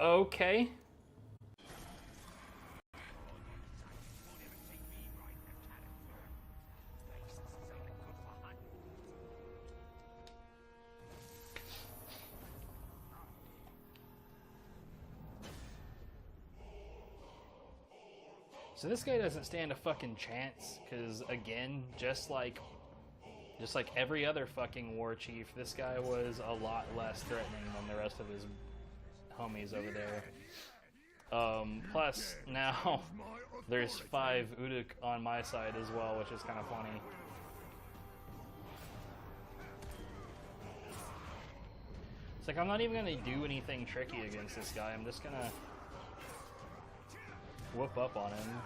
Okay. So this guy doesn't stand a fucking chance, because again, just like every other fucking war chief, this guy was a lot less threatening than the rest of his homies over there. Plus, now there's 5 Uduk on my side as well, which is kind of funny. It's like, I'm not even going to do anything tricky against this guy. I'm just going to whoop up on him.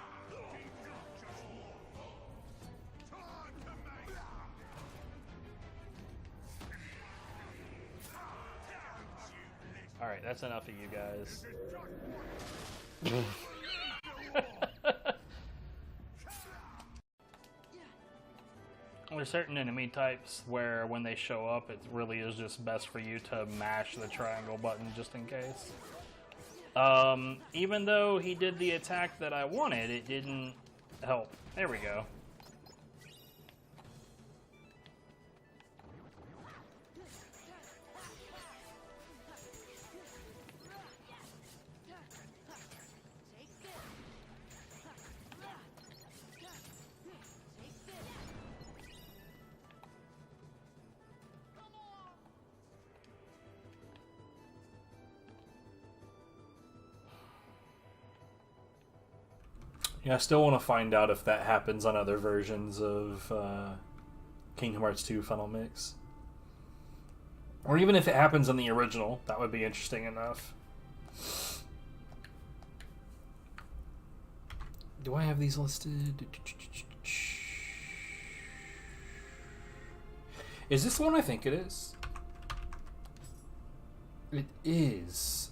Alright, that's enough of you guys. There's certain enemy types where when they show up, it really is just best for you to mash the triangle button just in case. Even though he did the attack that I wanted, it didn't help. There we go. Yeah, I still want to find out if that happens on other versions of Kingdom Hearts 2 Funnel Mix. Or even if it happens in the original, that would be interesting enough. Do I have these listed? Is this the one I think it is? It is.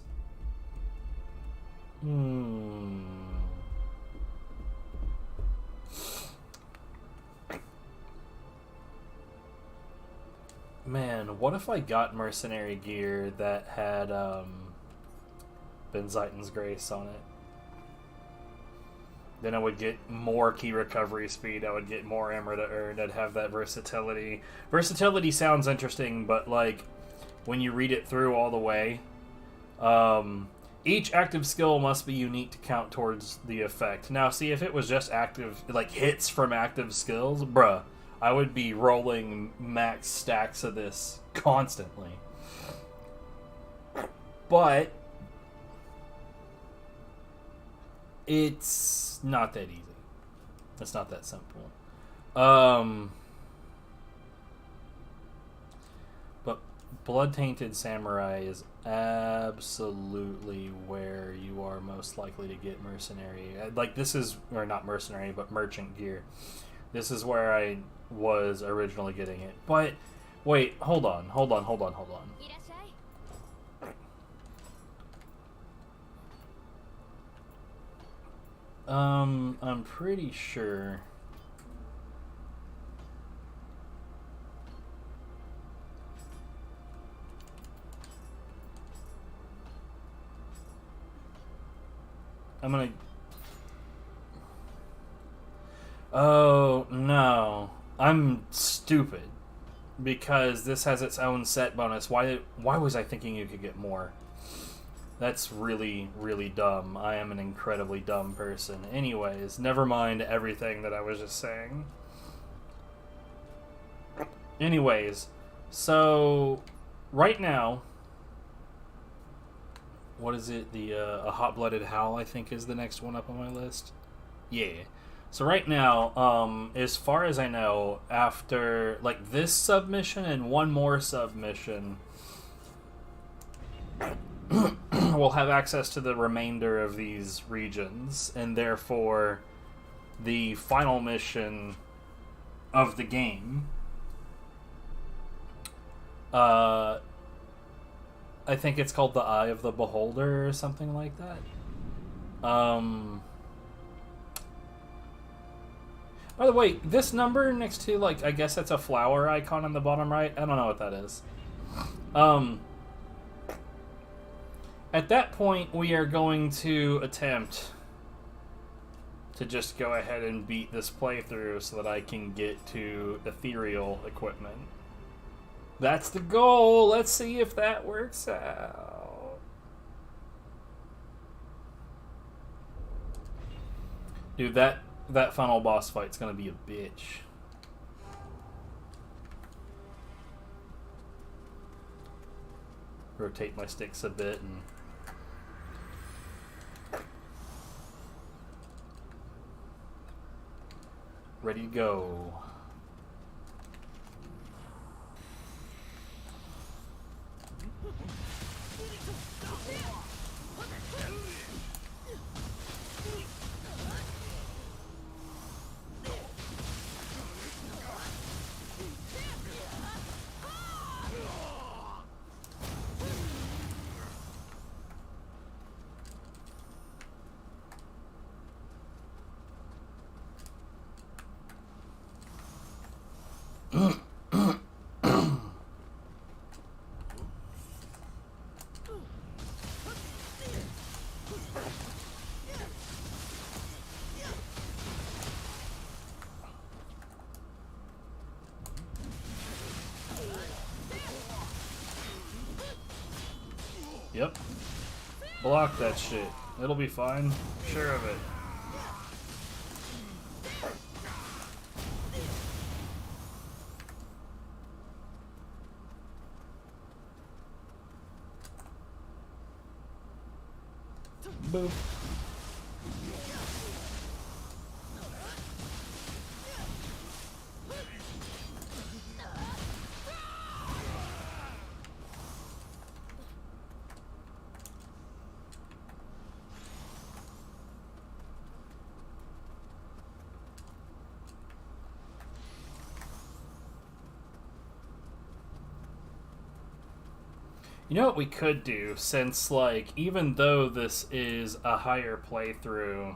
Man, what if I got mercenary gear that had Benziton's Grace on it? Then I would get more key recovery speed, I would get more Emmer to earn, I'd have that versatility. Versatility sounds interesting, but like, when you read it through all the way, each active skill must be unique to count towards the effect. Now, see, if it was just active, like hits from active skills, bruh, I would be rolling max stacks of this constantly. But it's not that easy. It's not that simple. But Blood-Tainted Samurai is absolutely where you are most likely to get mercenary. Like, this is, or not mercenary, but merchant gear. This is where I was originally getting it. But, wait, hold on. I'm pretty sure. I'm gonna... Oh, no. I'm stupid. Because this has its own set bonus. Why was I thinking you could get more? That's really, really dumb. I am an incredibly dumb person. Anyways, never mind everything that I was just saying. Anyways, so right now, what is it? A Hot-Blooded Howl, I think, is the next one up on my list. Yeah. So right now, as far as I know, after like this submission and one more submission, we'll have access to the remainder of these regions, and therefore the final mission of the game, I think it's called the Eye of the Beholder or something like that. By the way, this number next to, like, I guess that's a flower icon on the bottom right. I don't know what that is. At that point, we are going to attempt to just go ahead and beat this playthrough so that I can get to ethereal equipment. That's the goal. Let's see if that works out. Dude, that final boss fight's gonna be a bitch. Rotate my sticks a bit and ready to go. Yep. Block that shit. It'll be fine. Sure of it. Boop. You know what we could do, since, like, even though this is a higher playthrough,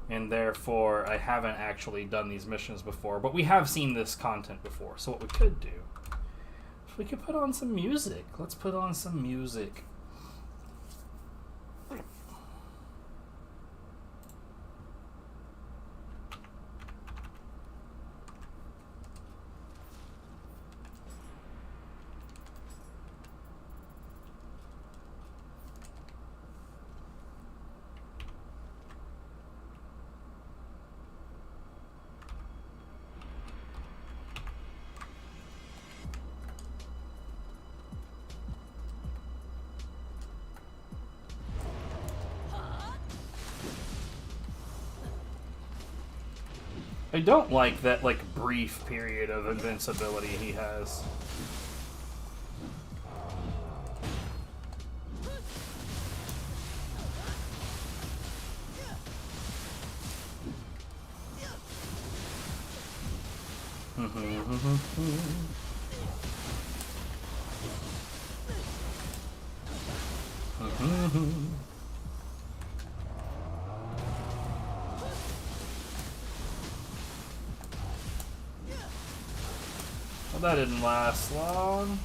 and therefore I haven't actually done these missions before, but we have seen this content before, so what we could do, we could put on some music. Let's put on some music. I don't like that, like, brief period of invincibility he has. Well, that didn't last long.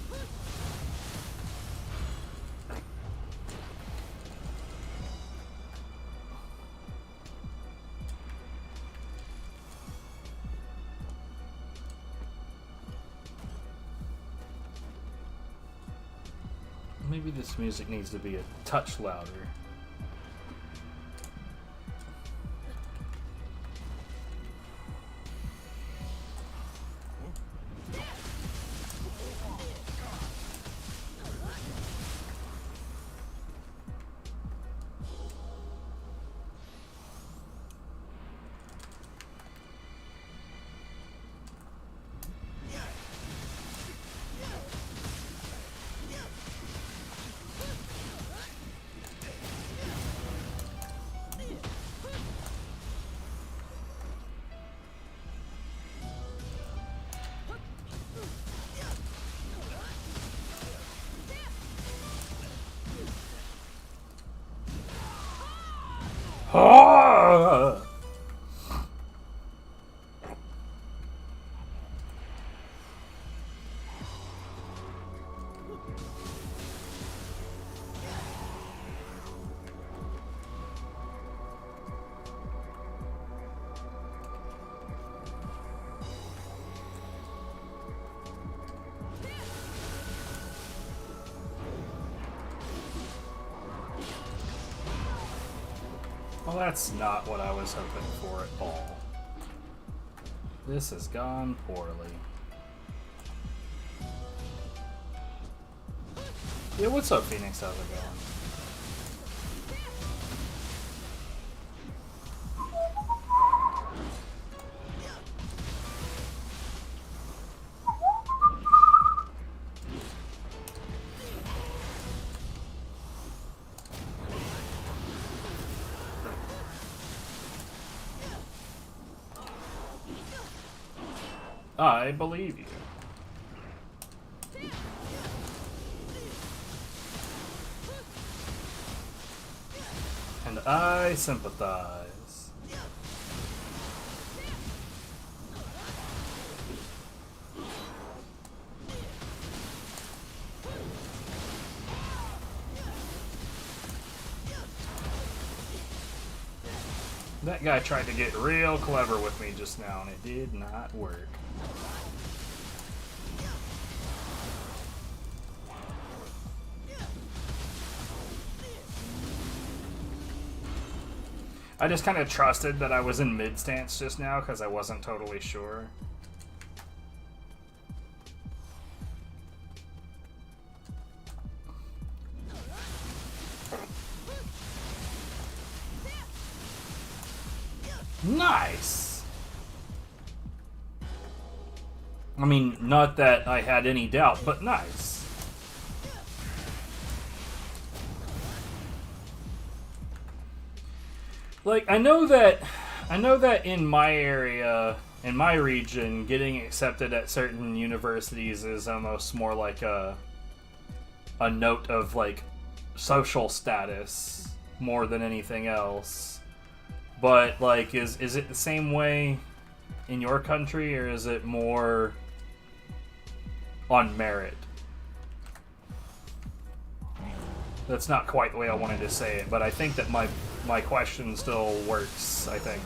Maybe this music needs to be a touch louder. Well, that's not what I was hoping for at all. This has gone poorly. Yeah, what's up, Phoenix? How's it going? I believe you. And I sympathize. That guy tried to get real clever with me just now, and it did not work. I just kind of trusted that I was in mid stance just now because I wasn't totally sure. Nice! I mean, not that I had any doubt, but nice. Like, I know that in my area, in my region, getting accepted at certain universities is almost more like a note of, like, social status more than anything else. But, like, is it the same way in your country, or is it more on merit? That's not quite the way I wanted to say it, but I think that my question still works, I think.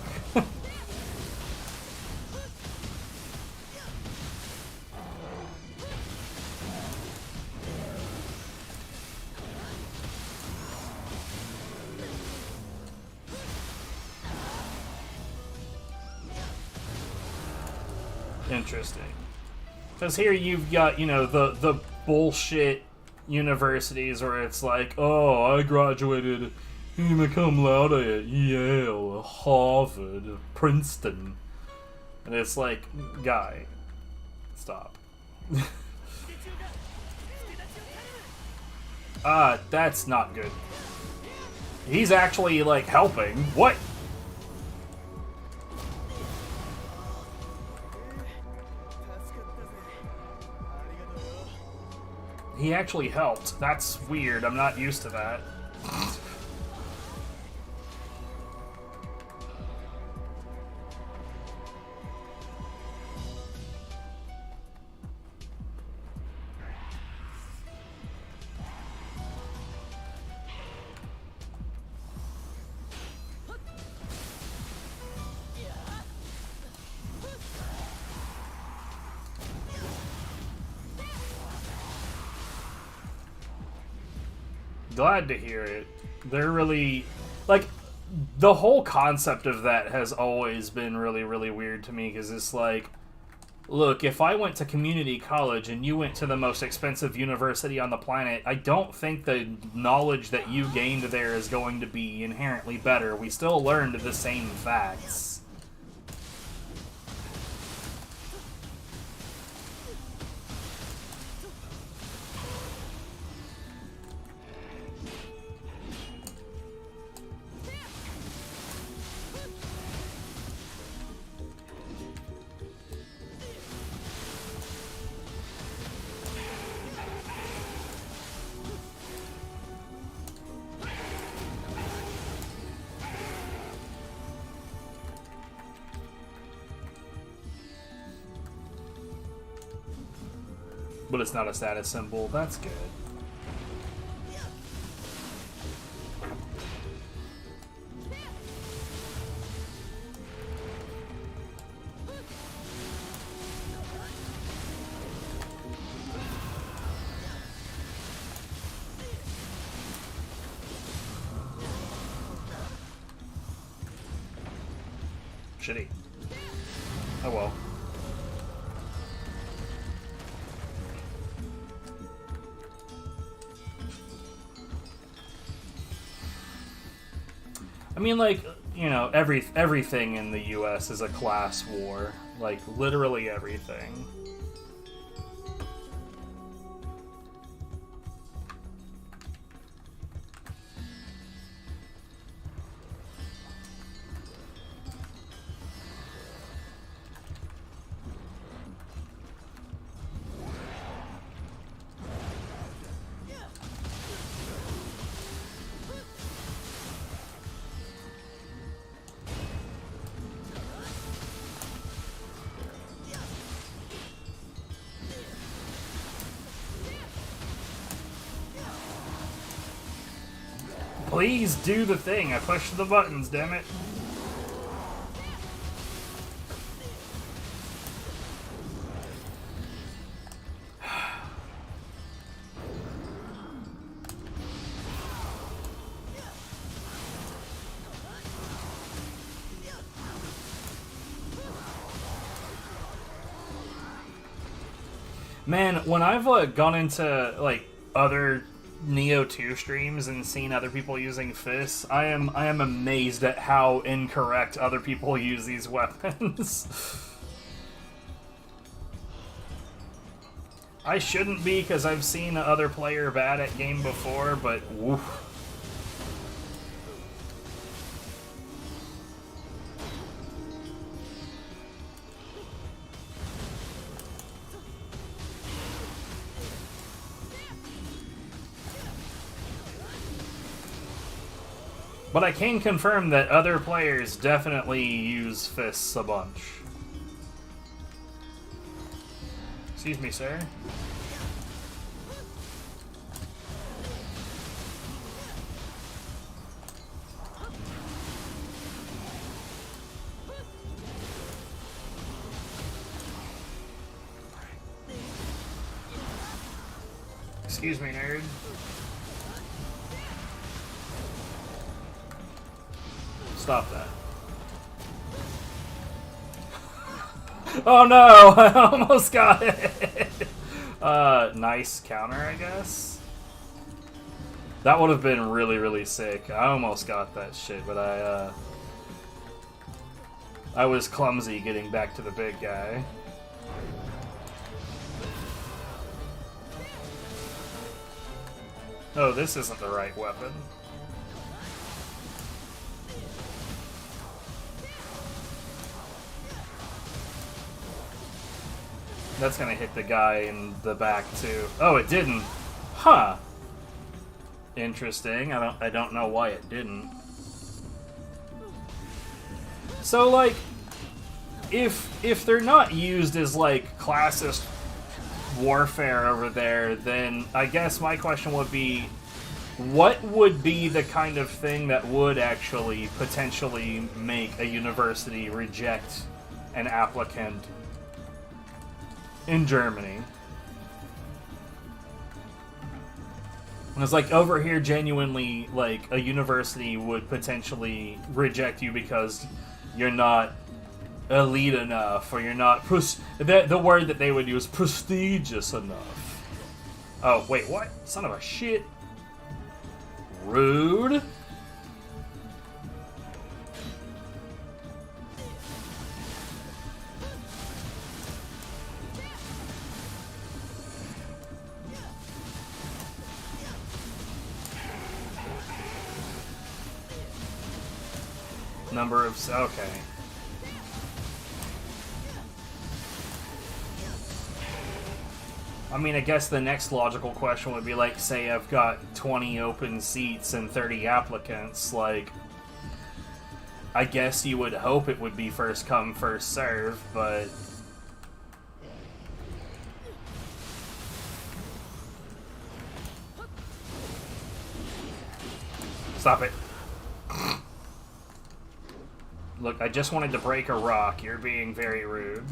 Interesting. Because here you've got, you know, the bullshit universities where it's like, oh, I graduated magna cum laude at Yale, Harvard, Princeton. And it's like, guy, stop. That's not good. He's actually, like, helping. What? He actually helped. That's weird. I'm not used to that. Glad to hear it. They're really, like, the whole concept of that has always been really, really weird to me, because it's like, look, if I went to community college and you went to the most expensive university on the planet, I don't think the knowledge that you gained there is going to be inherently better. We still learned the same facts. But it's not a status symbol. That's good. shitty. Oh well. I mean, like, you know, everything in the U.S. is a class war. Like, literally everything. Please do the thing. I pushed the buttons, damn it. Man, when I've gone into like other Nioh 2 streams and seen other people using fists, I am amazed at how incorrect other people use these weapons. I shouldn't be, because I've seen other player bad at game before, but woof. But I can confirm that other players definitely use fists a bunch. Excuse me, sir. Excuse me, nerd. Stop that. Oh no! I almost got it! Nice counter, I guess? That would have been really, really sick. I almost got that shit, but I was clumsy getting back to the big guy. Oh, this isn't the right weapon. That's gonna hit the guy in the back too. Oh, it didn't. Huh. Interesting. I don't know why it didn't. So like, if they're not used as like classist warfare over there, then I guess my question would be, what would be the kind of thing that would actually potentially make a university reject an applicant in Germany? And it's like, over here, genuinely, like, a university would potentially reject you because you're not elite enough, or you're not the word that they would use, prestigious enough. Oh, wait, what? Son of a shit. Rude. Number of... okay. I mean, I guess the next logical question would be, like, say I've got 20 open seats and 30 applicants, like, I guess you would hope it would be first come, first serve, but... Stop it. Look, I just wanted to break a rock. You're being very rude.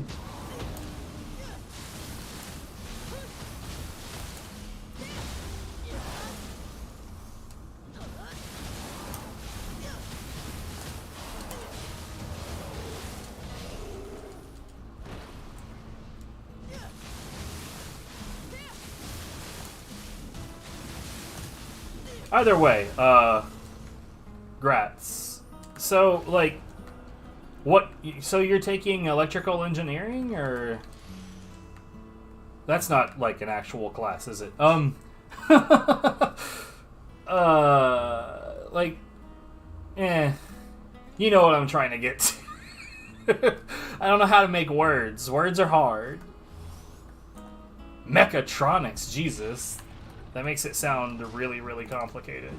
Either way, Grats. So, like, what? So you're taking electrical engineering, or that's not like an actual class, is it? Like, you know what I'm trying to get to. I don't know how to make words. Words are hard. Mechatronics, Jesus. That makes it sound really, really complicated.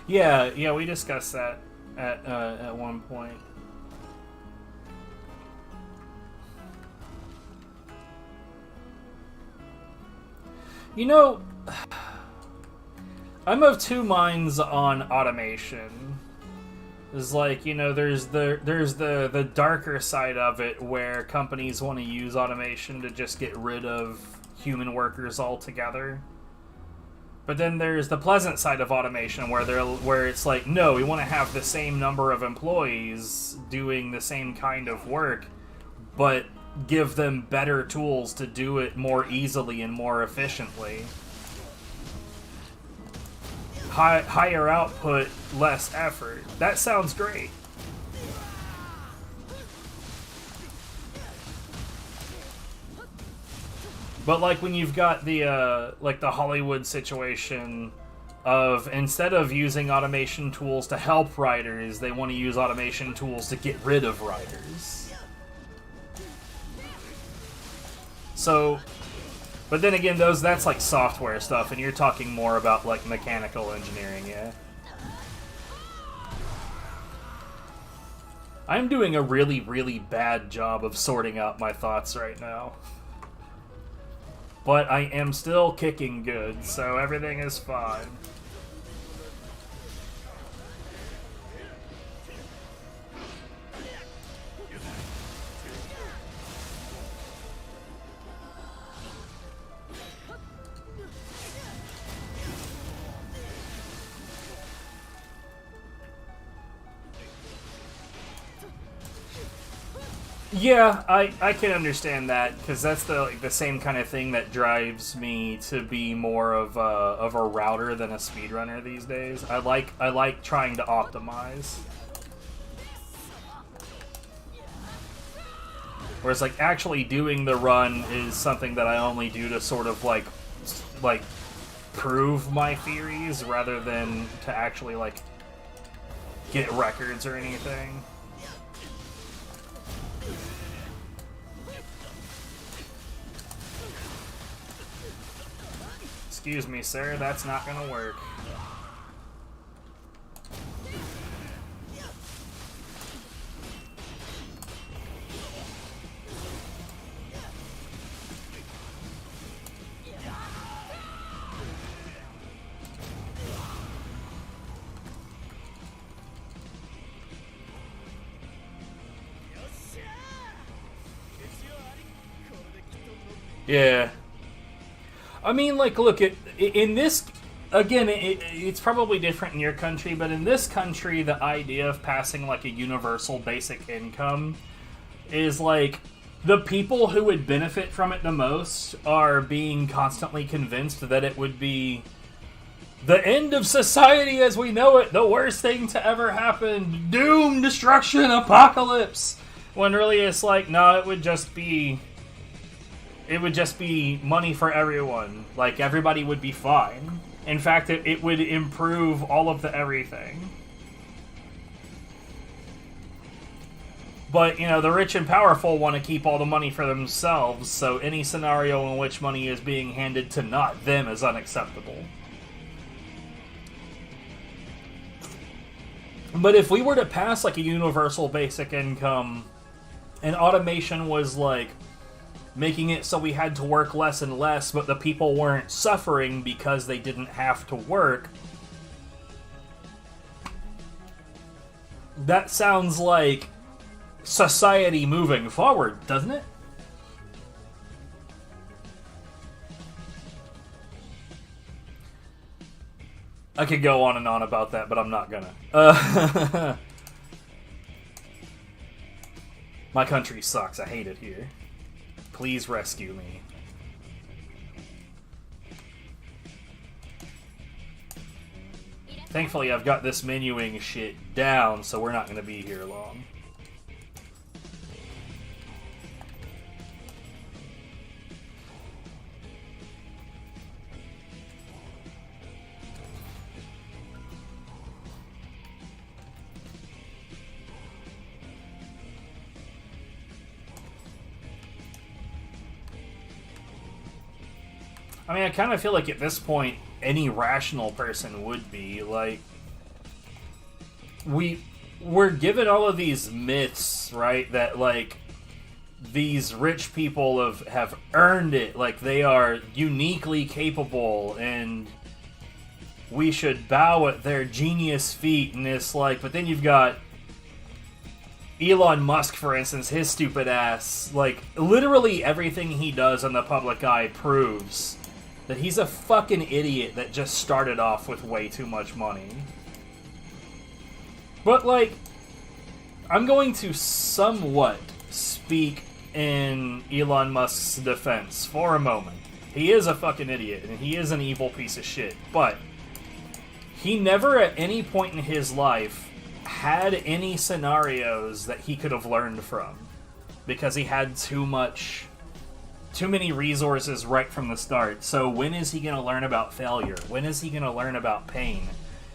Yeah, we discussed that at one point. You know, I'm of two minds on automation. It's like, you know, there's the darker side of it where companies want to use automation to just get rid of human workers altogether. But then there's the pleasant side of automation where it's like, no, we want to have the same number of employees doing the same kind of work, but give them better tools to do it more easily and more efficiently. Higher output, less effort. That sounds great. But like when you've got the like the Hollywood situation of instead of using automation tools to help writers, they want to use automation tools to get rid of writers. So, but then again, that's like software stuff, and you're talking more about like mechanical engineering, yeah? I'm doing a really, really bad job of sorting out my thoughts right now. But I am still kicking good, so everything is fine. Yeah, I can understand that, because that's the same kind of thing that drives me to be more of a router than a speedrunner these days. I like trying to optimize. Whereas like actually doing the run is something that I only do to sort of like prove my theories rather than to actually like get records or anything. Excuse me, sir, that's not gonna work. Yeah. I mean, like, look, in this, again, it's probably different in your country, but in this country, the idea of passing, like, a universal basic income is, like, the people who would benefit from it the most are being constantly convinced that it would be the end of society as we know it, the worst thing to ever happen, doom, destruction, apocalypse, when really it's like, no, it would just be money for everyone. Like, everybody would be fine. In fact, it would improve all of the everything. But, you know, the rich and powerful want to keep all the money for themselves, so any scenario in which money is being handed to not them is unacceptable. But if we were to pass like a universal basic income, and automation was like making it so we had to work less and less, but the people weren't suffering because they didn't have to work, that sounds like society moving forward, doesn't it? I could go on and on about that, but I'm not gonna. My country sucks. I hate it here. Please rescue me. Thankfully, I've got this menuing shit down, so we're not gonna be here long. I mean, I kind of feel like at this point, any rational person would be. Like, we're given all of these myths, right? That, like, these rich people have earned it. Like, they are uniquely capable, and we should bow at their genius feet. And it's like, but then you've got Elon Musk, for instance, his stupid ass. Like, literally everything he does in the public eye proves that he's a fucking idiot that just started off with way too much money. But, like, I'm going to somewhat speak in Elon Musk's defense for a moment. He is a fucking idiot, and he is an evil piece of shit, but he never at any point in his life had any scenarios that he could have learned from, because he had too many resources right from the start. So when is he going to learn about failure? When is he going to learn about pain?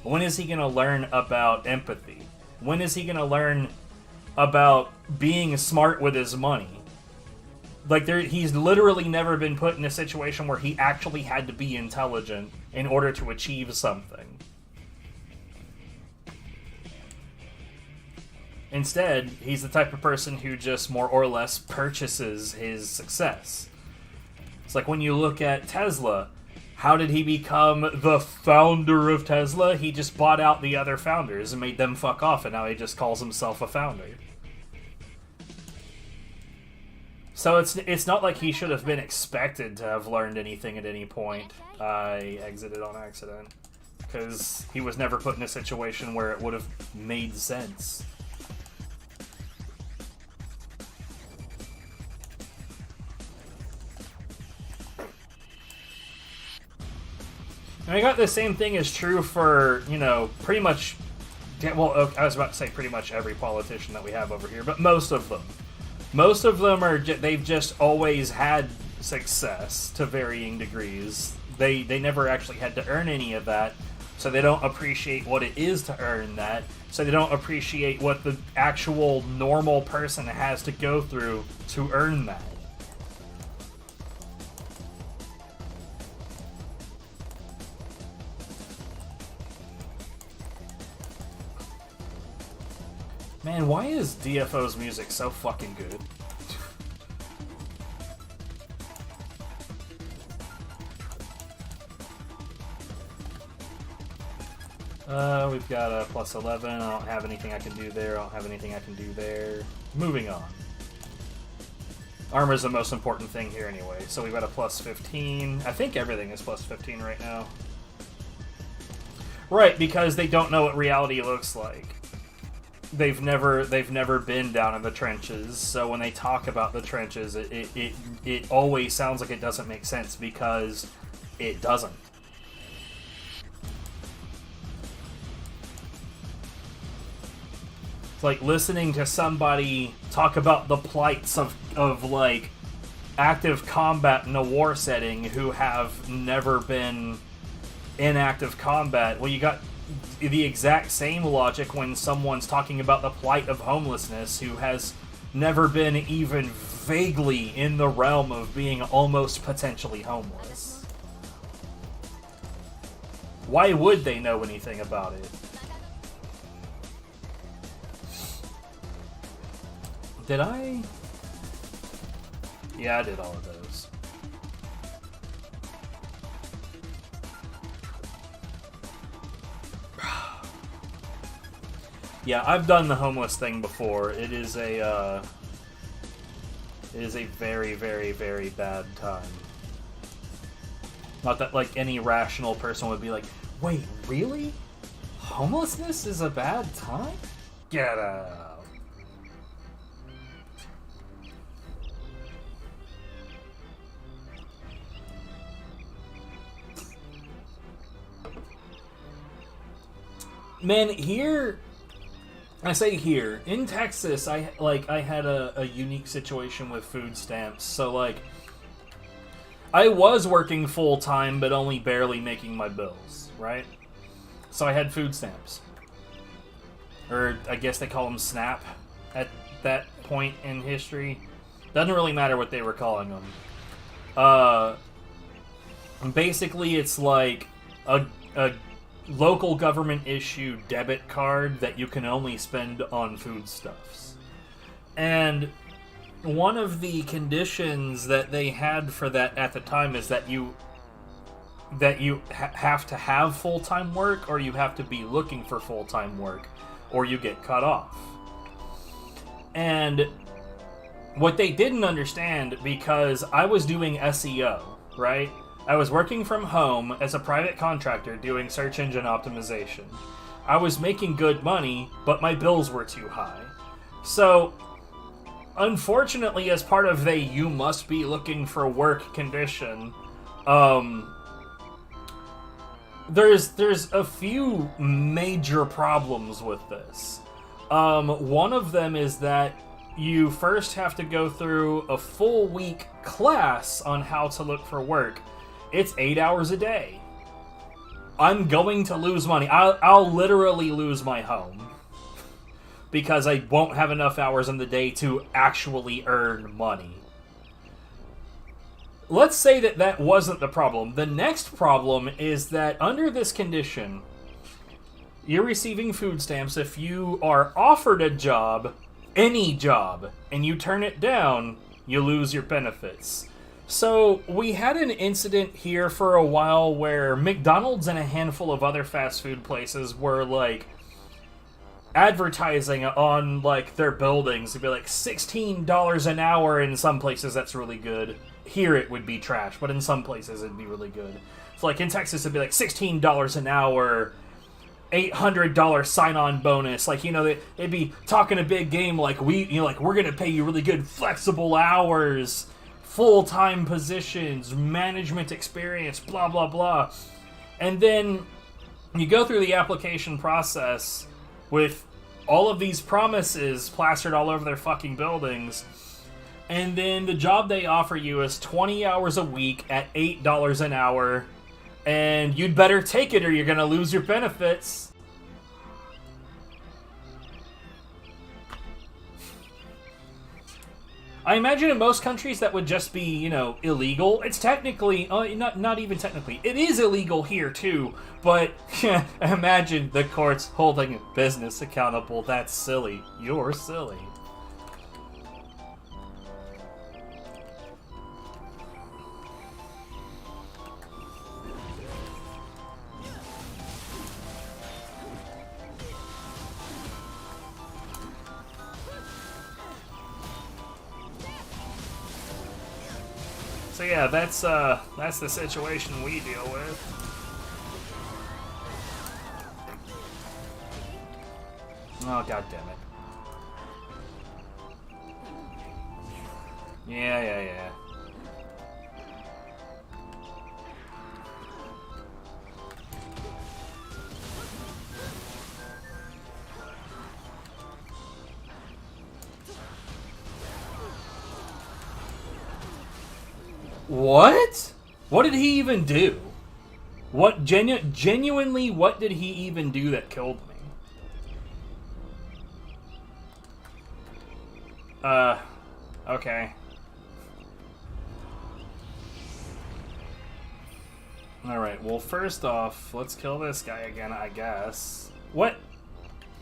When is he going to learn about empathy? When is he going to learn about being smart with his money? Like, he's literally never been put in a situation where he actually had to be intelligent in order to achieve something. Instead, he's the type of person who just more or less purchases his success. It's like when you look at Tesla, how did he become the founder of Tesla? He just bought out the other founders and made them fuck off, and now he just calls himself a founder. So it's not like he should have been expected to have learned anything at any point. I exited on accident, because he was never put in a situation where it would have made sense. And I got the same thing is true for, you know, pretty much, well, I was about to say pretty much every politician that we have over here, but most of them. Most of them they've just always had success to varying degrees. They never actually had to earn any of that, so they don't appreciate what it is to earn that, so they don't appreciate what the actual normal person has to go through to earn that. Man, why is DFO's music so fucking good? We've got a plus 11. I don't have anything I can do there. I don't have anything I can do there. Moving on. Armor's the most important thing here anyway. So we've got a plus 15. I think everything is plus 15 right now. Right, because they don't know what reality looks like. They've never been down in the trenches, so when they talk about the trenches, it always sounds like it doesn't make sense, because it doesn't. It's like listening to somebody talk about the plights of like active combat in a war setting who have never been in active combat. Well, you got the exact same logic when someone's talking about the plight of homelessness who has never been even vaguely in the realm of being almost potentially homeless. Why would they know anything about it? Did I? Yeah, I did all of those. Yeah, I've done the homeless thing before. It is a very, very, very bad time. Not that, like, any rational person would be like, wait, really? Homelessness is a bad time? Get out. Man, here... I say here, in Texas, I had a unique situation with food stamps. So, like, I was working full-time, but only barely making my bills, right? So I had food stamps. Or, I guess they call them SNAP at that point in history. Doesn't really matter what they were calling them. Basically, it's like a local government issued debit card that you can only spend on foodstuffs. And one of the conditions that they had for that at the time is that you have to have full-time work, or you have to be looking for full-time work, or you get cut off. And what they didn't understand, because I was doing SEO, right? I was working from home as a private contractor doing search engine optimization. I was making good money, but my bills were too high. So, unfortunately, as part of the you must be looking for work condition, there's a few major problems with this. One of them is that you first have to go through a full week class on how to look for work. It's 8 hours a day. I'm going to lose money. I'll literally lose my home. Because I won't have enough hours in the day to actually earn money. Let's say that that wasn't the problem. The next problem is that under this condition, you're receiving food stamps if you are offered a job, any job, and you turn it down, you lose your benefits. So, we had an incident here for a while where McDonald's and a handful of other fast food places were, like, advertising on, like, their buildings. It'd be like $16 an hour. In some places that's really good. Here it would be trash, but in some places it'd be really good. So, like, in Texas it'd be like $16 an hour, $800 sign-on bonus. Like, you know, they'd be talking a big game like, we're gonna pay you really good flexible hours, full-time positions, management experience, blah, blah, blah. And then you go through the application process with all of these promises plastered all over their fucking buildings, and then the job they offer you is 20 hours a week at $8 an hour, and you'd better take it or you're gonna lose your benefits. I imagine in most countries that would just be, you know, illegal. It's technically, not even technically, it is illegal here too, but imagine the courts holding business accountable. That's silly. You're silly. So yeah, that's the situation we deal with. Oh, god damn it. Yeah. What? What did he even do? What genuinely, what did he even do that killed me? Okay. Alright, well, first off, let's kill this guy again, I guess. What?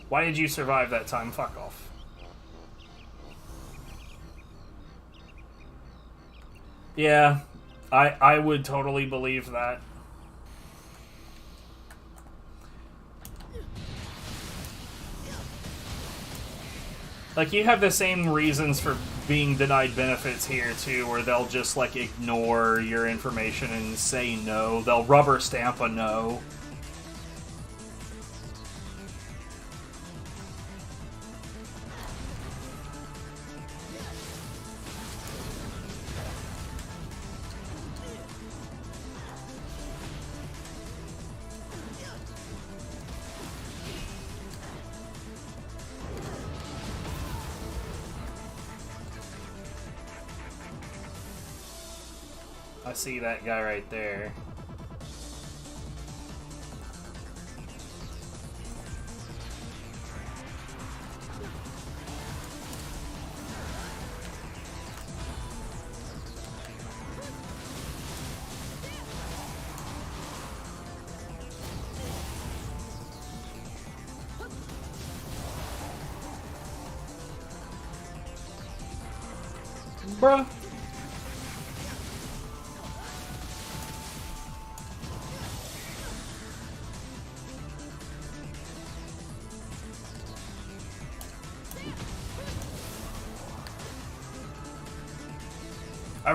Why did you survive that time? Fuck off. Yeah, I would totally believe that. Like, you have the same reasons for being denied benefits here, too, where they'll just, like, ignore your information and say no. They'll rubber stamp a no. I see that guy right there. Bruh. I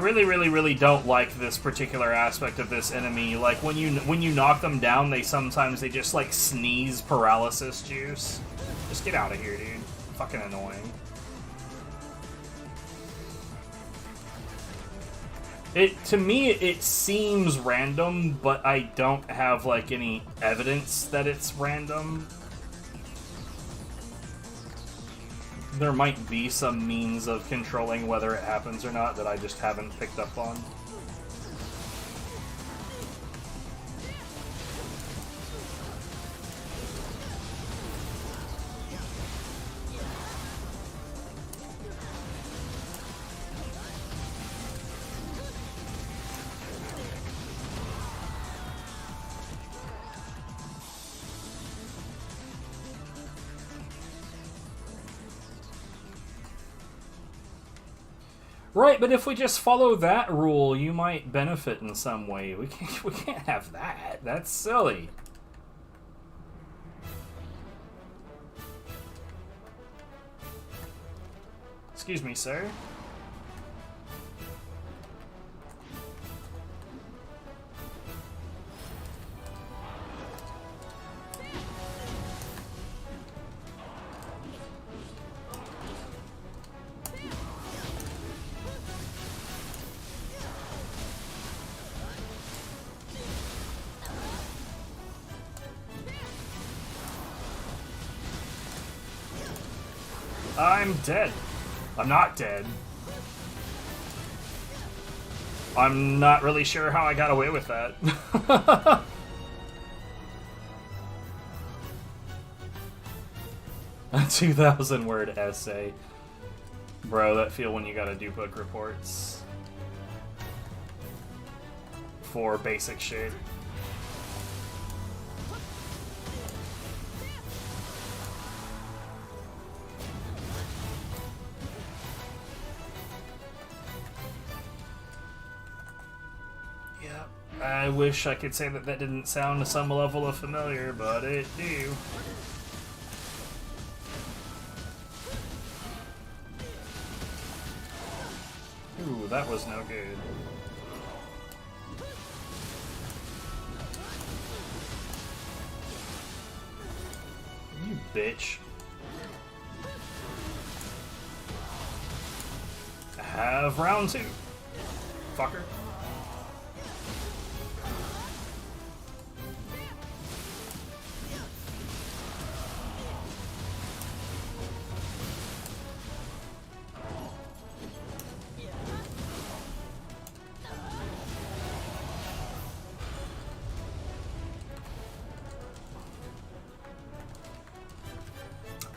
really don't like this particular aspect of this enemy. Like, when you knock them down, they just, like, sneeze paralysis juice. Just get out of here, dude. Fucking annoying. To me, it seems random, but I don't have, like, any evidence that it's random. There might be some means of controlling whether it happens or not that I just haven't picked up on. Right, but if we just follow that rule, you might benefit in some way. We can't have that. That's silly. Excuse me, sir. I'm dead. I'm not dead. I'm not really sure how I got away with that. A 2,000 word essay. Bro, that feel when you gotta do book reports. For basic shit. I wish I could say that that didn't sound to some level of familiar, but it do. Ooh, that was no good. You bitch. Have round 2. Fucker.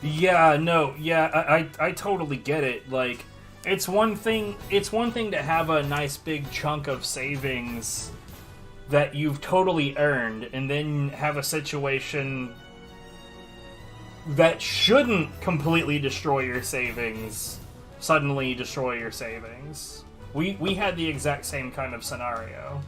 Yeah, no, yeah, I totally get it. Like, it's one thing to have a nice big chunk of savings that you've totally earned, and then have a situation that shouldn't completely destroy your savings suddenly destroy your savings. We had the exact same kind of scenario.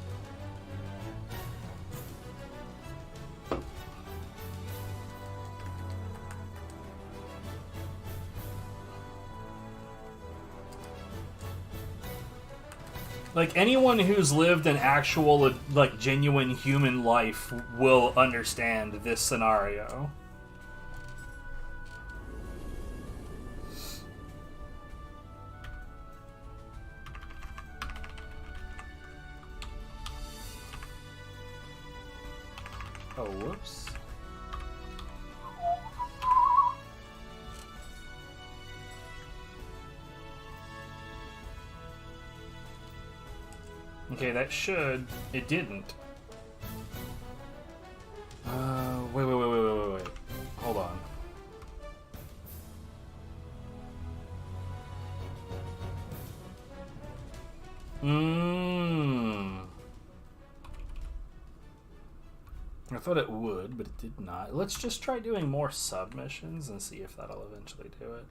Like, anyone who's lived an actual, like, genuine human life will understand this scenario. Oh, whoops. Okay, that should... It didn't. Wait. Hold on. I thought it would, but it did not. Let's just try doing more submissions and see if that'll eventually do it.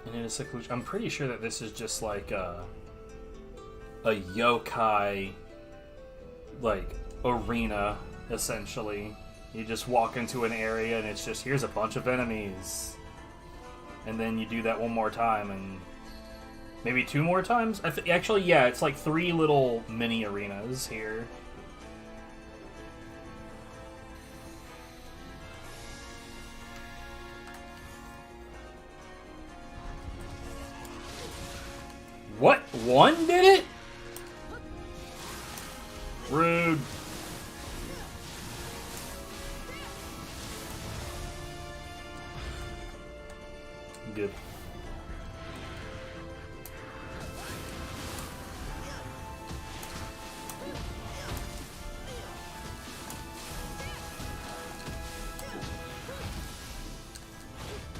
And in a seclusion, I'm pretty sure that this is just like a yokai, like, arena, essentially. You just walk into an area and it's just, here's a bunch of enemies. And then you do that one more time and maybe two more times? Actually, yeah, it's like 3 little mini arenas here. What? One did it? Rude. Good.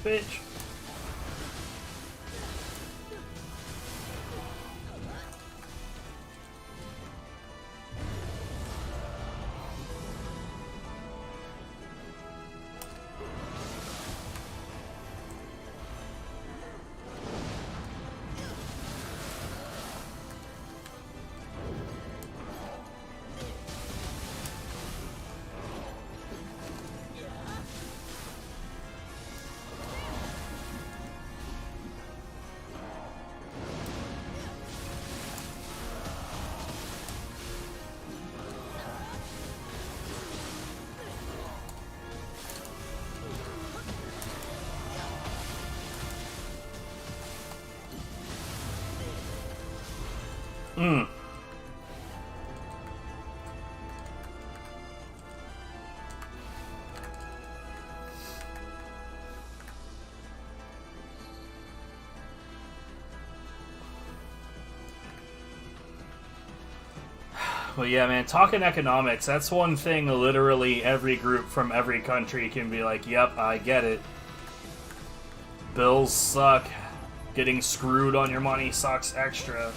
Bitch. Well, yeah, man, talking economics, that's one thing literally every group from every country can be like, yep, I get it. Bills suck. Getting screwed on your money sucks extra.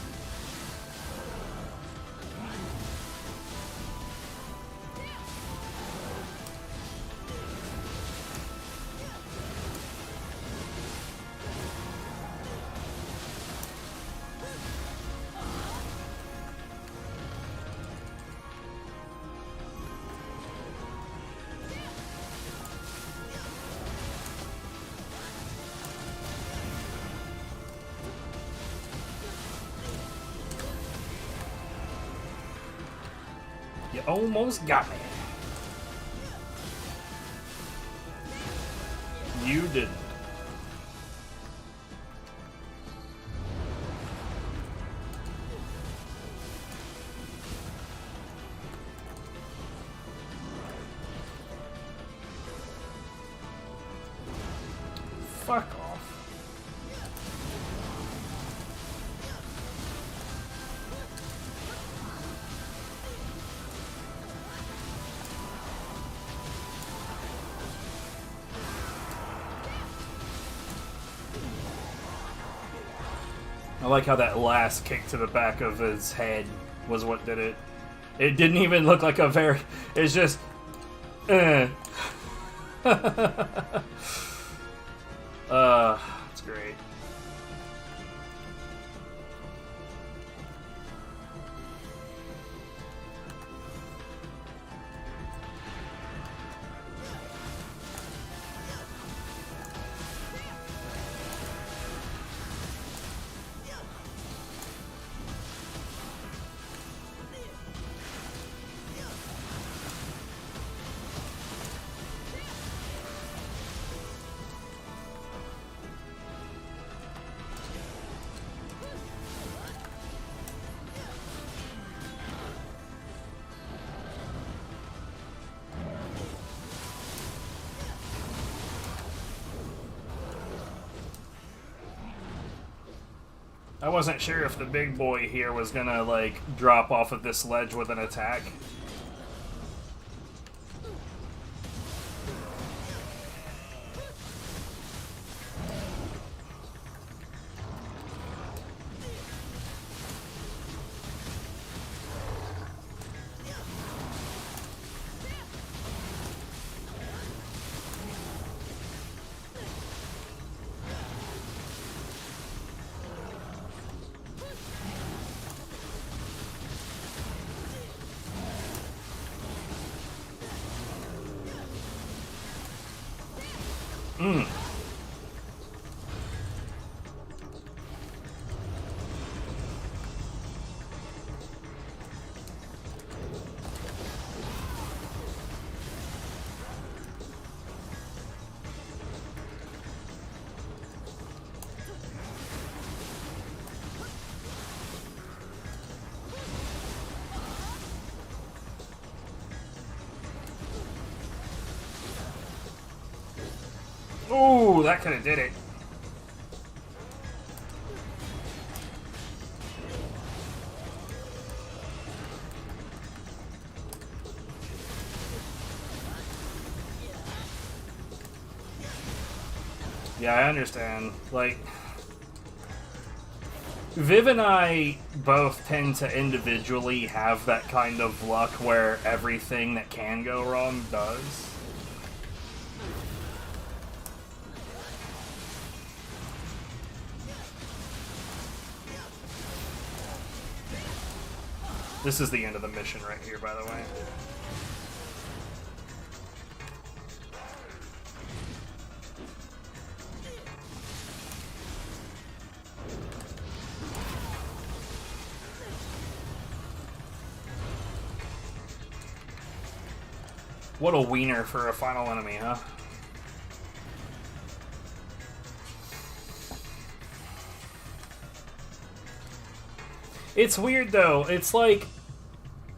You almost got me. You didn't. Fuck off. I like how that last kick to the back of his head was what did it. It didn't even look like a very... It's just... great. I wasn't sure if the big boy here was gonna, like, drop off of this ledge with an attack. Ooh, that could have did it. Yeah, I understand. Like, Viv and I both tend to individually have that kind of luck where everything that can go wrong does. This is the end of the mission right here, by the way. What a wiener for a final enemy, huh? It's weird, though. It's like,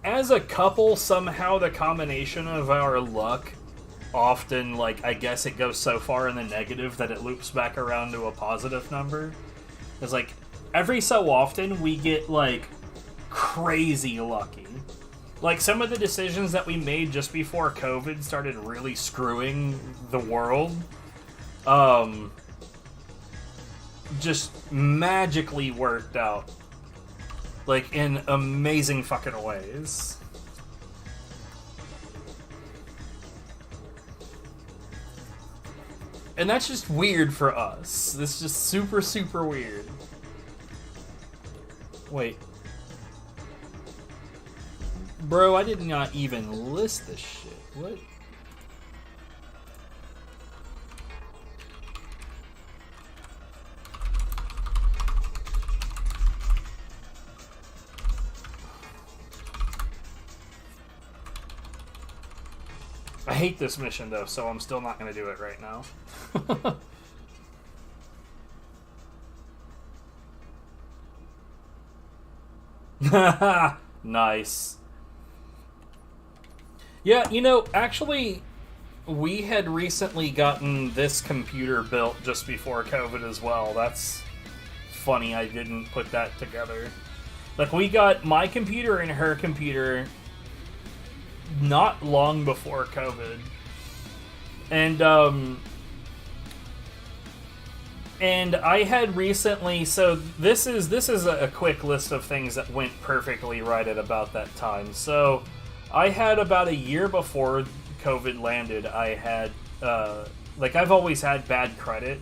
as a couple, somehow the combination of our luck often, like, I guess it goes so far in the negative that it loops back around to a positive number. It's like, every so often we get, like, crazy lucky. Like, some of the decisions that we made just before COVID started really screwing the world, just magically worked out. Like, in amazing fucking ways. And that's just weird for us. This is just super, super weird. Wait. Bro, I did not even list this shit. What? I hate this mission, though, so I'm still not going to do it right now. Nice. Yeah, you know, actually, we had recently gotten this computer built just before COVID as well. That's funny, I didn't put that together. Like, we got my computer and her computer not long before COVID. And I had recently, so this is a quick list of things that went perfectly right at about that time. So I had about a year before COVID landed, I had, like, I've always had bad credit.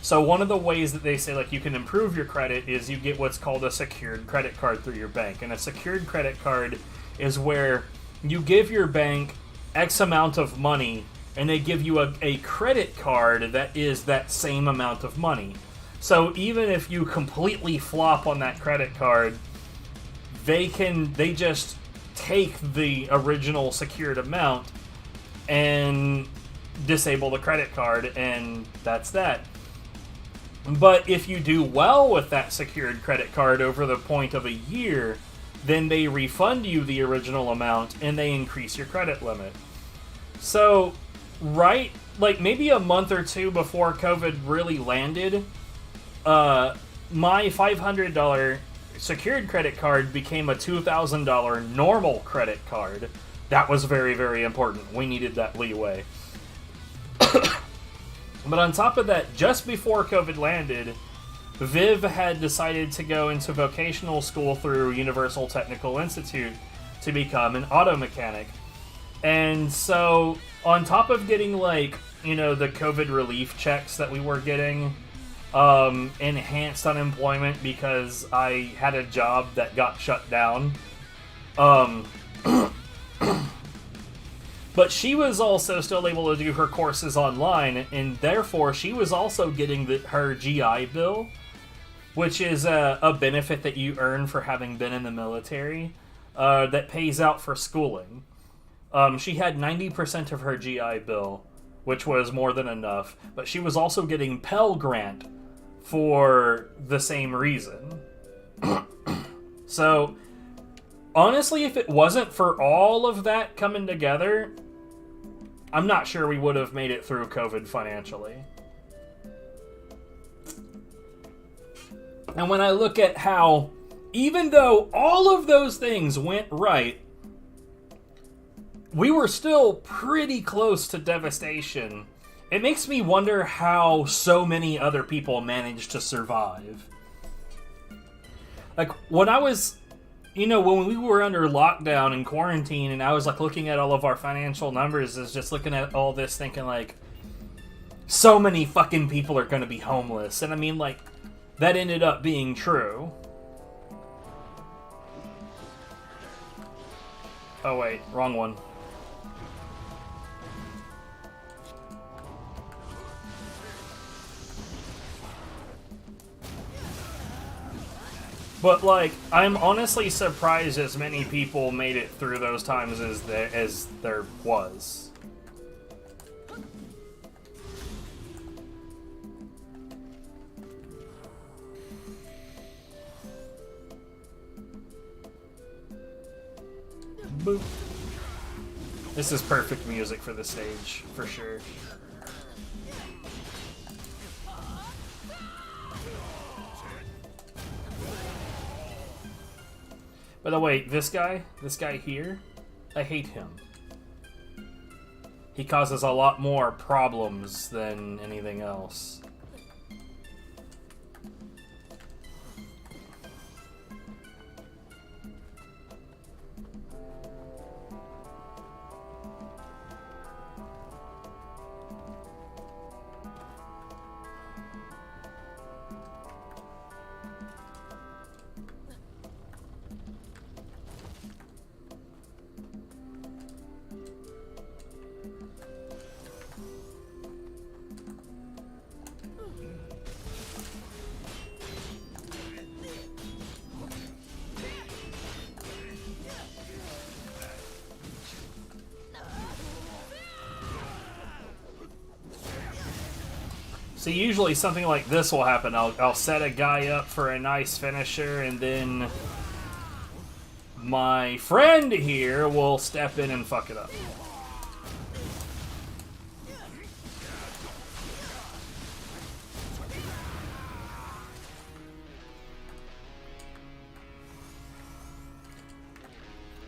So one of the ways that they say, like, you can improve your credit is you get what's called a secured credit card through your bank. And a secured credit card is where you give your bank X amount of money, and they give you a credit card that is that same amount of money. So even if you completely flop on that credit card, they just take the original secured amount and disable the credit card, and that's that. But if you do well with that secured credit card over the point of a year, then they refund you the original amount and they increase your credit limit. So, right, like maybe a month or two before COVID really landed, my $500 secured credit card became a $2,000 normal credit card. That was very, very important. We needed that leeway. But on top of that, just before COVID landed, Viv had decided to go into vocational school through Universal Technical Institute to become an auto mechanic. And so, on top of getting, like, you know, the COVID relief checks that we were getting, enhanced unemployment because I had a job that got shut down, but she was also still able to do her courses online, and therefore she was also getting her GI Bill, which is a benefit that you earn for having been in the military, that pays out for schooling. She had 90% of her GI Bill, which was more than enough, but she was also getting Pell Grant for the same reason. So, honestly, if it wasn't for all of that coming together, I'm not sure we would have made it through COVID financially. And when I look at how, even though all of those things went right, we were still pretty close to devastation, it makes me wonder how so many other people managed to survive. Like, when I was, you know, when we were under lockdown and quarantine, and I was, like, looking at all of our financial numbers, is just looking at all this thinking, like, so many fucking people are gonna be homeless. And I mean, like, that ended up being true. Oh, wait, wrong one. But, like, I'm honestly surprised as many people made it through those times as there was. Boop. This is perfect music for the stage, for sure. By the way, this guy here, I hate him. He causes a lot more problems than anything else. So usually something like this will happen. I'll set a guy up for a nice finisher, and then my friend here will step in and fuck it up.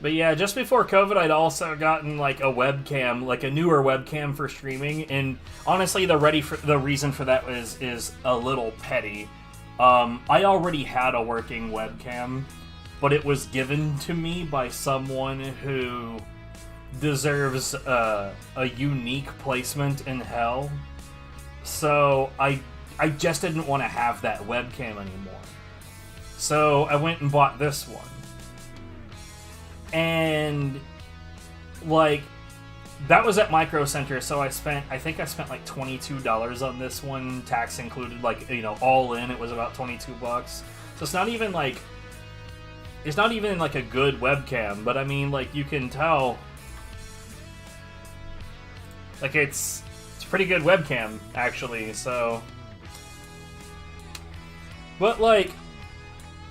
But yeah, just before COVID, I'd also gotten like a webcam, like a newer webcam for streaming, and honestly, the reason for that is a little petty. I already had a working webcam, but it was given to me by someone who deserves a unique placement in hell. So I I just didn't want to have that webcam anymore. So I went and bought this one. And, like, that was at Micro Center, so I think I spent like $22 on this one, tax included, like, you know, all in, it was about 22 bucks. So it's not even like a good webcam, but I mean, like, you can tell, like, it's a pretty good webcam, actually, so. But, like,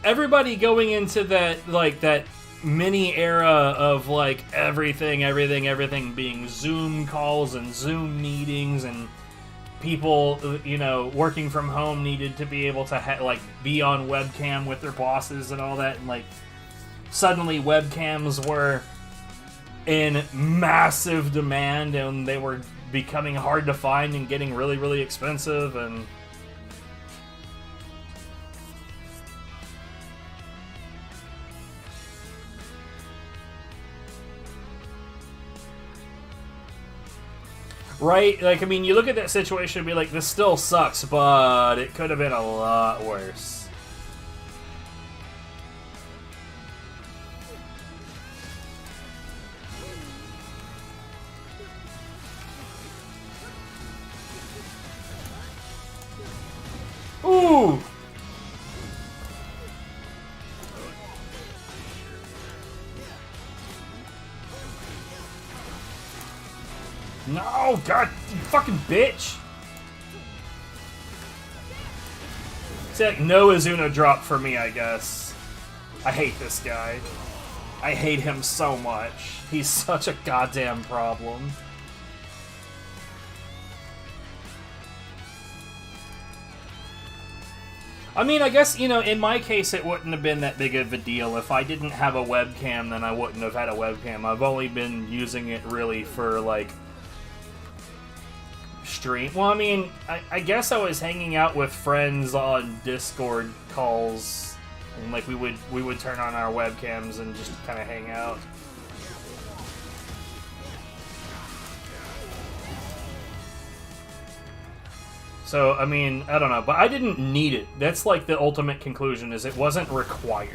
everybody going into that, like, that mini era of, like, everything being Zoom calls and Zoom meetings, and people, you know, working from home needed to be able to like be on webcam with their bosses and all that, and like suddenly webcams were in massive demand, and they were becoming hard to find and getting really, really expensive. And right? Like, I mean, you look at that situation and be like, this still sucks, but it could have been a lot worse. Ooh! No, God, you fucking bitch! It's like no Azuna drop for me, I guess. I hate this guy. I hate him so much. He's such a goddamn problem. I mean, I guess, you know, in my case, it wouldn't have been that big of a deal. If I didn't have a webcam, then I wouldn't have had a webcam. I've only been using it really for, like, stream. Well, I mean, I guess I was hanging out with friends on Discord calls, and, like, we would turn on our webcams and just kind of hang out. So, I mean, I don't know, but I didn't need it. That's, like, the ultimate conclusion, is it wasn't required.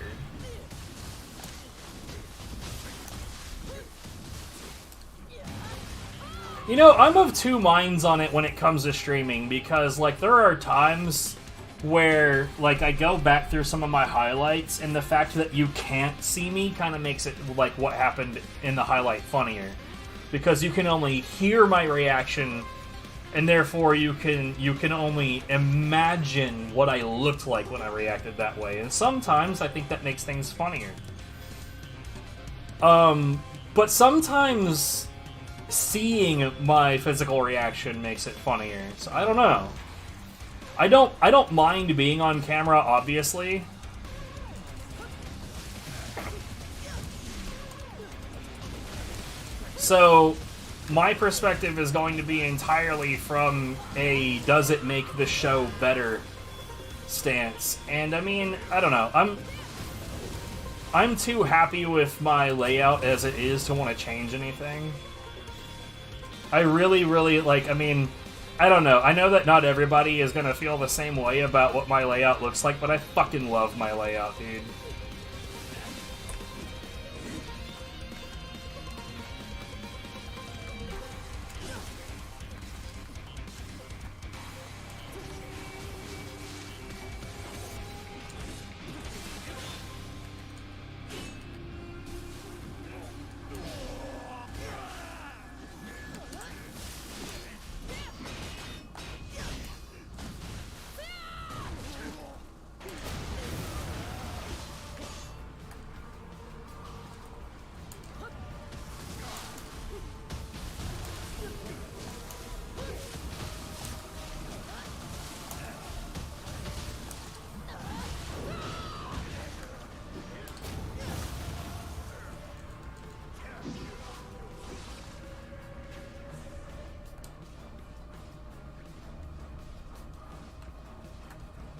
You know, I'm of two minds on it when it comes to streaming, because, like, there are times where, like, I go back through some of my highlights, and the fact that you can't see me kind of makes it, like, what happened in the highlight funnier. Because you can only hear my reaction, and therefore you can only imagine what I looked like when I reacted that way. And sometimes I think that makes things funnier. But sometimes seeing my physical reaction makes it funnier. So I don't know. I don't mind being on camera, obviously. So my perspective is going to be entirely from a does it make the show better stance. And I mean, I don't know. I'm too happy with my layout as it is to want to change anything. I really, really, like, I mean, I don't know. I know that not everybody is going to feel the same way about what my layout looks like, but I fucking love my layout, dude.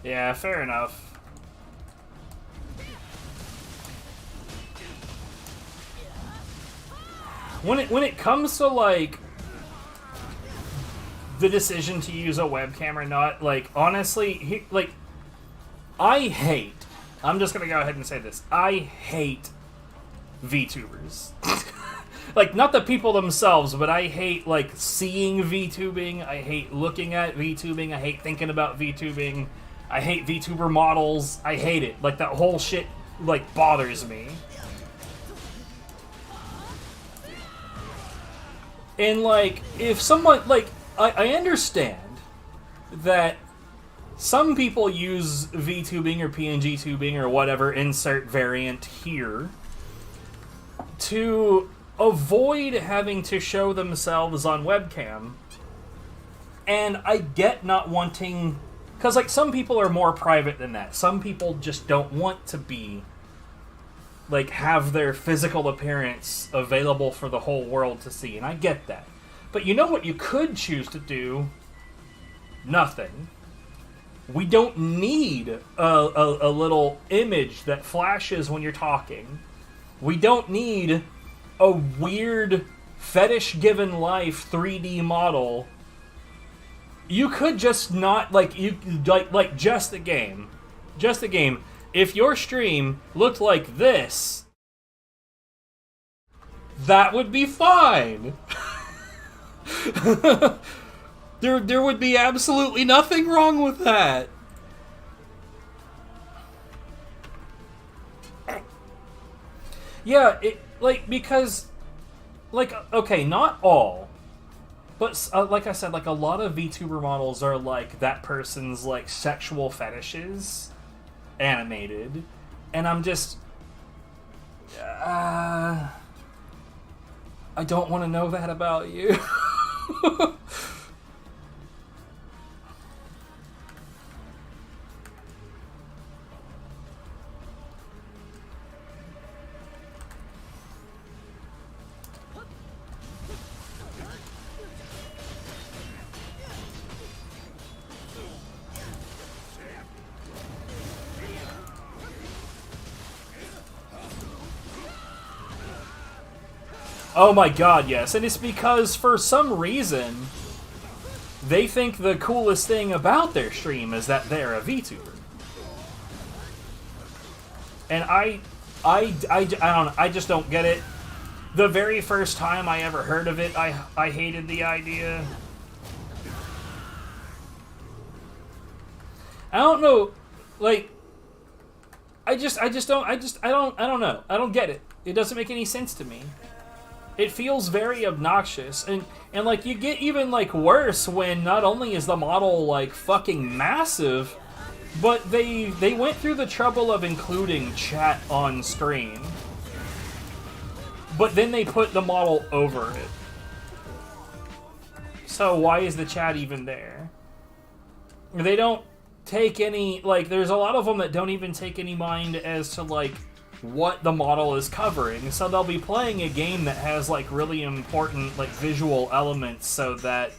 Yeah, fair enough. When it comes to, like, the decision to use a webcam or not, like, honestly, I hate, I'm just gonna go ahead and say this, I hate VTubers. Like, not the people themselves, but I hate, like, seeing VTubing, I hate looking at VTubing, I hate thinking about VTubing, I hate VTuber models, I hate it. Like, that whole shit, like, bothers me. And, like, if someone, like, I understand that some people use VTubing or PNG tubing or whatever, insert variant here, to avoid having to show themselves on webcam. And I get not wanting... Because, like, some people are more private than that. Some people just don't want to be... like, have their physical appearance available for the whole world to see, and I get that. But you know what you could choose to do? Nothing. We don't need a little image that flashes when you're talking. We don't need a weird fetish-given life 3D model. You could just not, like, just the game. Just the game. If your stream looked like this, that would be fine. There would be absolutely nothing wrong with that. Yeah, because, like, okay, not all, but, like I said, like, a lot of VTuber models are, like, that person's, like, sexual fetishes animated, and I'm just, I don't want to know that about you. Oh my god, yes. And it's because, for some reason, they think the coolest thing about their stream is that they're a VTuber. And I don't know, I just don't get it. The very first time I ever heard of it, I hated the idea. I don't know, like, I don't know. I don't get it. It doesn't make any sense to me. It feels very obnoxious, and like, you get even, like, worse when not only is the model, like, fucking massive, but they went through the trouble of including chat on screen. But then they put the model over it. So why is the chat even there? They don't take any, like, there's a lot of them that don't even take any mind as to, like, what the model is covering, so they'll be playing a game that has, like, really important, like, visual elements so that,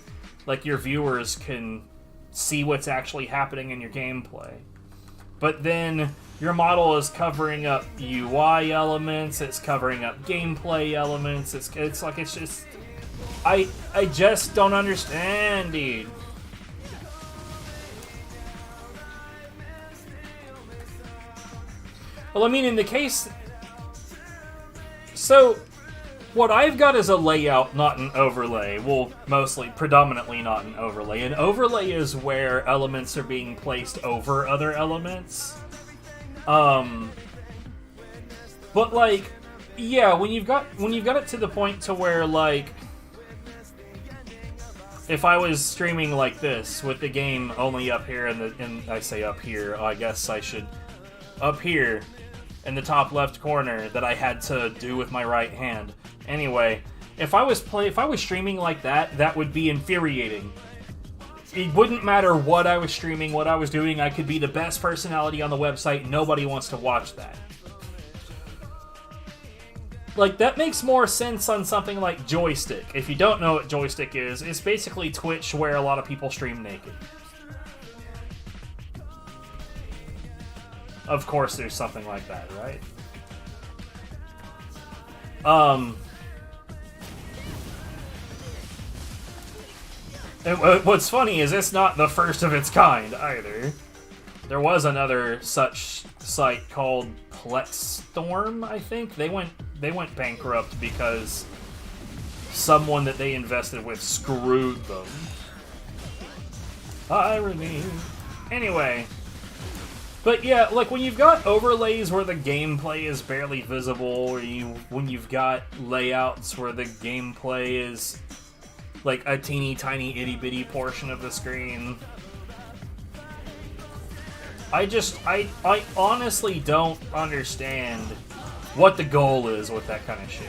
like, your viewers can see what's actually happening in your gameplay. But then your model is covering up UI elements, it's covering up gameplay elements, it's just... I just don't understand, dude. Well, I mean, in the case... So, what I've got is a layout, not an overlay. Well, mostly, predominantly not an overlay. An overlay is where elements are being placed over other elements. But, like, yeah, when you've got it to the point to where, like, if I was streaming like this, with the game only up here, and I say up here, I guess I should... Up here, in the top left corner, that I had to do with my right hand. Anyway, if I was streaming like that, that would be infuriating. It wouldn't matter what I was streaming, what I was doing, I could be the best personality on the website, nobody wants to watch that. Like, that makes more sense on something like Joystick. If you don't know what Joystick is, it's basically Twitch where a lot of people stream naked. Of course there's something like that, right? And what's funny is it's not the first of its kind either. There was another such site called Plexstorm, I think. They went bankrupt because someone that they invested with screwed them. Irony. Anyway. But yeah, like when you've got overlays where the gameplay is barely visible, or when you've got layouts where the gameplay is like a teeny tiny itty bitty portion of the screen, I honestly don't understand what the goal is with that kind of shit.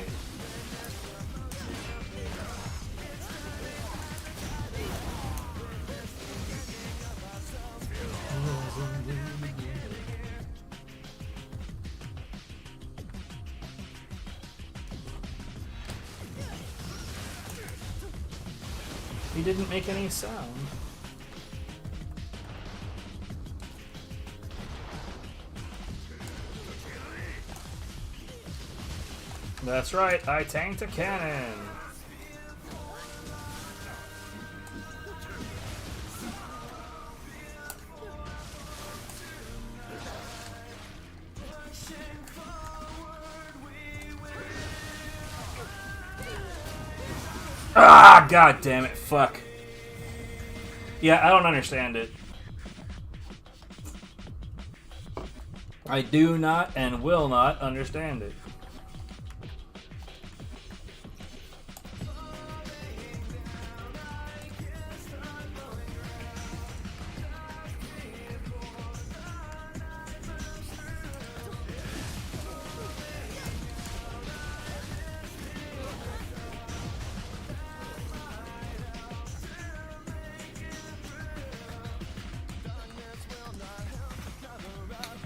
He didn't make any sound. That's right, I tanked a cannon. Ah, god damn it, fuck. Yeah, I don't understand it. I do not and will not understand it.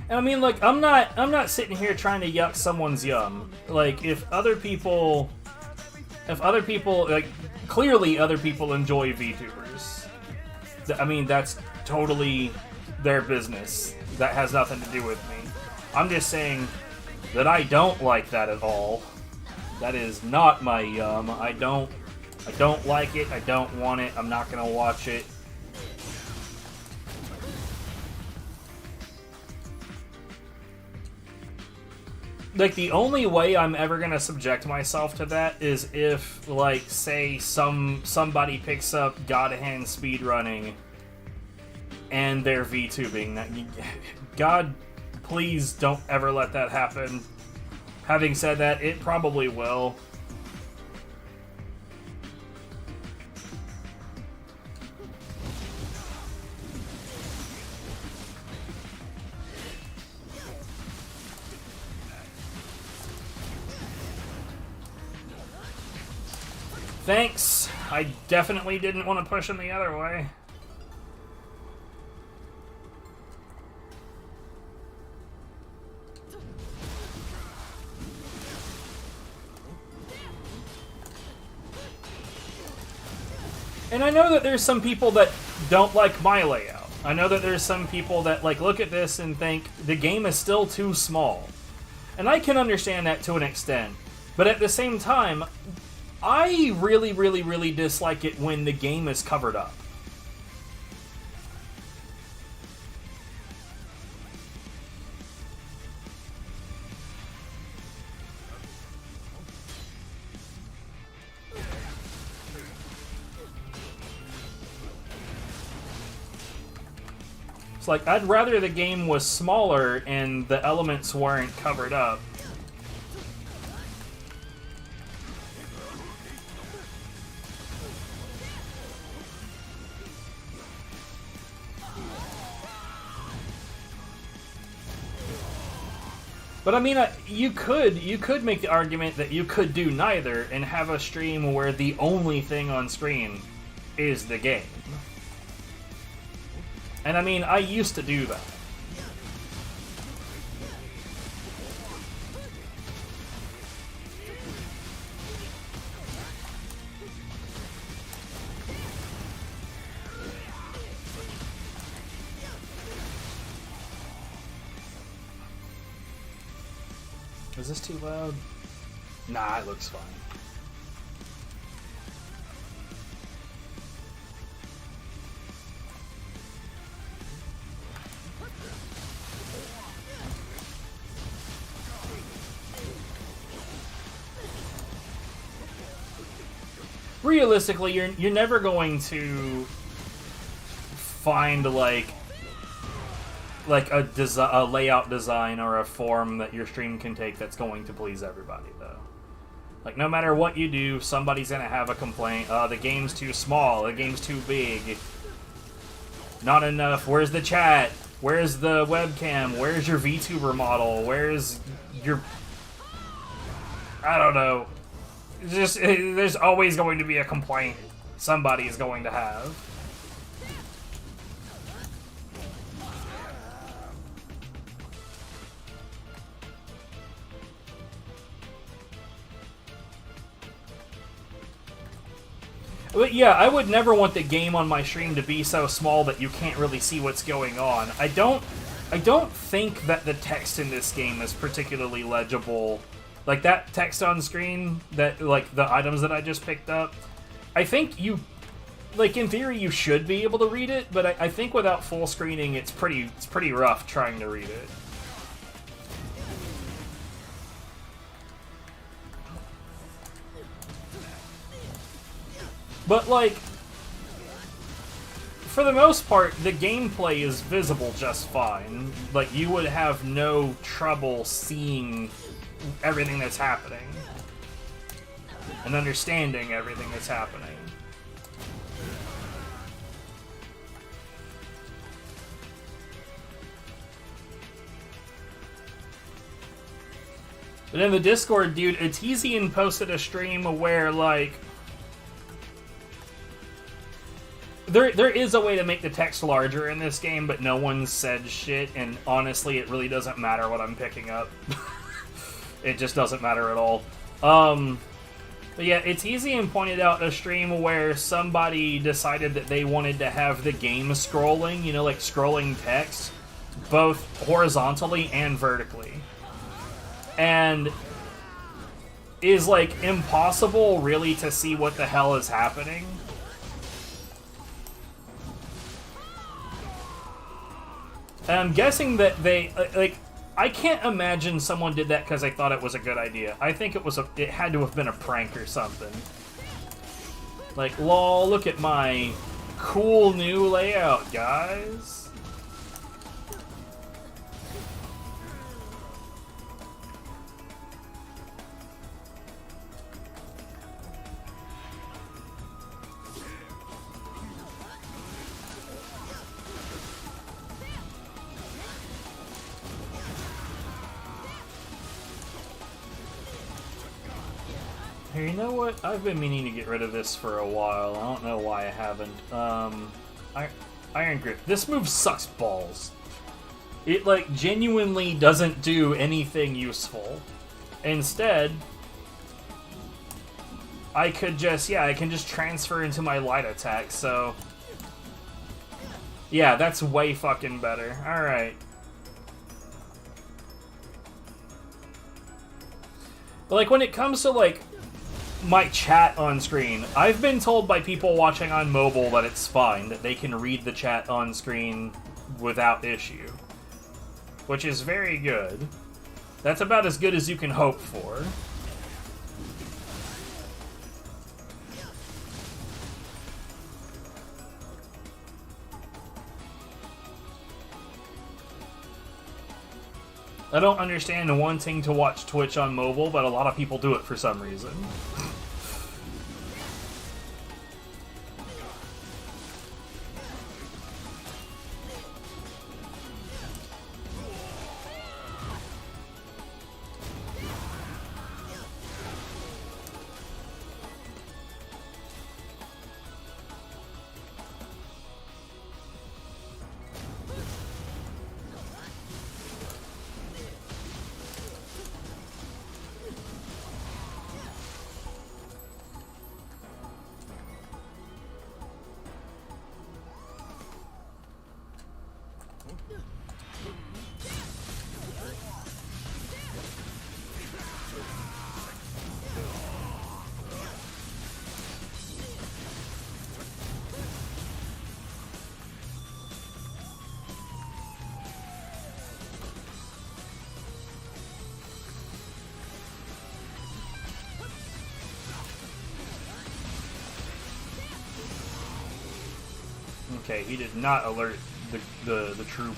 I mean, like, I'm not sitting here trying to yuck someone's yum. Like, if other people, like, clearly other people enjoy VTubers. I mean, that's totally their business. That has nothing to do with me. I'm just saying that I don't like that at all. That is not my yum. I don't like it. I don't want it. I'm not gonna watch it. Like, the only way I'm ever gonna subject myself to that is if, like, say somebody picks up God Hand speedrunning and they're VTubing. God, please don't ever let that happen. Having said that, it probably will. Thanks. I definitely didn't want to push him the other way. And I know that there's some people that don't like my layout. I know that there's some people that, like, look at this and think the game is still too small. And I can understand that to an extent. But at the same time, I really, really, really dislike it when the game is covered up. It's like, I'd rather the game was smaller and the elements weren't covered up. But I mean, you could make the argument that you could do neither and have a stream where the only thing on screen is the game. And I mean, I used to do that. Is this too loud? Nah, it looks fine. realistically, you're never going to find like a layout design or a form that your stream can take that's going to please everybody, though. Like, no matter what you do, somebody's gonna have a complaint. The game's too small. The game's too big. Not enough. Where's the chat? Where's the webcam? Where's your VTuber model? Where's your... I don't know. Just, there's always going to be a complaint somebody's going to have. But yeah, I would never want the game on my stream to be so small that you can't really see what's going on. I don't think that the text in this game is particularly legible. Like, that text on screen, that, like, the items that I just picked up, I think you, like, in theory you should be able to read it, but I think without full screening it's pretty rough trying to read it. But, like, for the most part, the gameplay is visible just fine. Like, you would have no trouble seeing everything that's happening and understanding everything that's happening. But in the Discord, dude, Etizian posted a stream where, like, There is a way to make the text larger in this game, but no one said shit, and honestly, it really doesn't matter what I'm picking up. It just doesn't matter at all. But yeah, Etizian pointed out a stream where somebody decided that they wanted to have the game scrolling, you know, like scrolling text, both horizontally and vertically. And is, like, impossible really to see what the hell is happening. I'm guessing that they, like, I can't imagine someone did that because they thought it was a good idea. I think it had to have been a prank or something. Like, lol, look at my cool new layout, guys. Here, you know what? I've been meaning to get rid of this for a while. I don't know why I haven't. Iron Grip. This move sucks balls. It, like, genuinely doesn't do anything useful. Instead, I could just, I can just transfer into my light attack, so... Yeah, that's way fucking better. Alright. But, like, when it comes to, like, my chat on screen, I've been told by people watching on mobile that it's fine, that they can read the chat on screen without issue. Which is very good. That's about as good as you can hope for. I don't understand wanting to watch Twitch on mobile, but a lot of people do it for some reason. Okay, he did not alert the troop.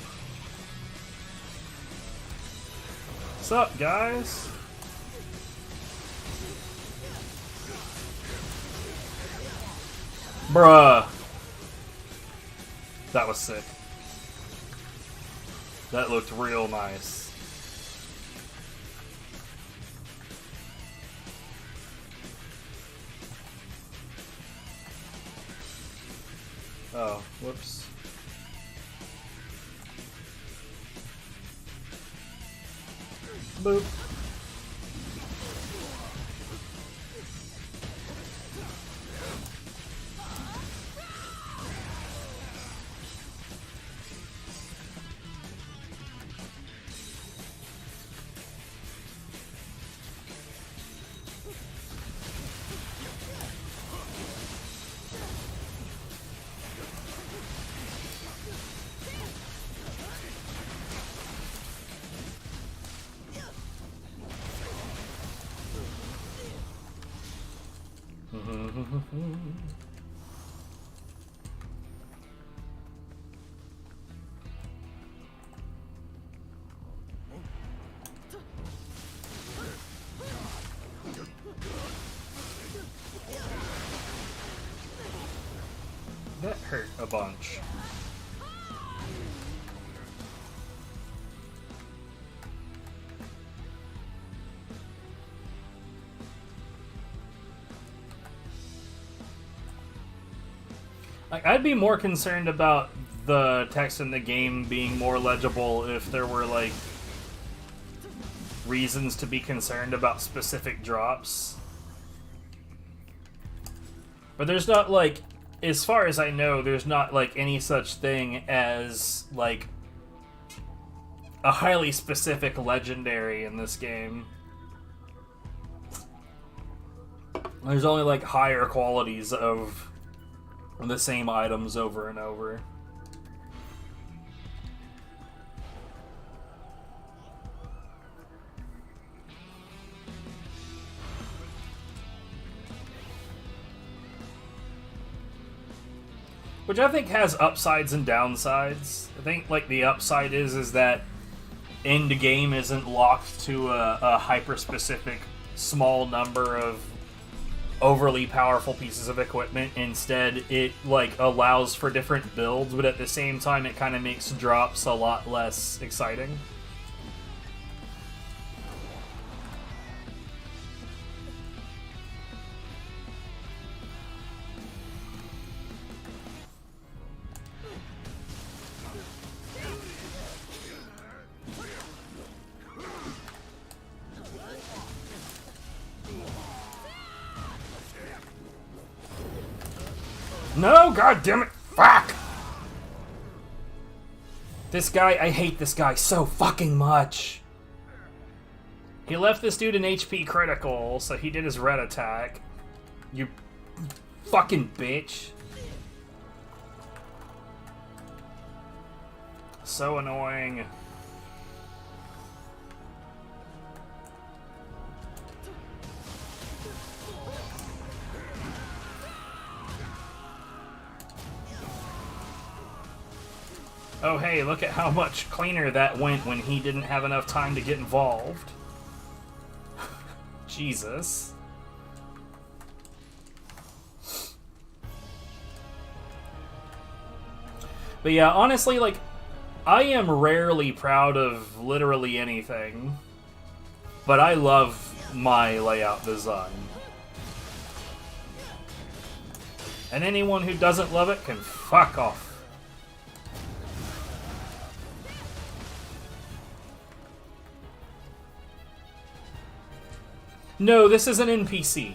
What's up, guys? Bruh. That was sick. That looked real nice. Oh, whoops. Boop. That hurt a bunch. Like, I'd be more concerned about the text in the game being more legible if there were, like, reasons to be concerned about specific drops. But there's not, like, as far as I know, there's not, like, any such thing as, like, a highly specific legendary in this game. There's only, like, higher qualities of the same items over and over. Which I think has upsides and downsides. I think, like, the upside is that end game isn't locked to a hyper-specific small number of overly powerful pieces of equipment. Instead, it, like, allows for different builds, but at the same time, it kind of makes drops a lot less exciting. No, god damn it! Fuck! This guy, I hate this guy so fucking much. He left this dude an HP critical, so he did his red attack. You fucking bitch. So annoying. Oh hey, look at how much cleaner that went when he didn't have enough time to get involved. Jesus. But yeah, honestly, like, I am rarely proud of literally anything, but I love my layout design. And anyone who doesn't love it can fuck off. No, this is an NPC.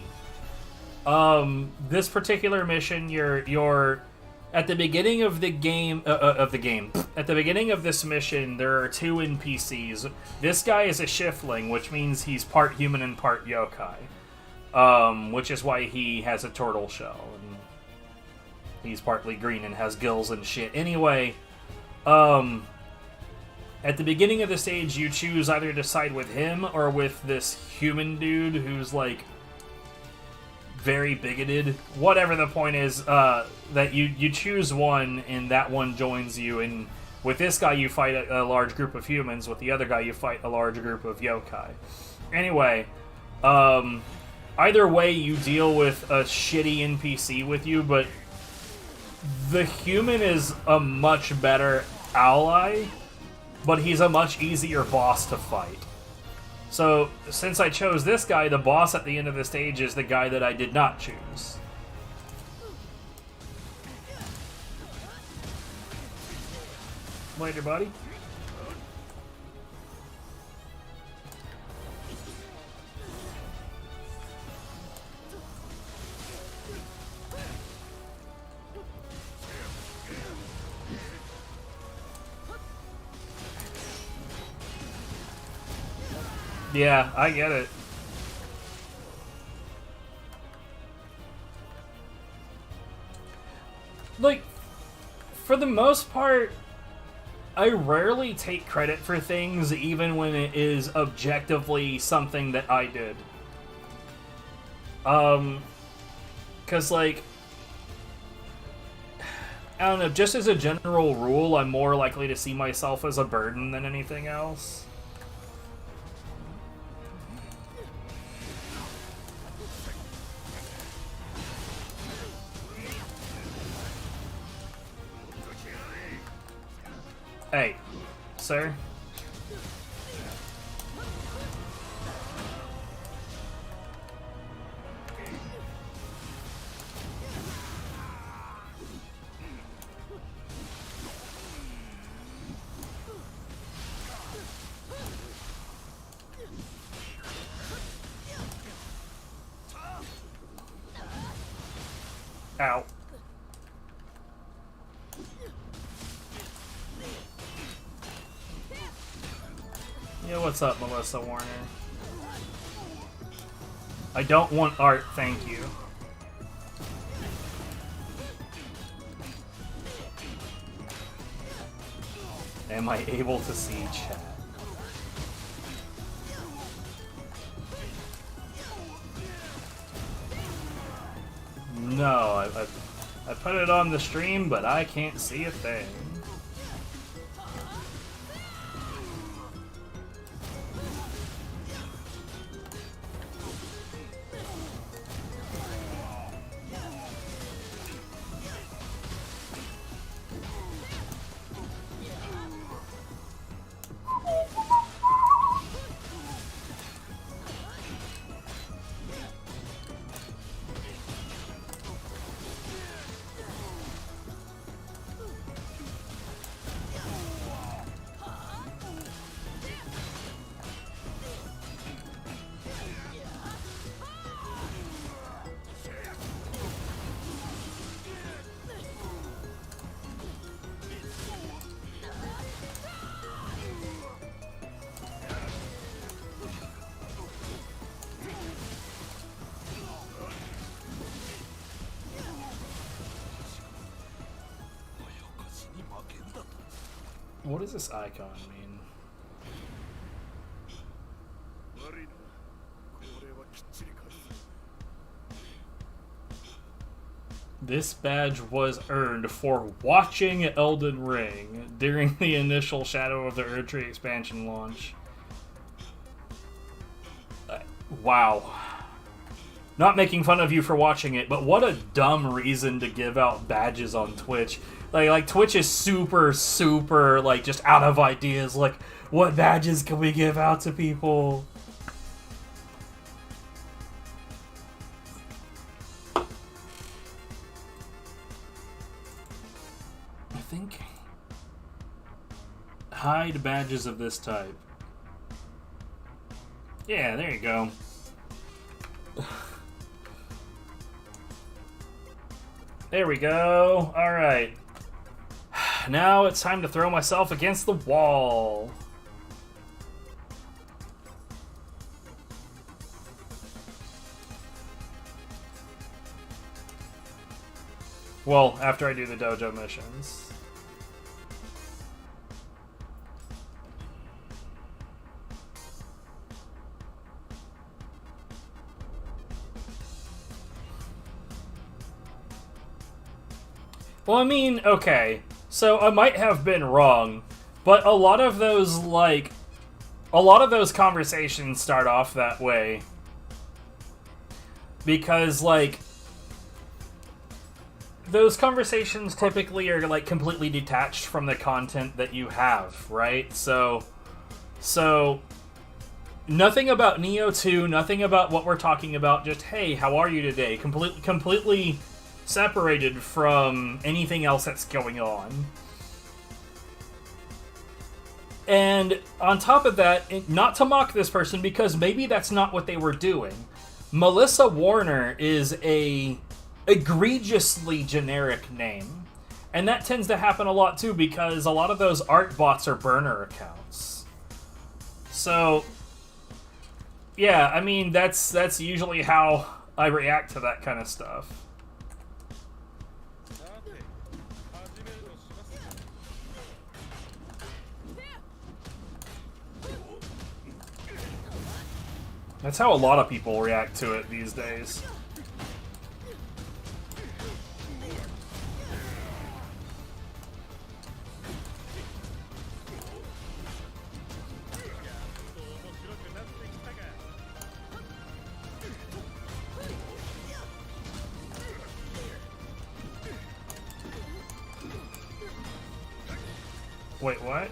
This particular mission, you're at the beginning of the game, at the beginning of this mission, there are two NPCs. This guy is a shiftling, which means he's part human and part yokai. Which is why he has a turtle shell. And he's partly green and has gills and shit. Anyway, at the beginning of the stage, you choose either to side with him or with this human dude who's, like, very bigoted. Whatever the point is, that you choose one and that one joins you, and with this guy you fight a large group of humans, with the other guy you fight a large group of yokai. Anyway, either way you deal with a shitty NPC with you, but the human is a much better ally, but he's a much easier boss to fight. So, since I chose this guy, the boss at the end of the stage is the guy that I did not choose. Later, buddy. Yeah, I get it. Like, for the most part, I rarely take credit for things, even when it is objectively something that I did. 'Cause, like, I don't know, just as a general rule, I'm more likely to see myself as a burden than anything else. Hey, sir. Ow. Yeah, what's up, Melissa Warner? I don't want art, thank you. Am I able to see chat? No, I put it on the stream, but I can't see a thing. What does this icon mean? This badge was earned for watching Elden Ring during the initial Shadow of the Erdtree expansion launch. Wow. Not making fun of you for watching it, but what a dumb reason to give out badges on Twitch. Like Twitch is super, like, just out of ideas. Like, what badges can we give out to people? I think... hide badges of this type. Yeah, there you go. There we go. Alright. Now it's time to throw myself against the wall. Well, after I do the dojo missions. Well, I mean, okay. So I might have been wrong, but a lot of those conversations start off that way. Because, like, those conversations typically are, like, completely detached from the content that you have, right? So nothing about Nioh 2, nothing about what we're talking about, just, hey, how are you today? Completely separated from anything else that's going on. And on top of that, not to mock this person, because maybe that's not what they were doing, Melissa Warner is a egregiously generic name. And that tends to happen a lot too, because a lot of those art bots are burner accounts. So, yeah, I mean, that's usually how I react to that kind of stuff. That's how a lot of people react to it these days. Wait, what?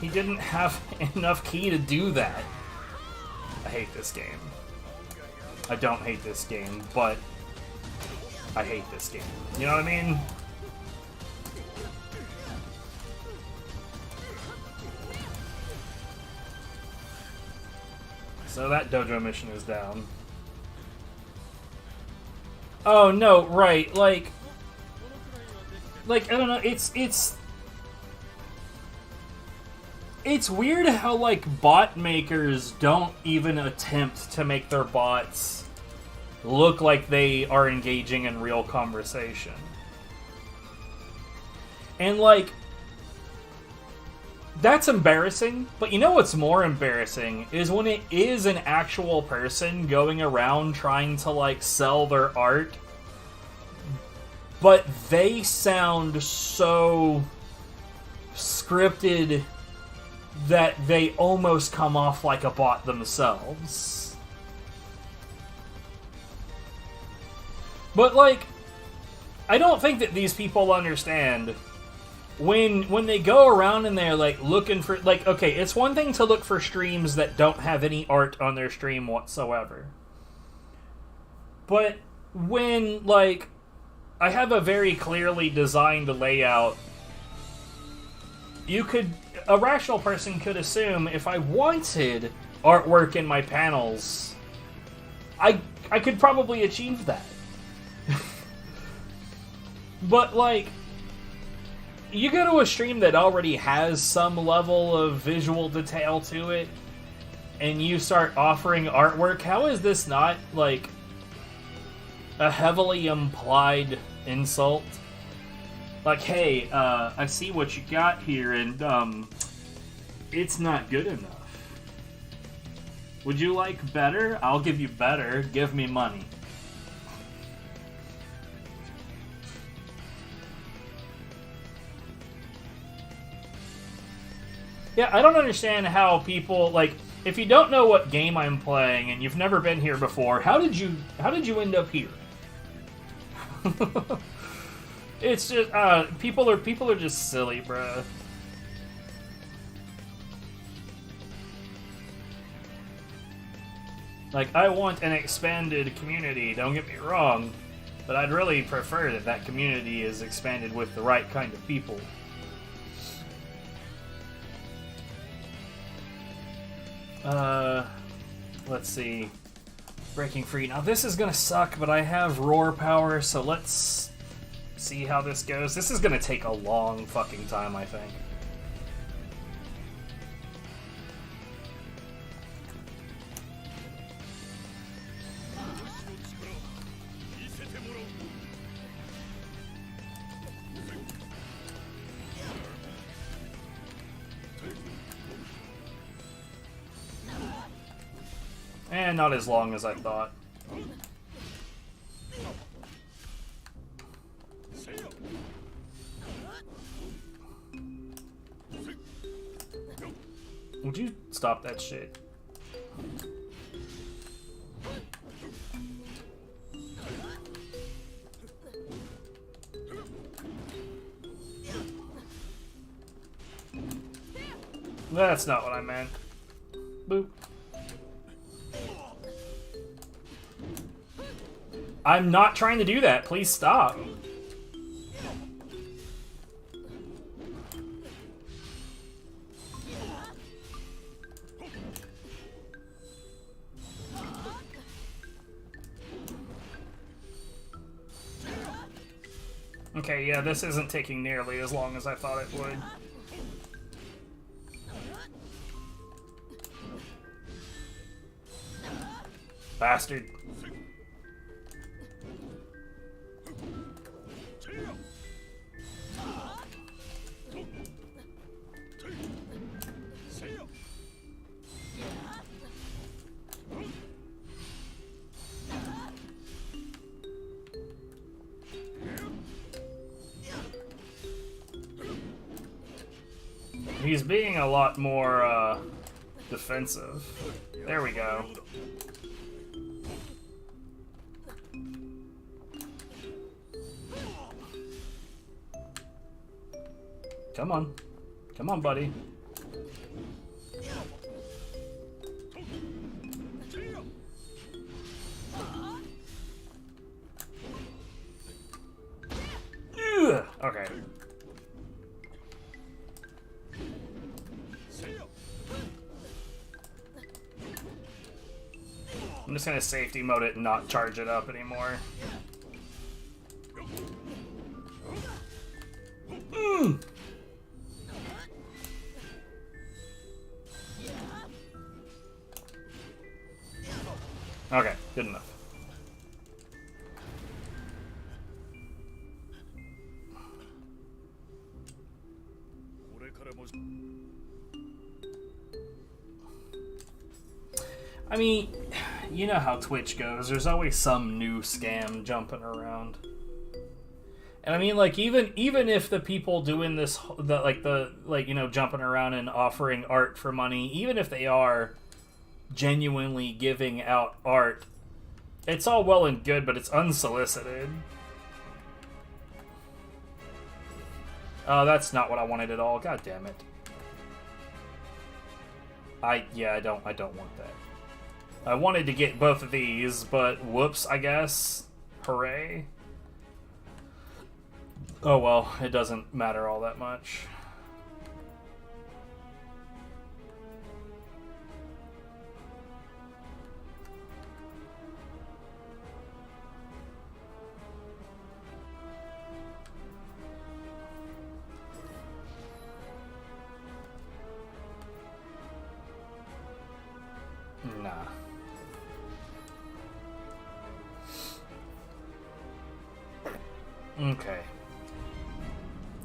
He didn't have enough key to do that. I hate this game. I don't hate this game, but I hate this game. You know what I mean? So that dojo mission is down. Oh no, right, like I don't know, it's weird how, like, bot makers don't even attempt to make their bots look like they are engaging in real conversation. And, like, that's embarrassing, but you know what's more embarrassing is when it is an actual person going around trying to, like, sell their art, but they sound so scripted that they almost come off like a bot themselves. But, like, I don't think that these people understand when they go around and they're, like, looking for, like, okay, it's one thing to look for streams that don't have any art on their stream whatsoever. But when, like, I have a very clearly designed layout, a rational person could assume if I wanted artwork in my panels, I could probably achieve that. But, like, you go to a stream that already has some level of visual detail to it, and you start offering artwork, how is this not, like, a heavily implied insult? Like, hey, I see what you got here, and, it's not good enough. Would you like better? I'll give you better. Give me money. Yeah, I don't understand how people, like, if you don't know what game I'm playing and you've never been here before, how did you end up here? It's just people are just silly, bruh. Like, I want an expanded community, don't get me wrong, but I'd really prefer that that community is expanded with the right kind of people. Let's see. Breaking free. Now this is gonna suck, but I have roar power, so let's see how this goes. This is gonna take a long fucking time, I think. And not as long as I thought. Would you stop that shit? That's not what I meant. Boop. I'm not trying to do that. Please stop. Okay, yeah, this isn't taking nearly as long as I thought it would. Bastard. He's being a lot more, defensive. There we go. Come on. Come on, buddy. Ugh. Okay. I'm just gonna safety mode it and not charge it up anymore. Okay, good enough. I mean, you know how Twitch goes. There's always some new scam jumping around. And I mean, like, even if the people doing this, jumping around and offering art for money, even if they are genuinely giving out art, it's all well and good, but it's unsolicited. Oh, that's not what I wanted at all. God damn it. I don't want that. I wanted to get both of these, but whoops, I guess. Hooray. Oh well, it doesn't matter all that much. Nah. Okay.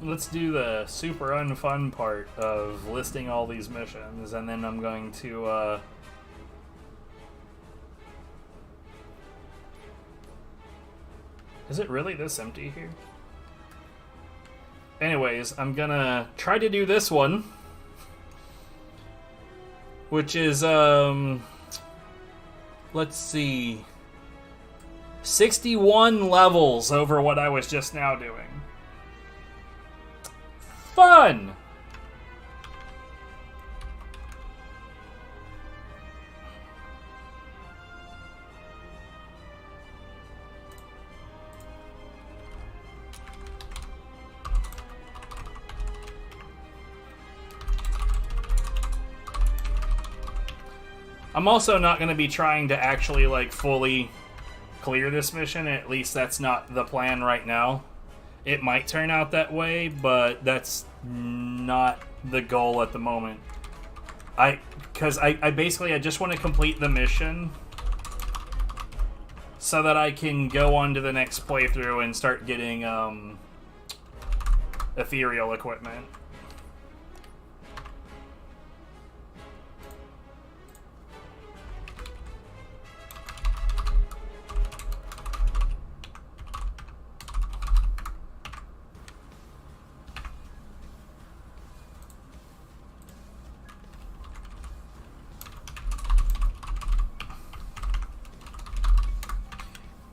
Let's do the super unfun part of listing all these missions, and then I'm going to, Is it really this empty here? Anyways, I'm gonna try to do this one, which is, let's see, 61 levels over what I was just now doing. Fun! I'm also not going to be trying to actually, like, fully clear this mission. At least that's not the plan right now. It might turn out that way, but that's not the goal at the moment. Because I basically, I just want to complete the mission so that I can go on to the next playthrough and start getting, ethereal equipment.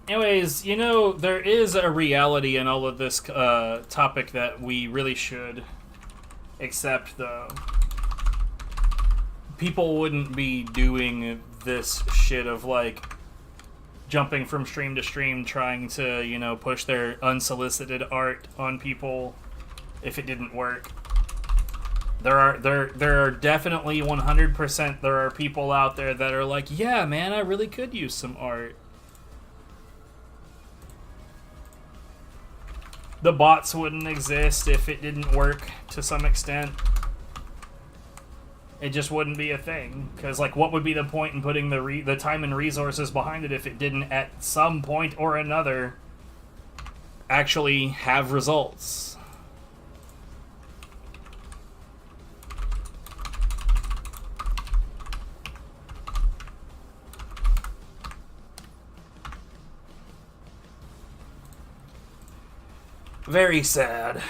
Anyways, you know, there is a reality in all of this topic that we really should accept, though. People wouldn't be doing this shit of, like, jumping from stream to stream trying to, you know, push their unsolicited art on people if it didn't work. There are definitely 100% there are people out there that are like, yeah, man, I really could use some art. The bots wouldn't exist if it didn't work to some extent. It just wouldn't be a thing. Because, like, what would be the point in putting the time and resources behind it if it didn't, at some point or another, actually have results? Very sad.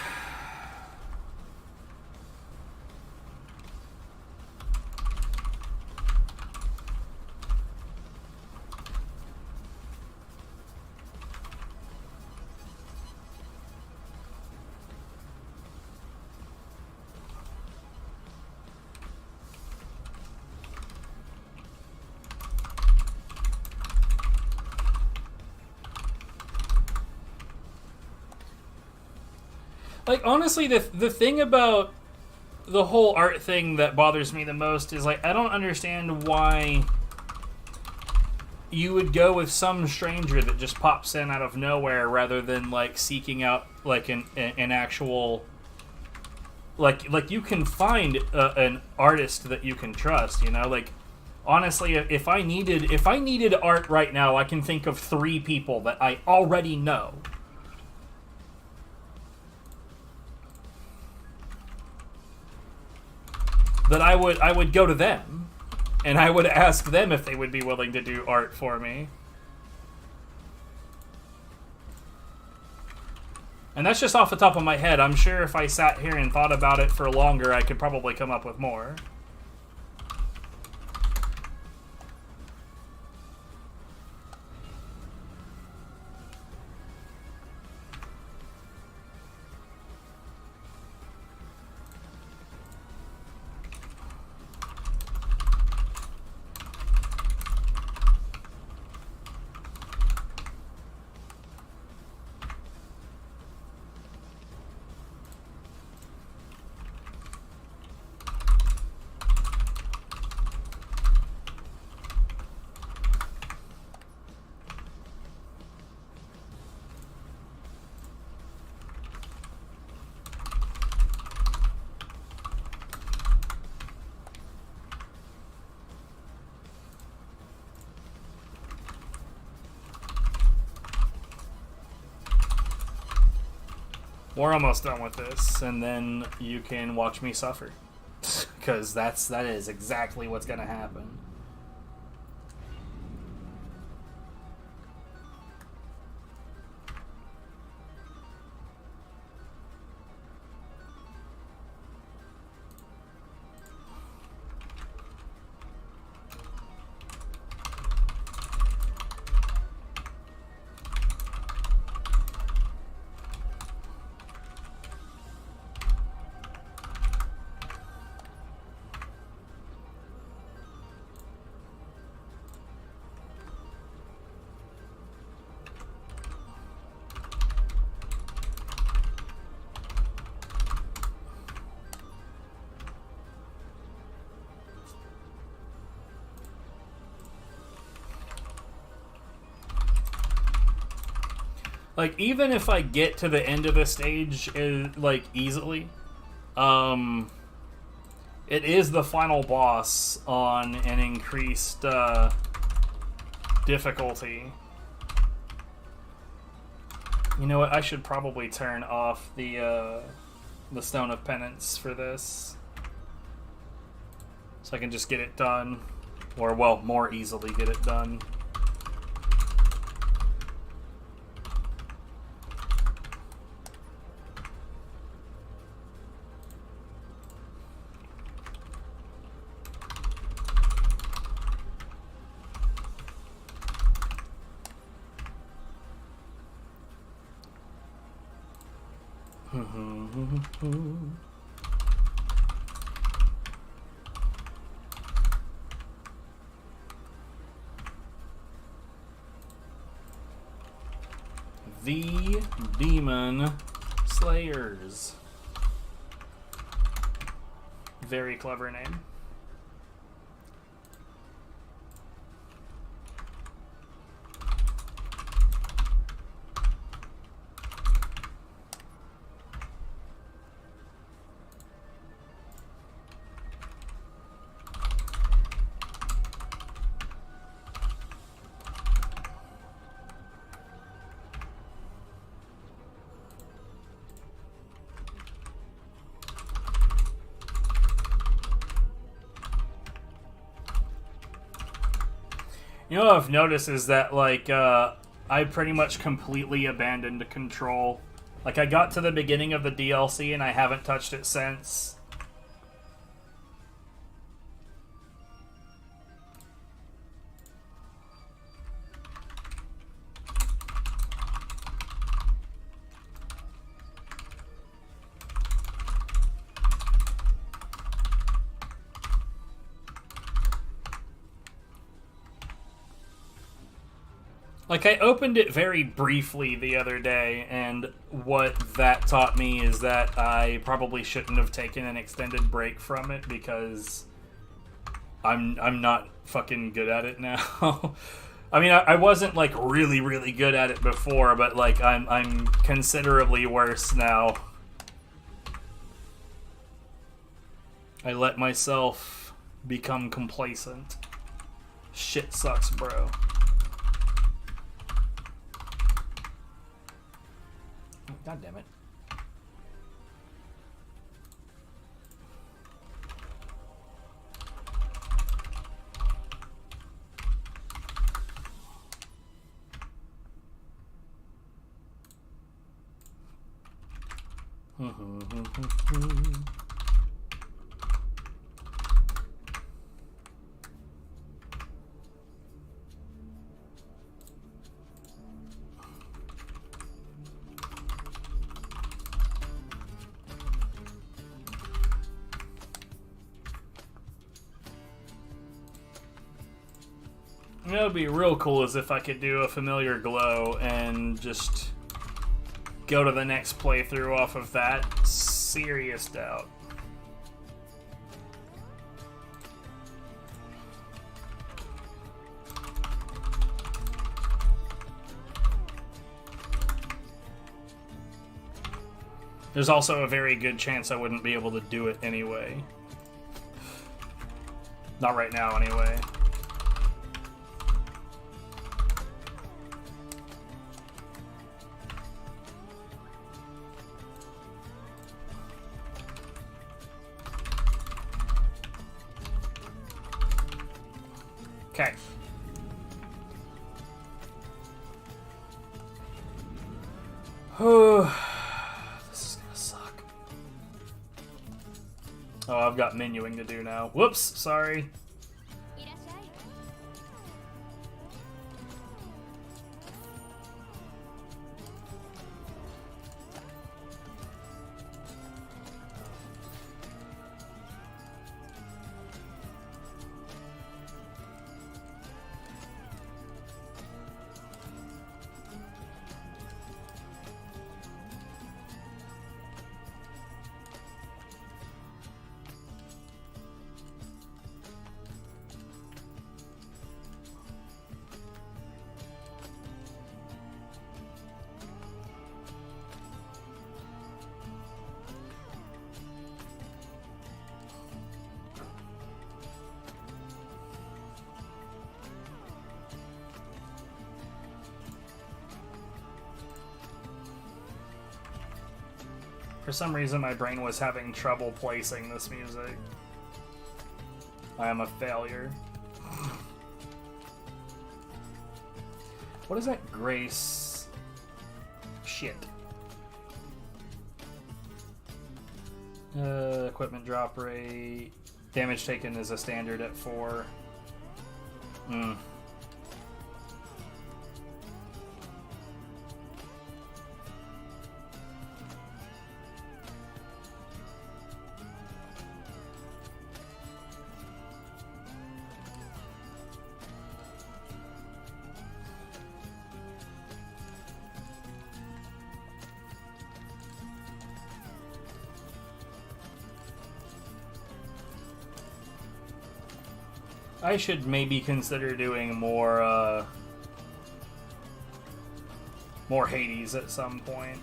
Like, honestly, the thing about the whole art thing that bothers me the most is, like, I don't understand why you would go with some stranger that just pops in out of nowhere rather than, like, seeking out, like, an actual... Like, you can find an artist that you can trust, you know? Like, honestly, if I needed art right now, I can think of 3 people that I already know. That I would go to them, and I would ask them if they would be willing to do art for me. And that's just off the top of my head. I'm sure if I sat here and thought about it for longer, I could probably come up with more. We're almost done with this, and then you can watch me suffer. Because that is exactly what's gonna happen. Like, even if I get to the end of the stage, like, easily, it is the final boss on an increased, difficulty. You know what, I should probably turn off the Stone of Penance for this. So I can just get it done. Or, well, more easily get it done. The Demon Slayers. Very clever name. You know what I've noticed is that, like, I pretty much completely abandoned Control. Like, I got to the beginning of the DLC and I haven't touched it since. Like, I opened it very briefly the other day, and what that taught me is that I probably shouldn't have taken an extended break from it, because I'm not fucking good at it now. I mean, I wasn't, like, really, really good at it before, but, like, I'm considerably worse now. I let myself become complacent. Shit sucks, bro. God damn it. You know, what would be real cool is if I could do a familiar glow and just go to the next playthrough off of that. Serious doubt. There's also a very good chance I wouldn't be able to do it anyway. Not right now, anyway. Okay. This is gonna suck. Oh, I've got menuing to do now. Whoops, sorry. For some reason, my brain was having trouble placing this music. I am a failure. What is that grace? Shit. Equipment drop rate. Damage taken is a standard at 4. I should maybe consider doing more Hades at some point.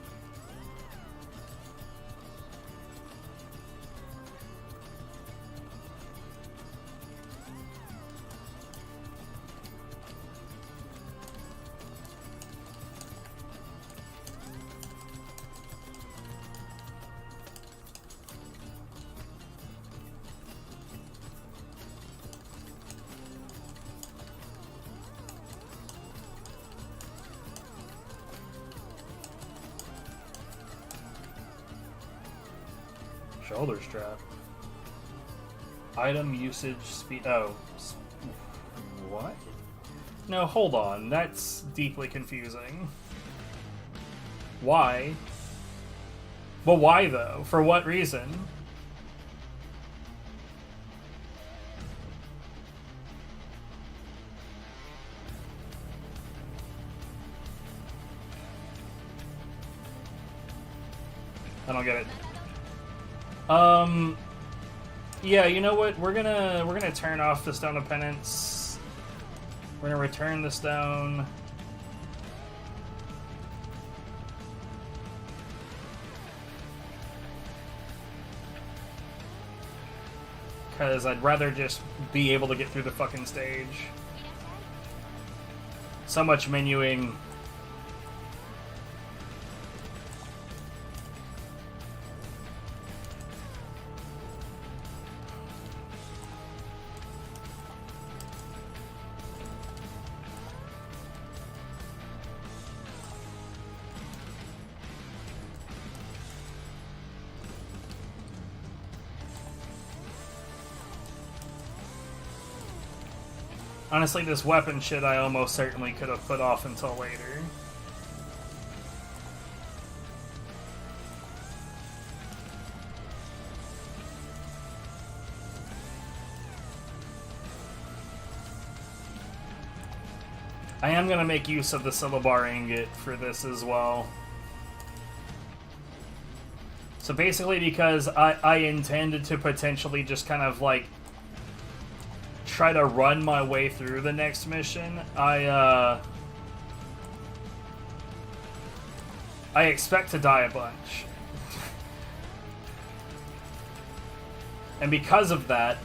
Shoulder strap. Item usage speed. Oh. What? No, hold on. That's deeply confusing. Why? But why, though? For what reason? I don't get it. Yeah, you know what? We're gonna turn off the Stone of Penance. We're gonna return the stone. Because I'd rather just be able to get through the fucking stage. So much menuing. Honestly, this weapon shit I almost certainly could have put off until later. I am going to make use of the Syllabar Ingot for this as well. So basically, because I intended to potentially just kind of like try to run my way through the next mission, I expect to die a bunch. And because of that,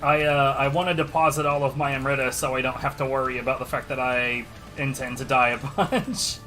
I want to deposit all of my Amrita so I don't have to worry about the fact that I intend to die a bunch.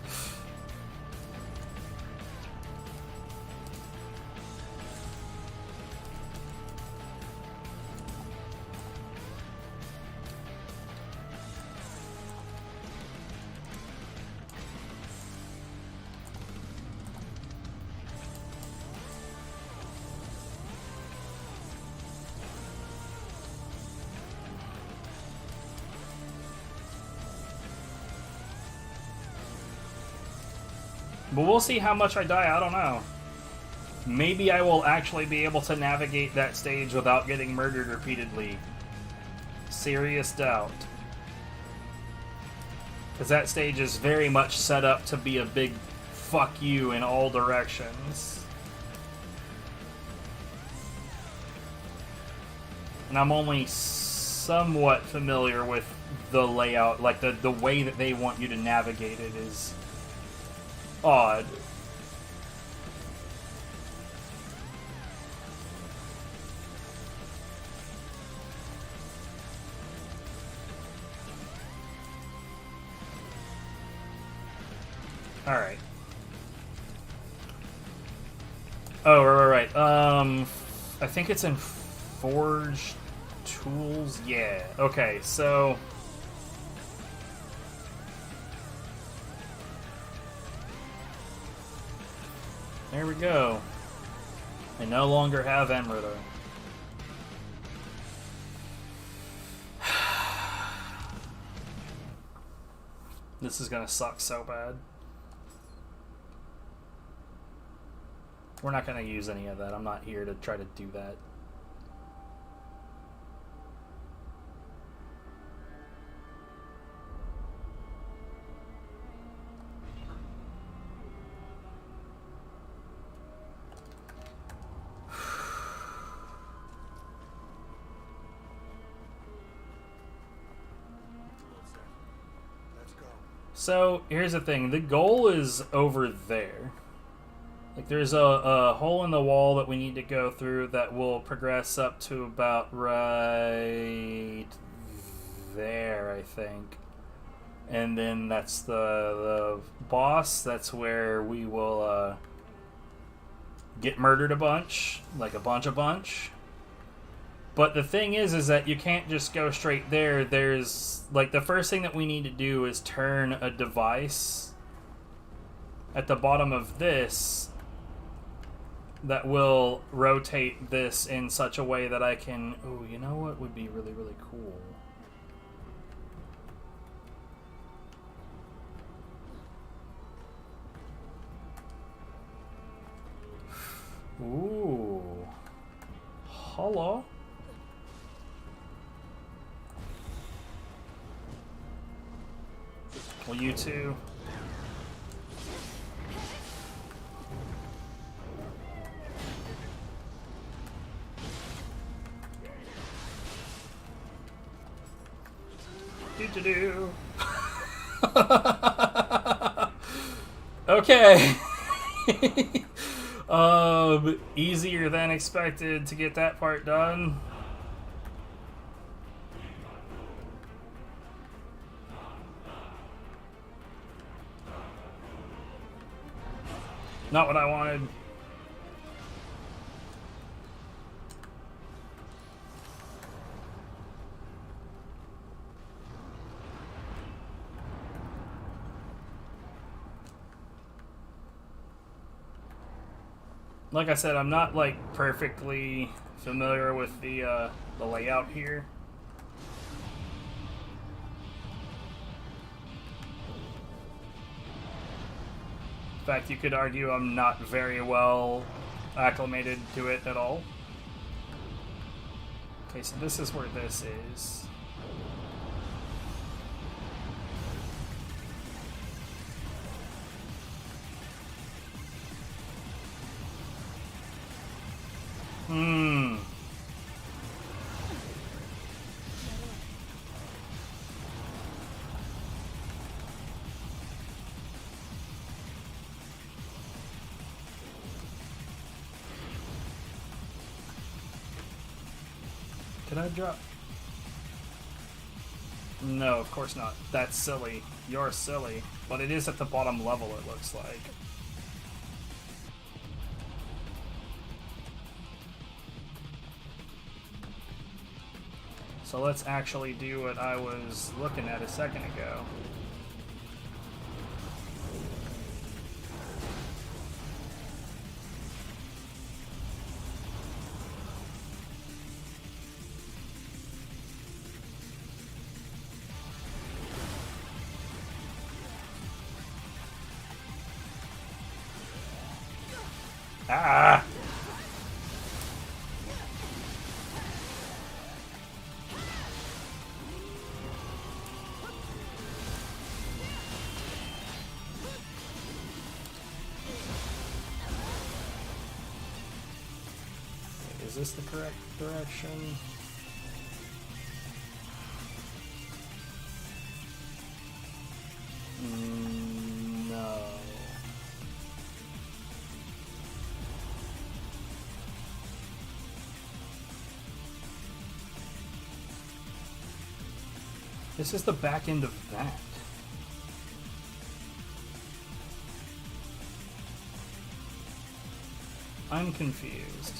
But we'll see how much I die, I don't know. Maybe I will actually be able to navigate that stage without getting murdered repeatedly. Serious doubt. Because that stage is very much set up to be a big fuck you in all directions. And I'm only somewhat familiar with the layout, like the way that they want you to navigate it is odd. Alright. Oh, right. I think it's in Forge Tools. Yeah. Okay, so there we go. I no longer have Amrita. This is gonna suck so bad. We're not gonna use any of that. I'm not here to try to do that. So here's the thing. The goal is over there. Like there's a hole in the wall that we need to go through that will progress up to about right there, I think. And then that's the boss. That's where we will get murdered a bunch. Like a bunch. But the thing is that you can't just go straight there. There's, like, the first thing that we need to do is turn a device at the bottom of this that will rotate this in such a way that I can... Oh, you know what would be really, really cool? Ooh. Hello? Well, you too. Do. Okay. Easier than expected to get that part done. Not what I wanted. Like I said, I'm not like perfectly familiar with the layout here. In fact, you could argue I'm not very well acclimated to it at all. Okay, so this is where this is. Did I drop? No, of course not. That's silly. You're silly. But it is at the bottom level, it looks like. So let's actually do what I was looking at a second ago. Ah! Is this the correct direction? No. This is the back end of that. I'm confused.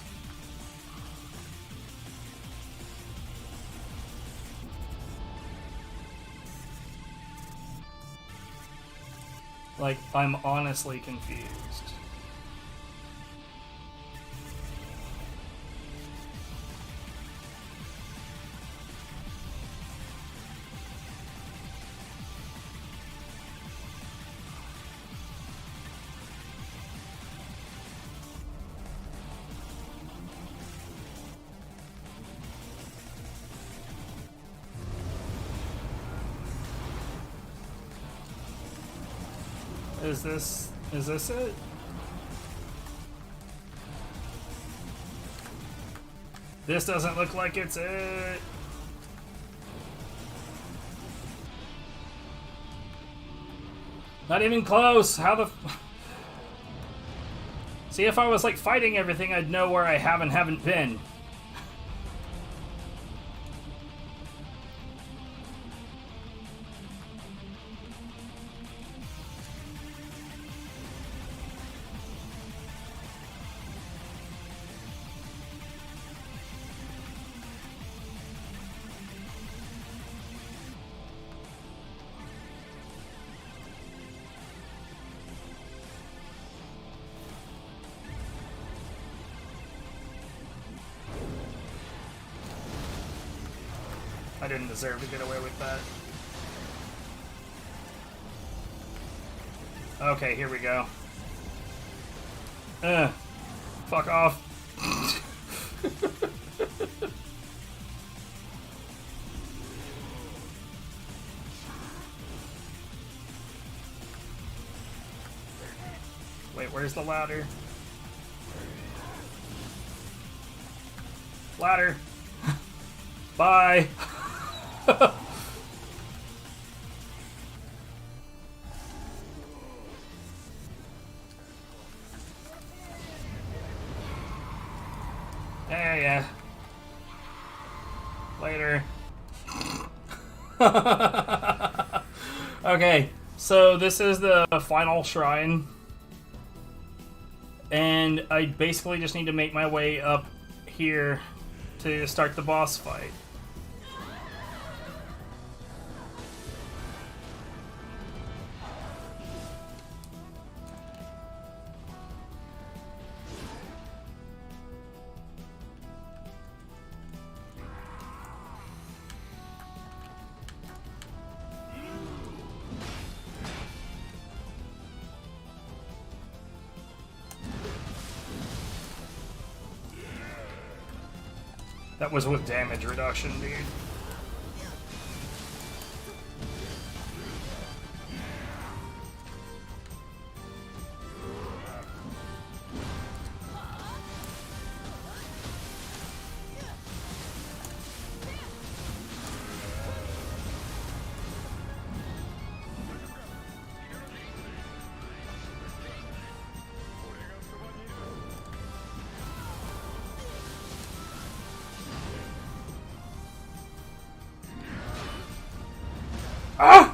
Like, I'm honestly confused. Is this it? This doesn't look like it's it. Not even close. How the... See, if I was, like, fighting everything, I'd know where I have and haven't been. I didn't deserve to get away with that. Okay, here we go. Fuck off. Wait, where's the ladder? Ladder. Bye. Yeah. Later. Okay, so this is the final shrine. And I basically just need to make my way up here to start the boss fight. That was with damage reduction, dude. Ah!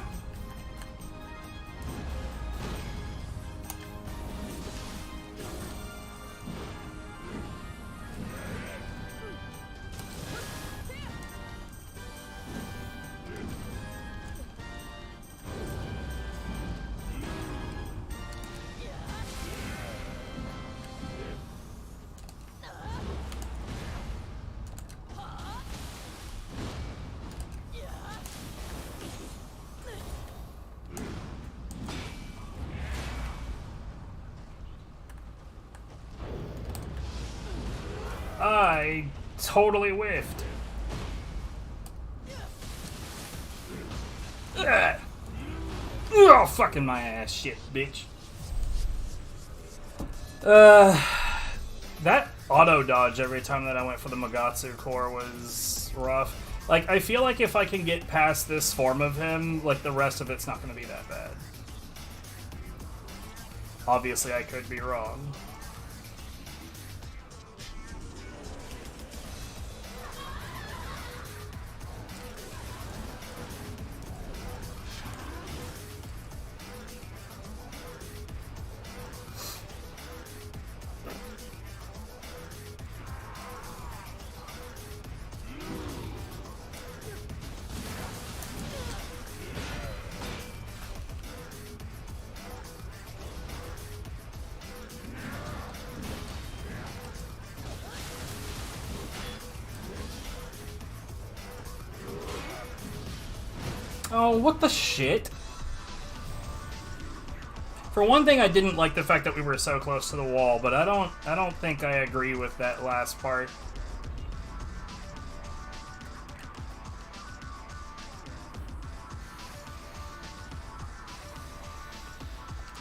I totally whiffed. Ugh. Oh, fucking my ass shit, bitch. That auto dodge every time that I went for the Magatsu core was rough. Like, I feel like if I can get past this form of him, like, the rest of it's not going to be that bad. Obviously, I could be wrong. Oh, what the shit? For one thing, I didn't like the fact that we were so close to the wall, but I don't think I agree with that last part.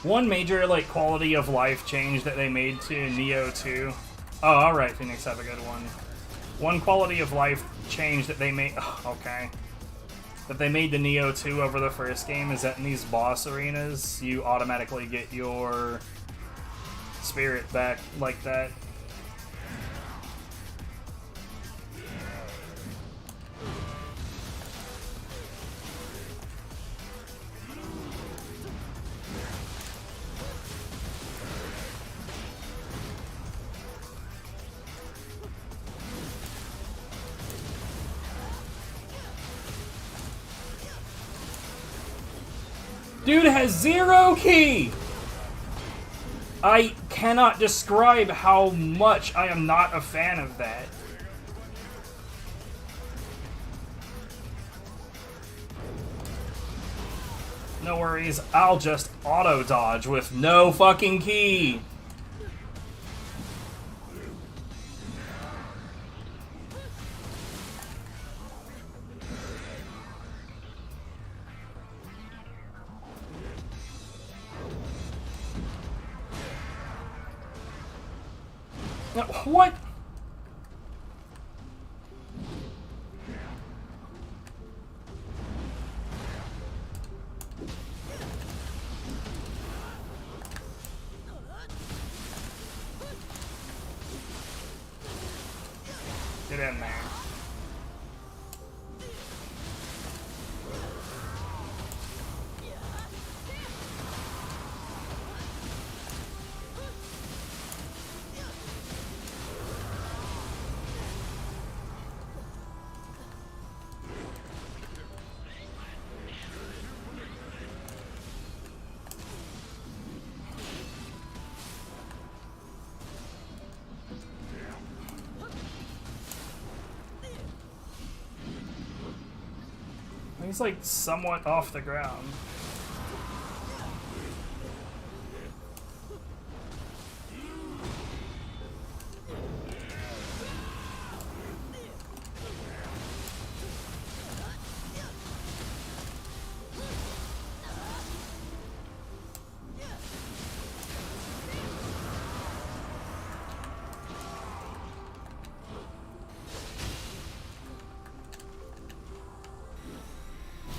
One major, like, quality of life change that they made to Nioh 2. Oh, alright, Phoenix, have a good one. One quality of life change that they made... Oh, okay. that they made the Nioh 2 over the first game is that in these boss arenas, you automatically get your spirit back like that. Dude has 0 ki! I cannot describe how much I am not a fan of that. No worries, I'll just auto-dodge with no fucking ki! What? Get in there. He's like somewhat off the ground.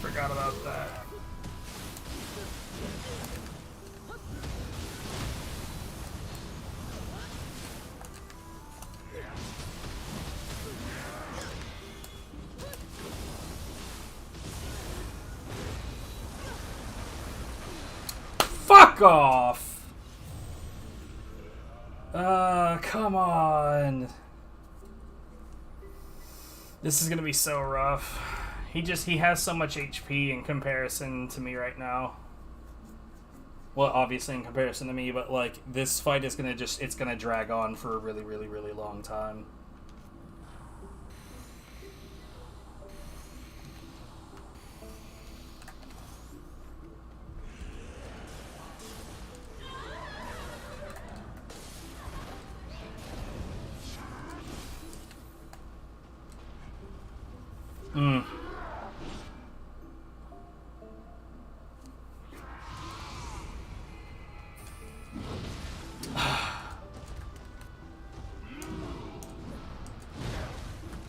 Forgot about that. Fuck off! Come on. This is gonna be so rough. He has so much HP in comparison to me right now. Well, obviously in comparison to me, but like this fight is it's gonna drag on for a really, really, really long time.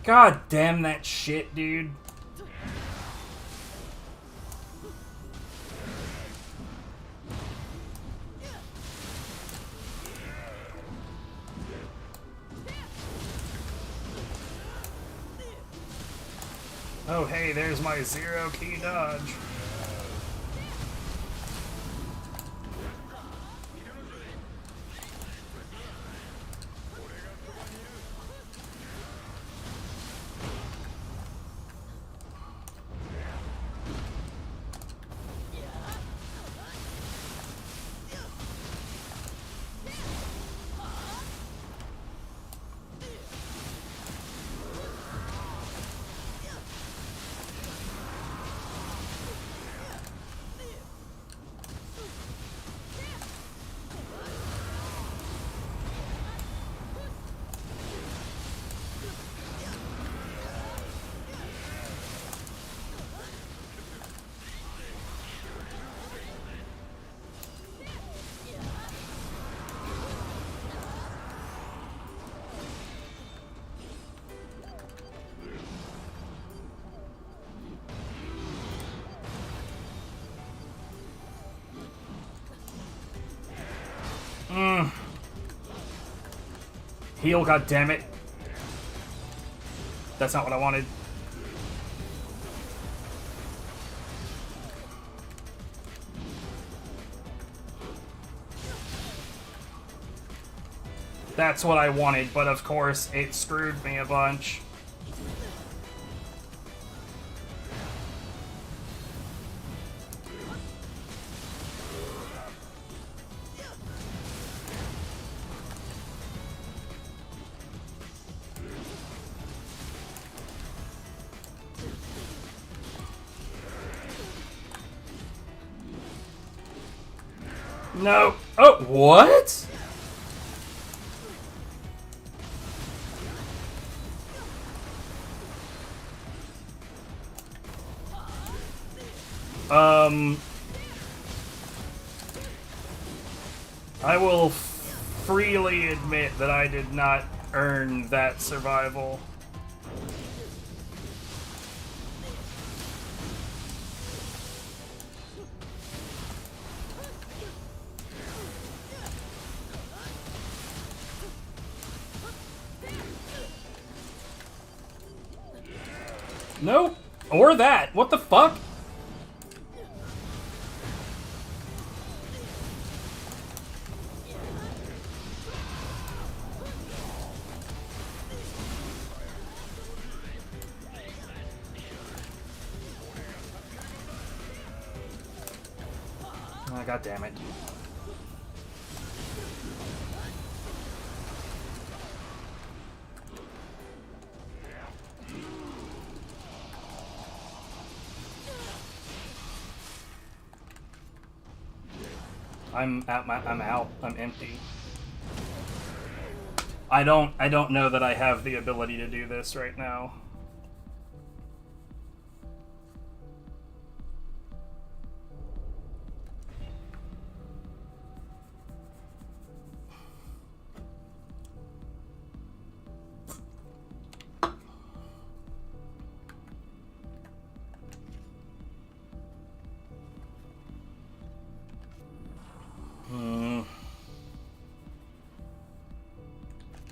God damn that shit, dude. Oh hey, there's my 0 ki dodge. Heal, goddammit. That's not what I wanted. That's what I wanted, but of course it screwed me a bunch. No. Oh, what? I will freely admit that I did not earn that survival. Nope. Or that. What the fuck? Oh, God damn it. I'm out. I'm empty. I don't know that I have the ability to do this right now.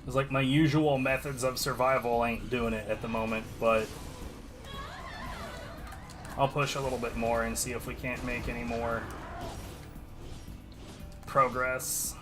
It's like my usual methods of survival ain't doing it at the moment, but I'll push a little bit more and see if we can't make any more progress.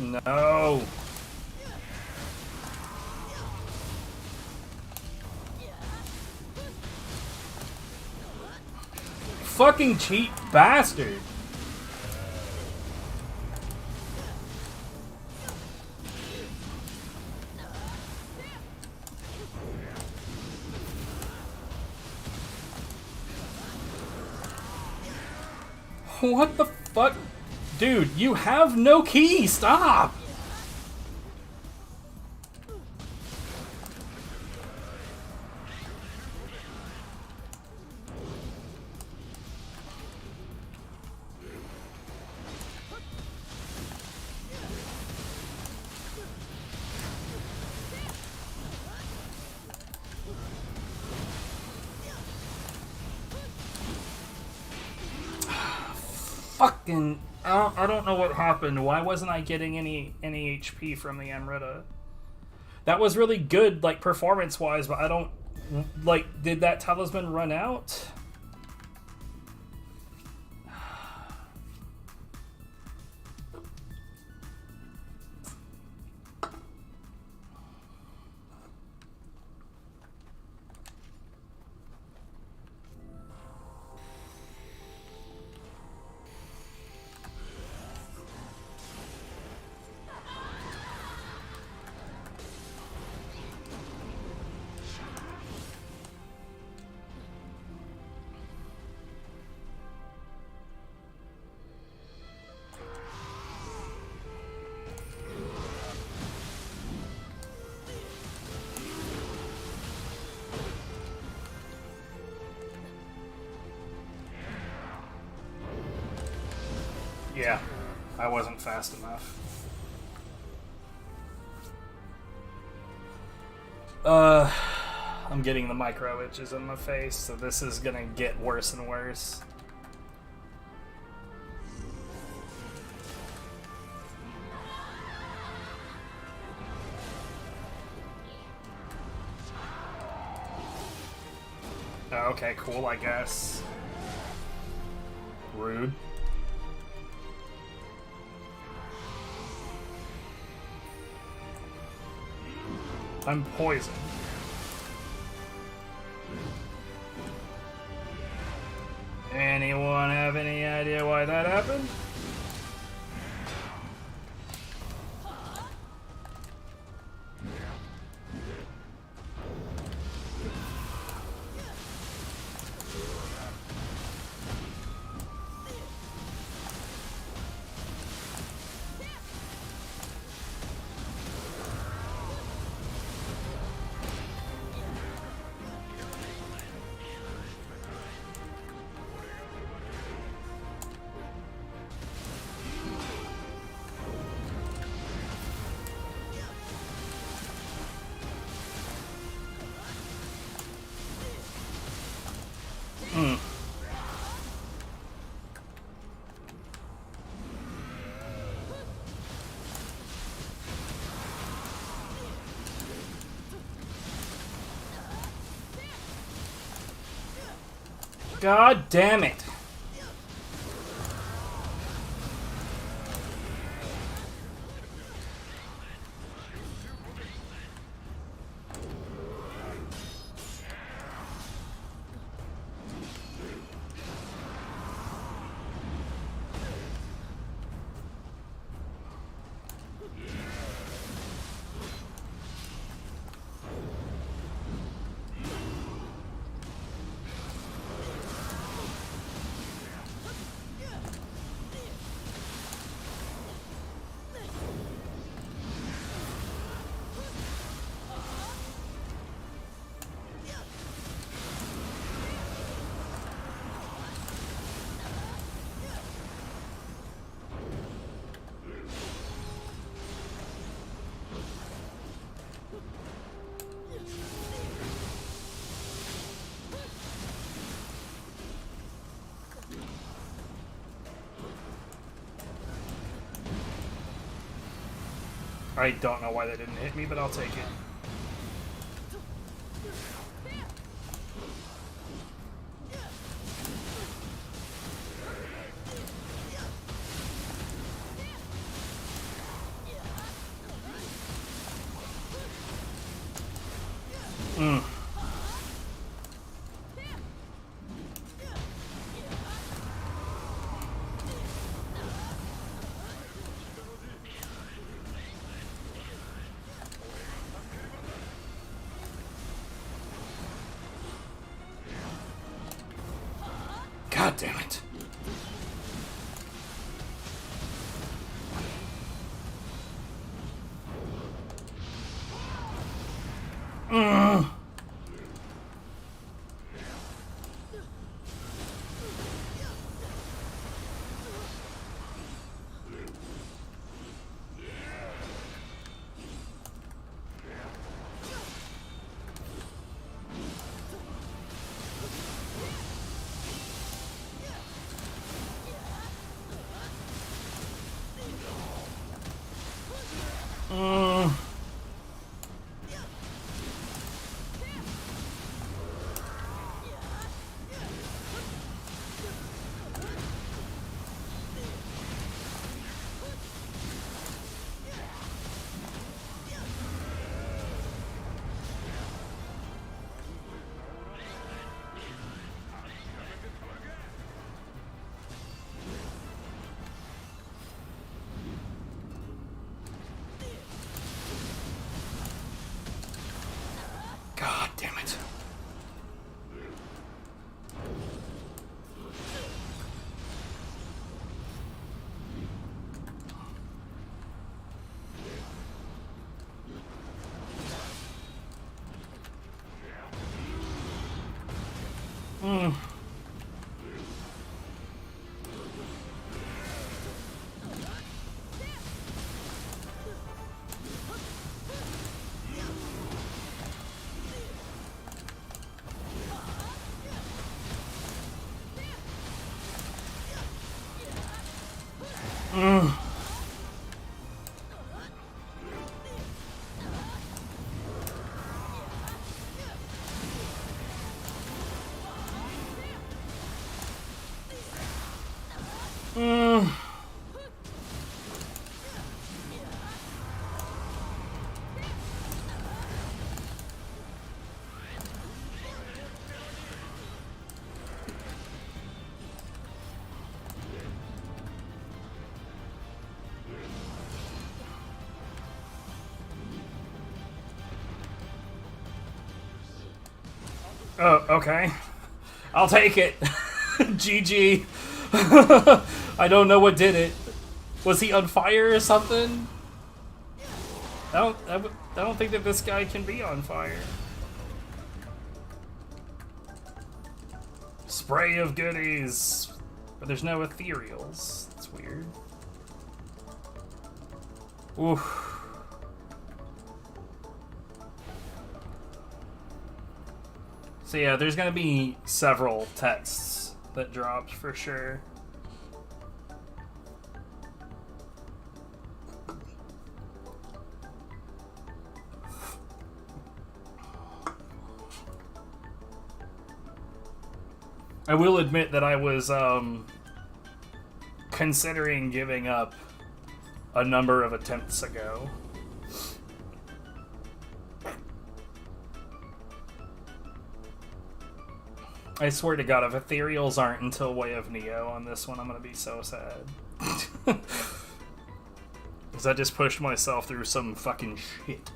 No. Fucking cheap bastard. What the fuck? Dude, you have no key! Stop! Fucking... I don't know what happened. Why wasn't I getting any HP from the Amrita? That was really good, like, performance-wise, but I don't... Like, did that talisman run out? Yeah, I wasn't fast enough. I'm getting the micro itches in my face, so this is gonna get worse and worse. Oh, okay, cool, I guess. Rude. I'm poisoned. Anyone have any idea why that happened? God damn it. I don't know why that didn't hit me, but I'll take it. God damn it. God damn it. Oh, okay. I'll take it. GG. I don't know what did it. Was he on fire or something? I don't think that this guy can be on fire. Spray of goodies. But there's no ethereals. That's weird. Oof. So yeah, there's gonna be several texts that dropped for sure. I will admit that I was considering giving up a number of attempts ago. I swear to God, if ethereals aren't until Way of Nioh on this one, I'm gonna be so sad. Because I just pushed myself through some fucking shit.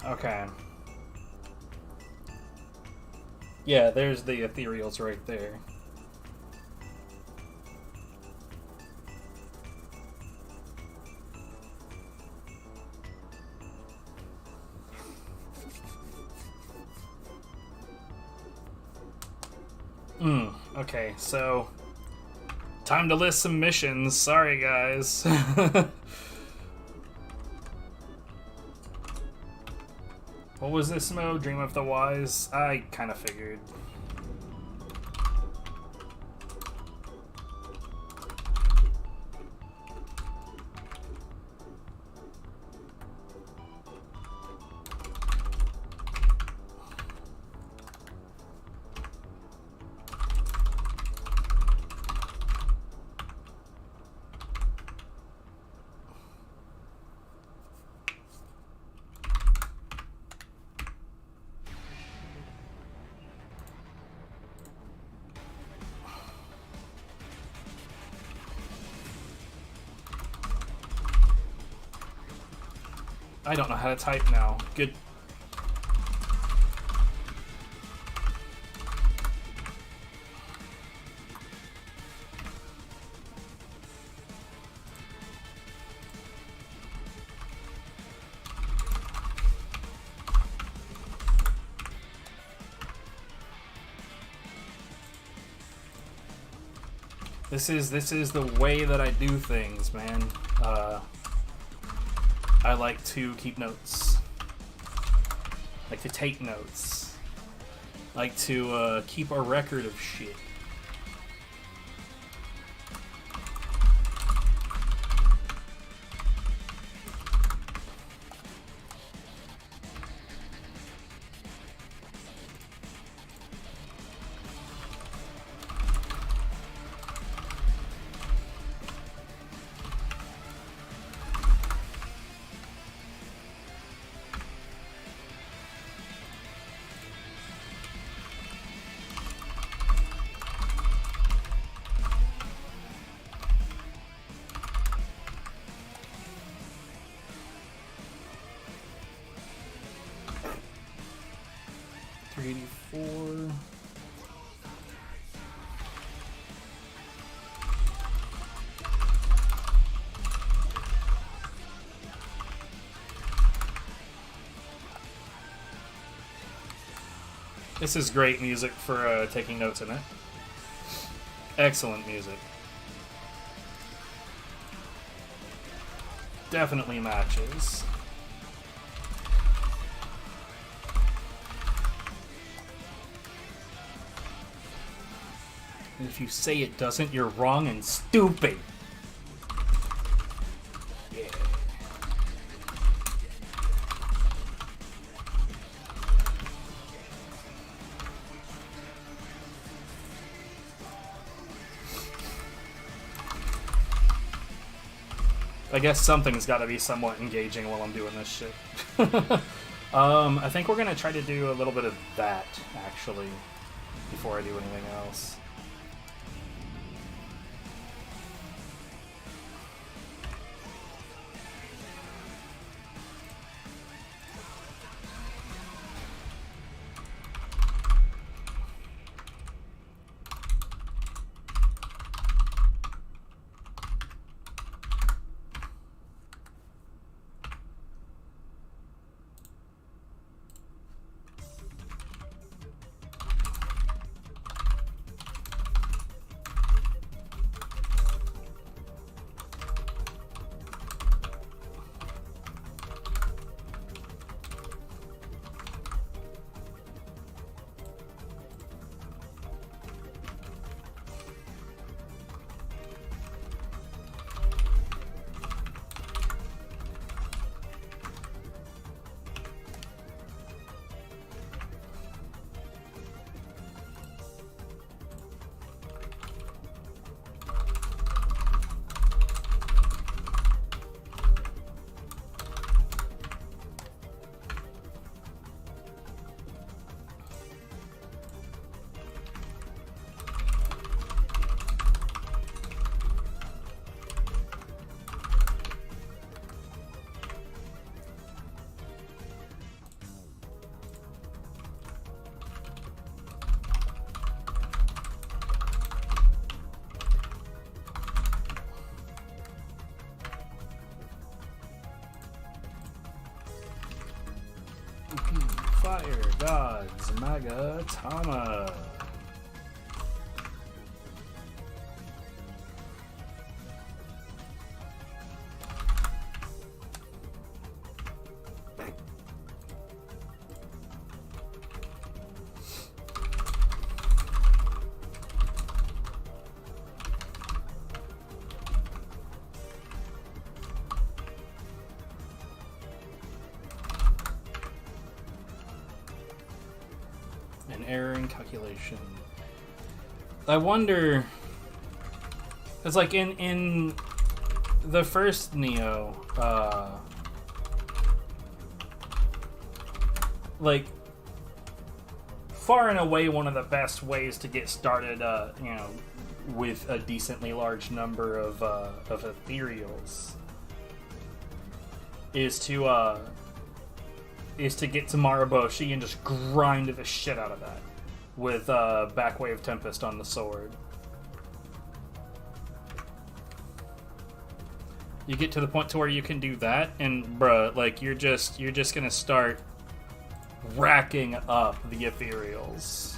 Okay. Yeah, there's the ethereals right there. Okay, so time to list some missions. Sorry, guys. What was this mode? Dream of the Wise? I kind of figured. I don't know how to type now. Good. This is the way that I do things, man. I like to keep notes. Like to take notes. Like to keep a record of shit. This is great music for taking notes in it. Excellent music. Definitely matches. And if you say it doesn't, you're wrong and stupid. Yeah. I guess something's got to be somewhat engaging while I'm doing this shit. I think we're going to try to do a little bit of that, actually, before I do anything else. Fire Gods Magatama. An error in calculation. I wonder, it's like in the first Nioh, like far and away one of the best ways to get started, you know, with a decently large number of ethereals is to get to Maraboshi and just grind the shit out of that with Backwave Tempest on the sword. You get to the point to where you can do that, and bruh, like you're just gonna start racking up the ethereals.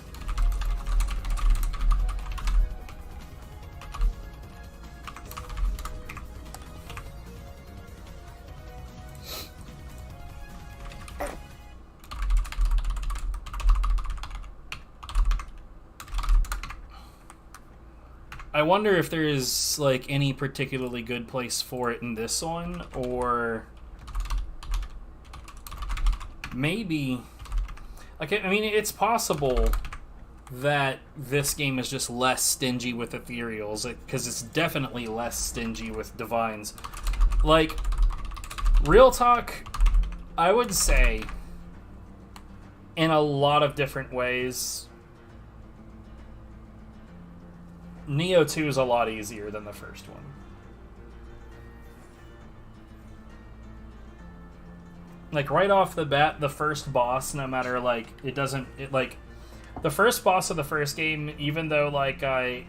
I wonder if there is like any particularly good place for it in this one, or maybe like, I mean, it's possible that this game is just less stingy with ethereals, because it's definitely less stingy with divines. Like, real talk, I would say in a lot of different ways Nioh 2 is a lot easier than the first one. Like, right off the bat, the first boss, no matter, like, the first boss of the first game, even though, like, I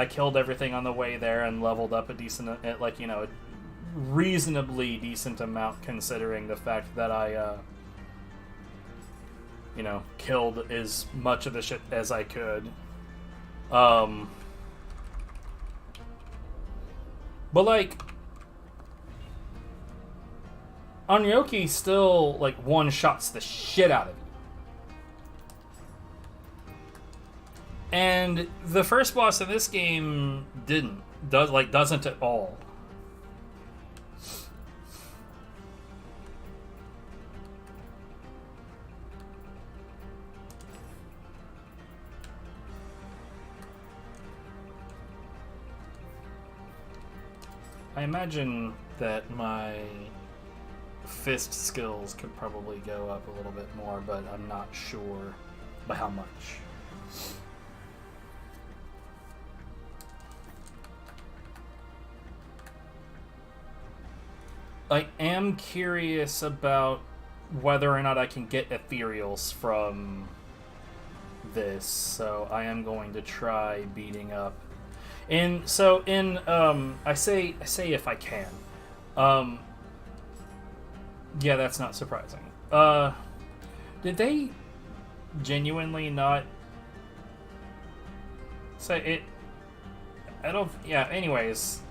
killed everything on the way there and leveled up a decent, like, a reasonably decent amount considering the fact that I, killed as much of the shit as I could. But, like, Onryoki still, like, one-shots the shit out of you. And the first boss of this game doesn't at all. I imagine that my fist skills could probably go up a little bit more, but I'm not sure by how much. I am curious about whether or not I can get ethereals from this, so I am going to try beating up. I say if I can. Yeah, that's not surprising. Did they genuinely not say it? I don't. Yeah. Anyways,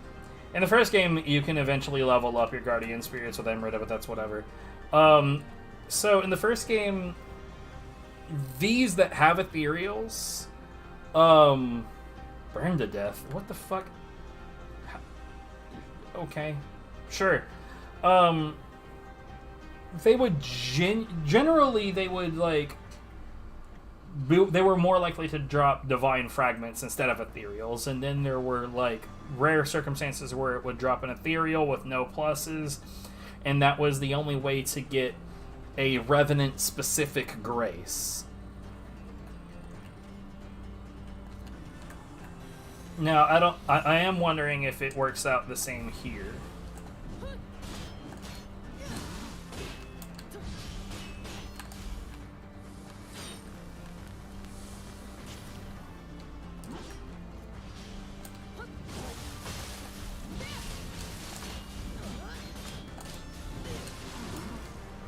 in the first game, you can eventually level up your guardian spirits with Emerita, but that's whatever. So in the first game, these that have ethereals, burn to death. What the fuck? Okay, sure. They would generally they would like they were more likely to drop divine fragments instead of ethereals, and then there were like rare circumstances where it would drop an ethereal with no pluses, and that was the only way to get a revenant specific grace. Now I am wondering if it works out the same here.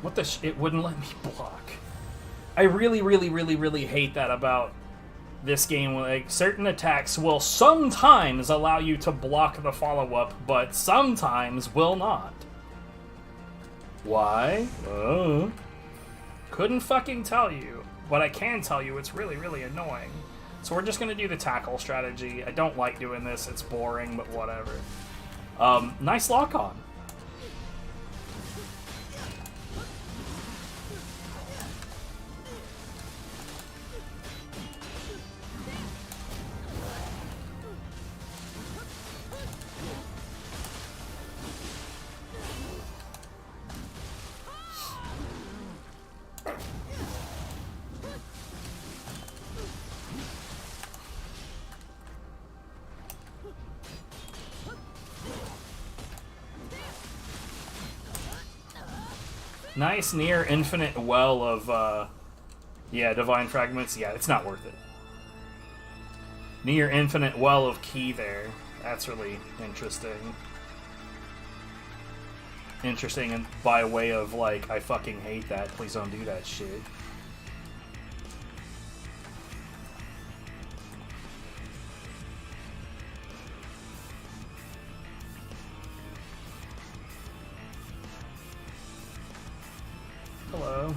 What the it wouldn't let me block. I really hate that about this game. Like, certain attacks will sometimes allow you to block the follow-up, but sometimes will not. Why? Couldn't fucking tell you. But I can tell you it's really annoying. So we're just gonna do the tackle strategy. I don't like doing this, it's boring, but whatever. Nice lock-on. Nice near infinite well of, yeah, divine fragments. Yeah, it's not worth it. Near infinite well of key there. That's really interesting. Interesting, and by way of, like, I fucking hate that. Please don't do that shit. Hello.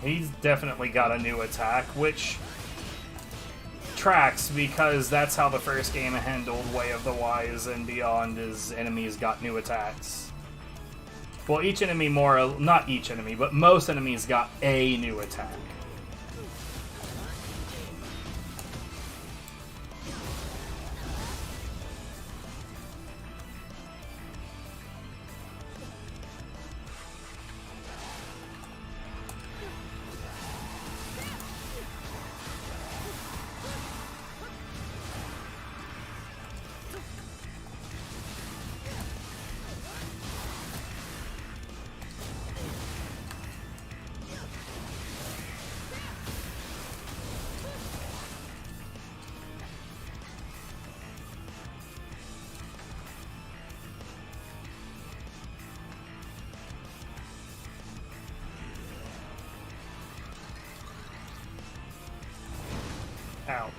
He's definitely got a new attack, which tracks because that's how the first game handled Way of the Wise and Beyond, is enemies got new attacks. Well, each enemy not each enemy, but most enemies got a new attack. Ow.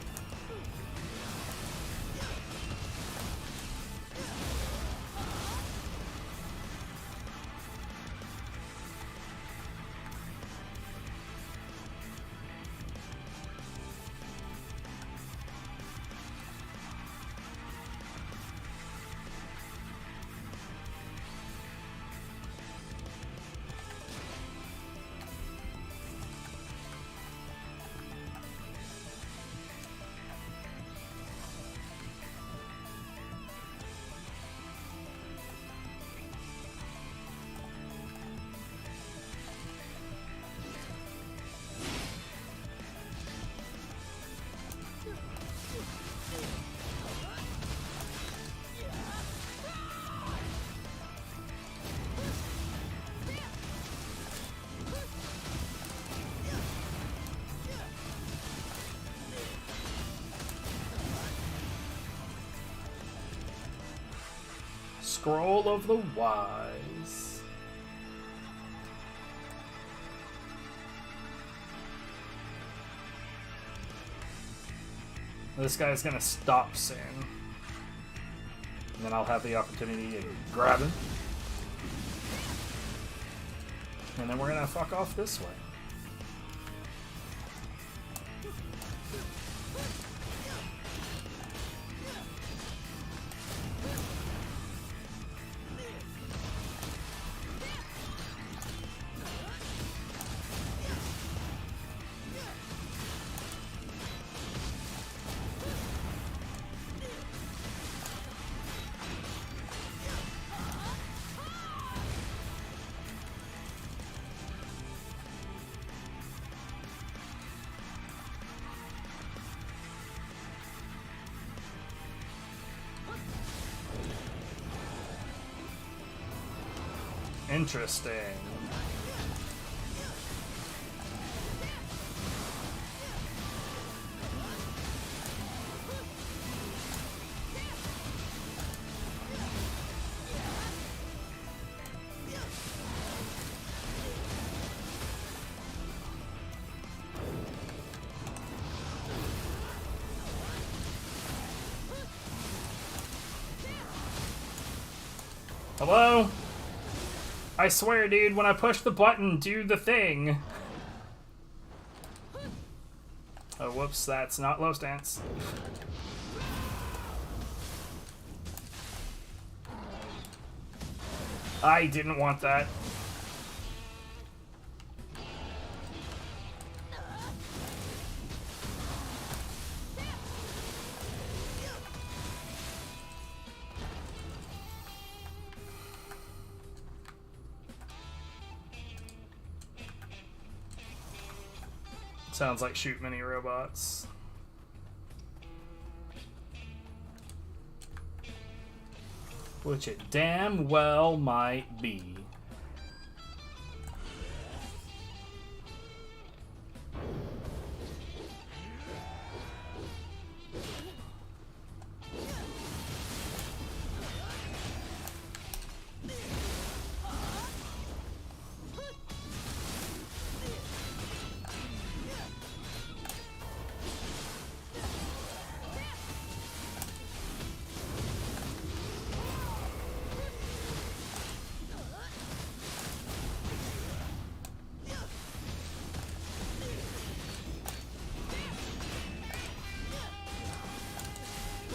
Scroll of the Wise. This guy's gonna stop soon. And then I'll have the opportunity to grab him. And then we're gonna fuck off this way. Interesting. Hello? I swear, dude, when I push the button, do the thing. Oh, whoops, that's not low stance. I didn't want that. Sounds like shoot mini robots. Which it damn well might be.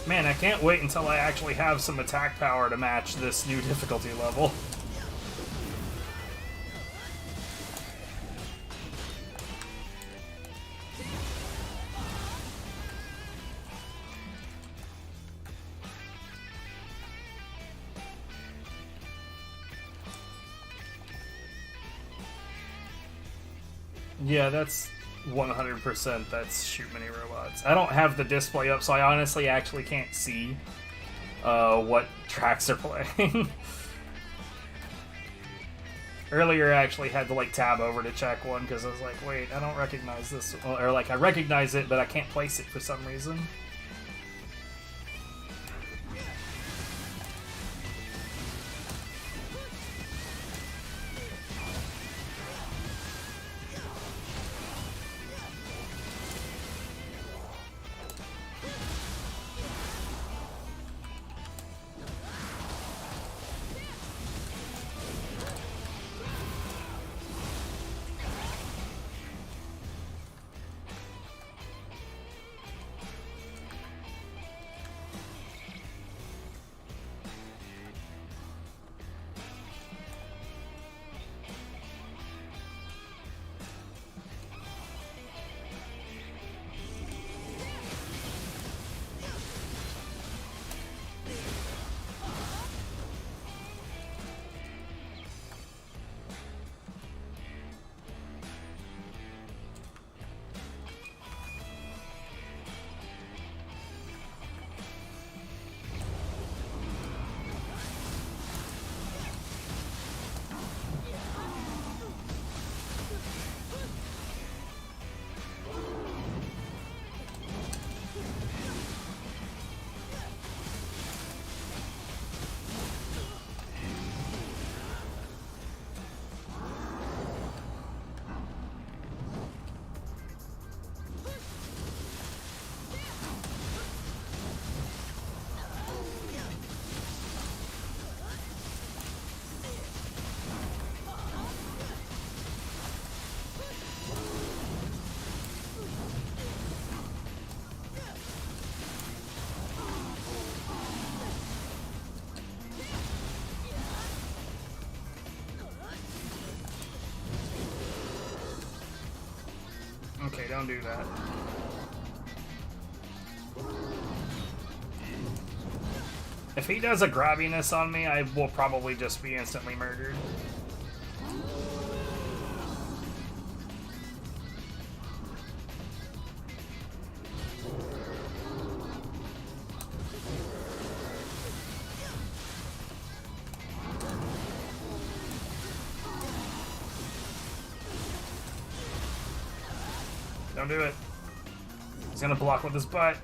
Man, I can't wait until I actually have some attack power to match this new difficulty level. Yeah, that's 100%. That's shoot mini robots. I don't have the display up, so I honestly actually can't see what tracks are playing. Earlier, I actually had to like tab over to check one because I was like, wait, I don't recognize this. Or like, I recognize it, but I can't place it for some reason. Okay, don't do that. If he does a grabbiness on me, I will probably just be instantly murdered. Don't do it. He's gonna block with his butt.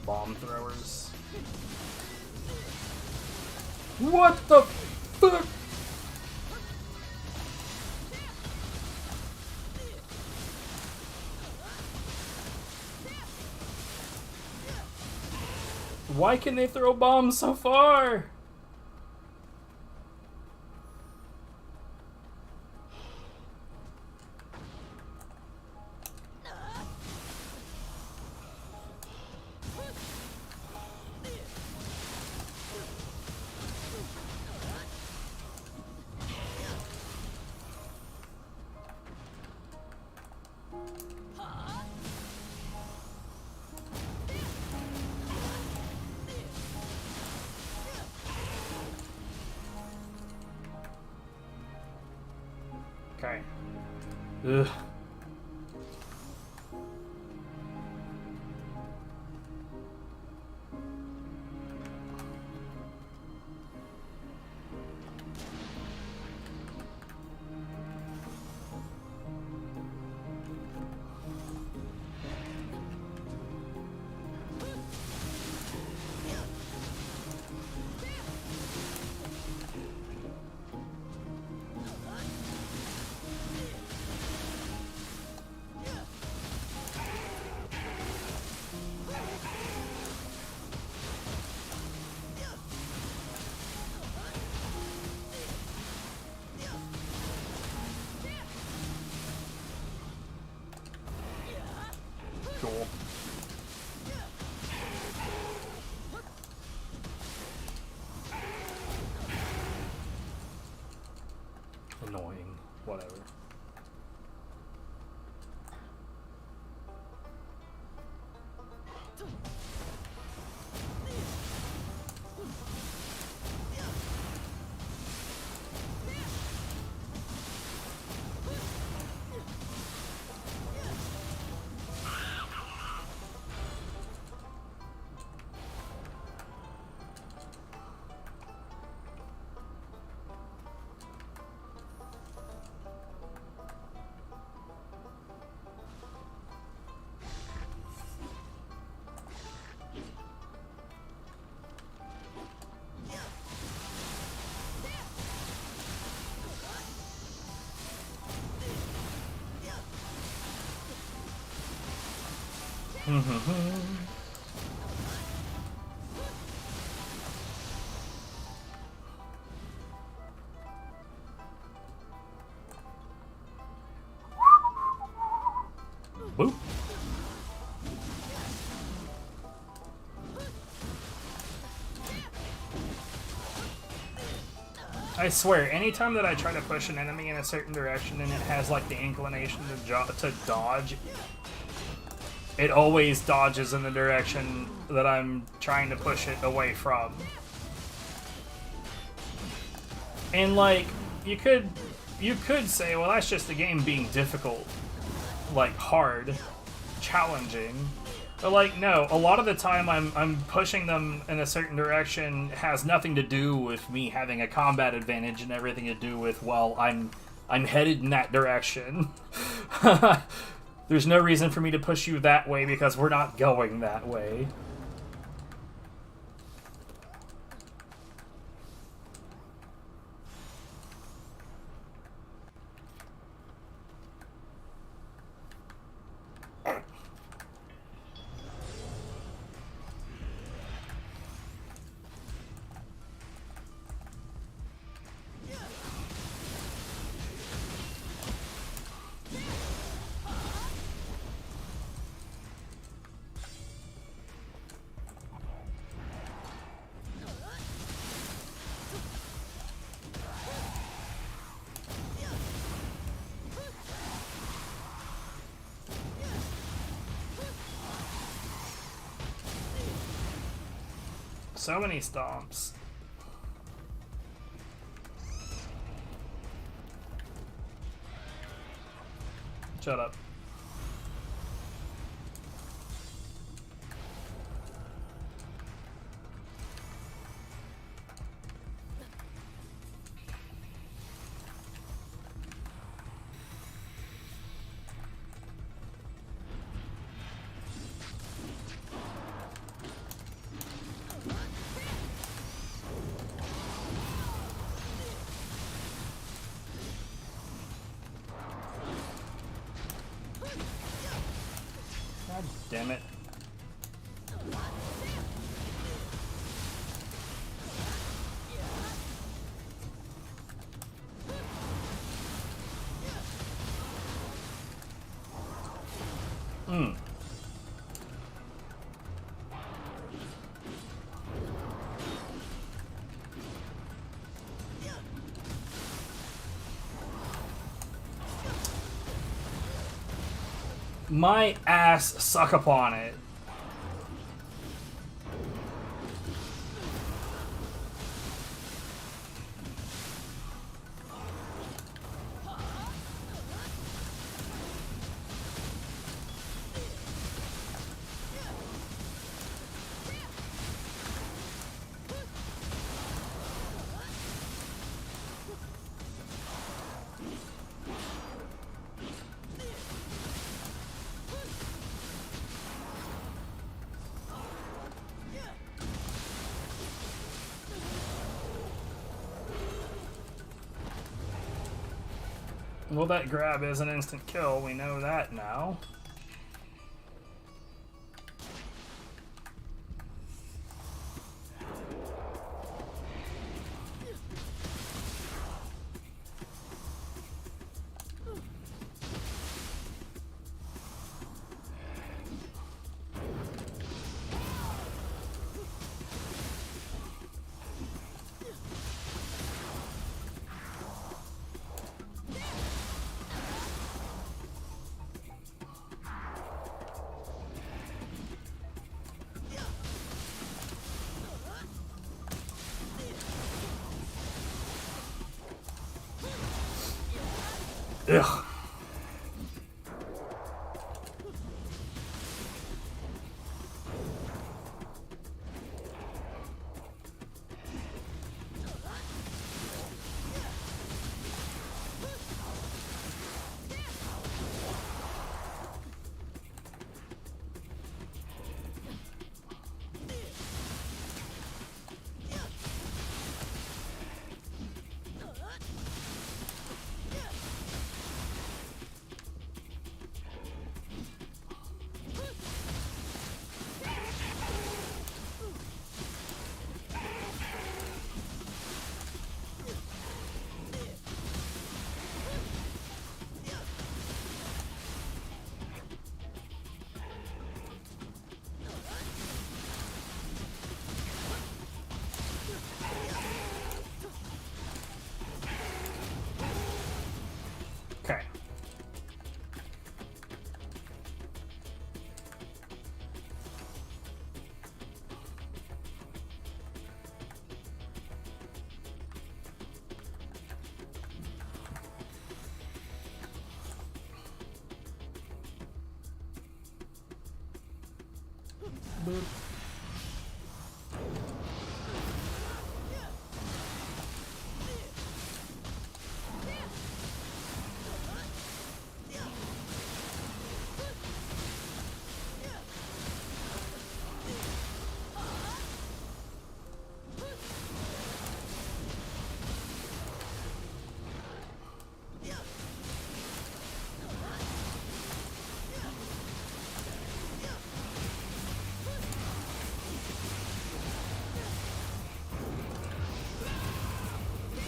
Bomb throwers. What the fuck? Why can they throw bombs so far? Okay. Ugh. Cool. Annoying. Whatever. Boop. I swear, anytime that I try to push an enemy in a certain direction and it has like the inclination to dodge, it always dodges in the direction that I'm trying to push it away from. And like, you could say, well, that's just the game being difficult, like hard, challenging. But like, no, a lot of the time I'm pushing them in a certain direction has nothing to do with me having a combat advantage and everything to do with, well, I'm headed in that direction. There's no reason for me to push you that way because we're not going that way. So many stomps. Shut up. God damn it. My ass suck upon it. Well, that grab is an instant kill. We know that now. Ugh.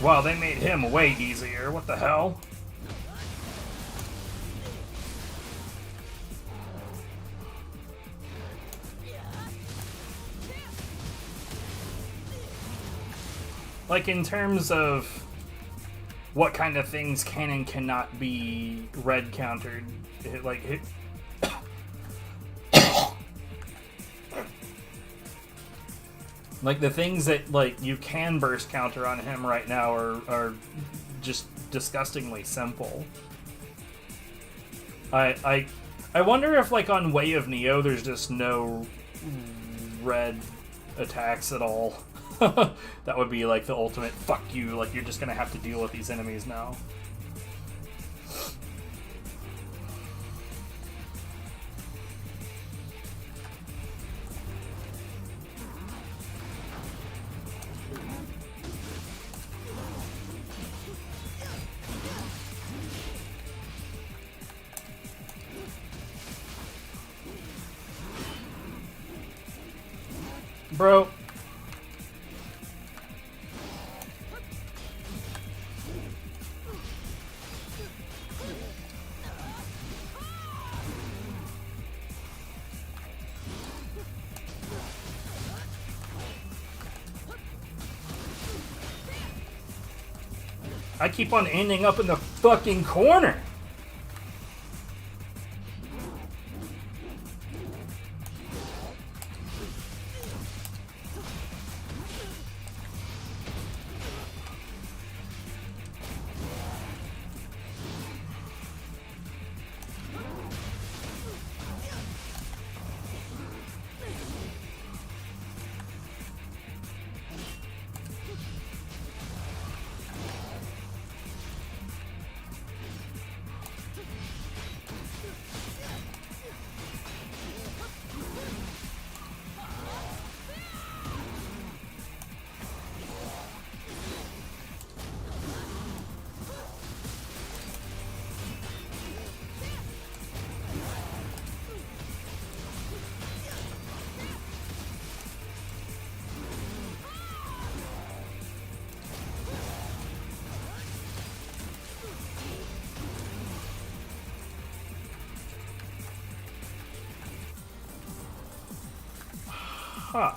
Wow, they made him way easier. What the hell? Like, in terms of what kind of things can and cannot be red countered, like the things that like you can burst counter on him right now are just disgustingly simple. I wonder if like on Way of Nioh there's no red attacks at all. That would be like the ultimate fuck you, like you're just gonna have to deal with these enemies now. Bro. I keep on ending up in the fucking corner. Huh.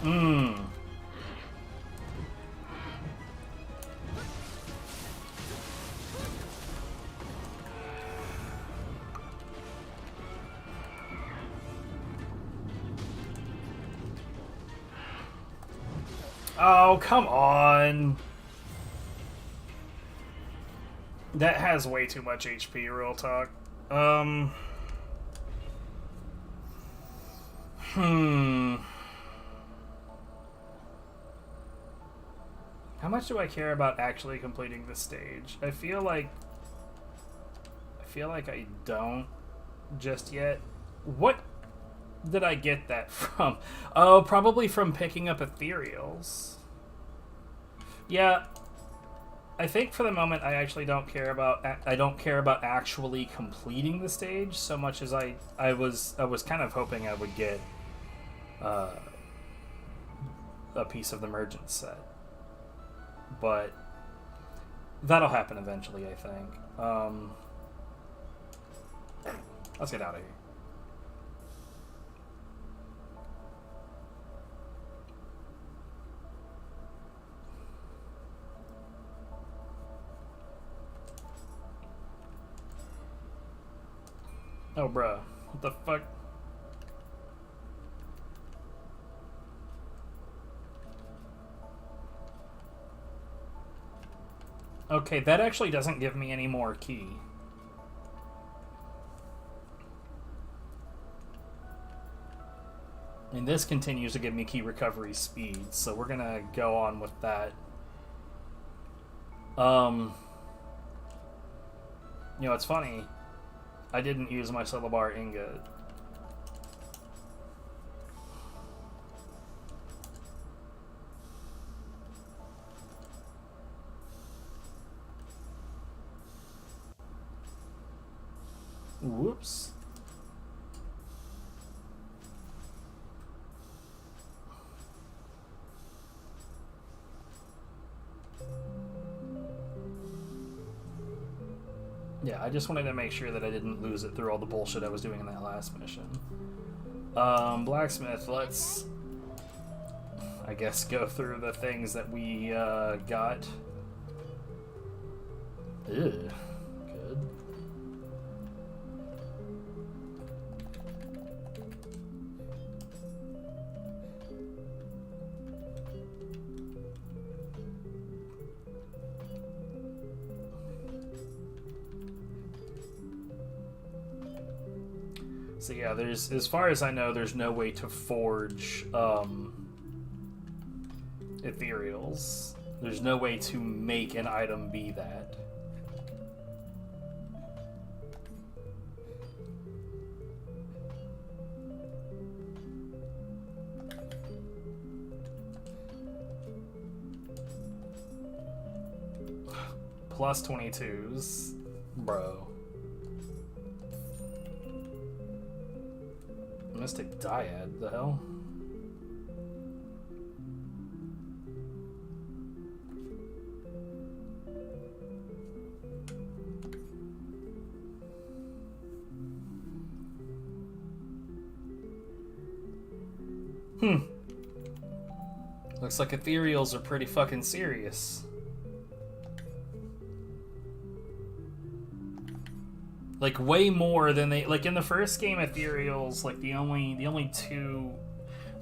Mmm. Oh, come on. That has way too much HP, real talk. How much do I care about actually completing the stage? I feel like I don't just yet. What did I get that from? Oh, probably from picking up ethereals. Yeah, I think for the moment I actually don't care about actually completing the stage so much as I was kind of hoping I would get a piece of the merchant set, but that'll happen eventually, I think. Let's get out of here. Oh, bruh. What the fuck? Okay, that actually doesn't give me any more key. And this continues to give me key recovery speed, so we're gonna go on with that. You know, it's funny. I didn't use my Syllabar ingot. Whoops. Yeah, I just wanted to make sure that I didn't lose it through all the bullshit I was doing in that last mission. Blacksmith, let's, I guess, go through the things that we got. Ew, good. So yeah, there's, as far as I know, there's no way to forge ethereals. There's no way to make an item be that. Plus 22s, bro. Mystic Dyad, the hell? Looks like ethereals are pretty fucking serious. Like way more than they, like in the first game, ethereals, like the only two,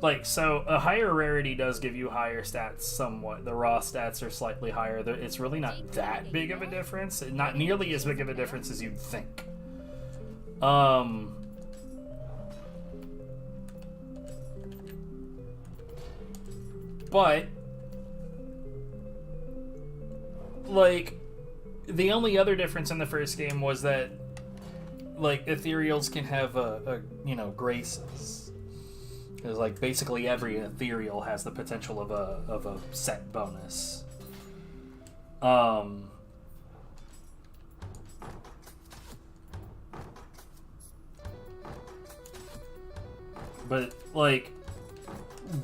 like, so a higher rarity does give you higher stats somewhat. The raw stats are slightly higher. It's really not that big of a difference. Not nearly as big of a difference as you'd think. But like the only other difference in the first game was that, like, ethereals can have you know, graces. Because, like, basically every ethereal has the potential of a set bonus. But, like,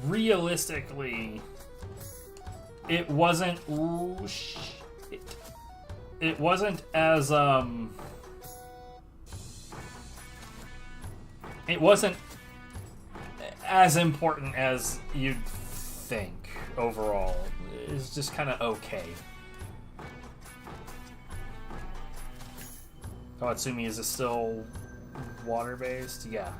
realistically, it wasn't. Ooh, shit. It wasn't as it wasn't as important as you'd think overall is just kind of okay. Kawatsumi, is it still water-based? Yeah.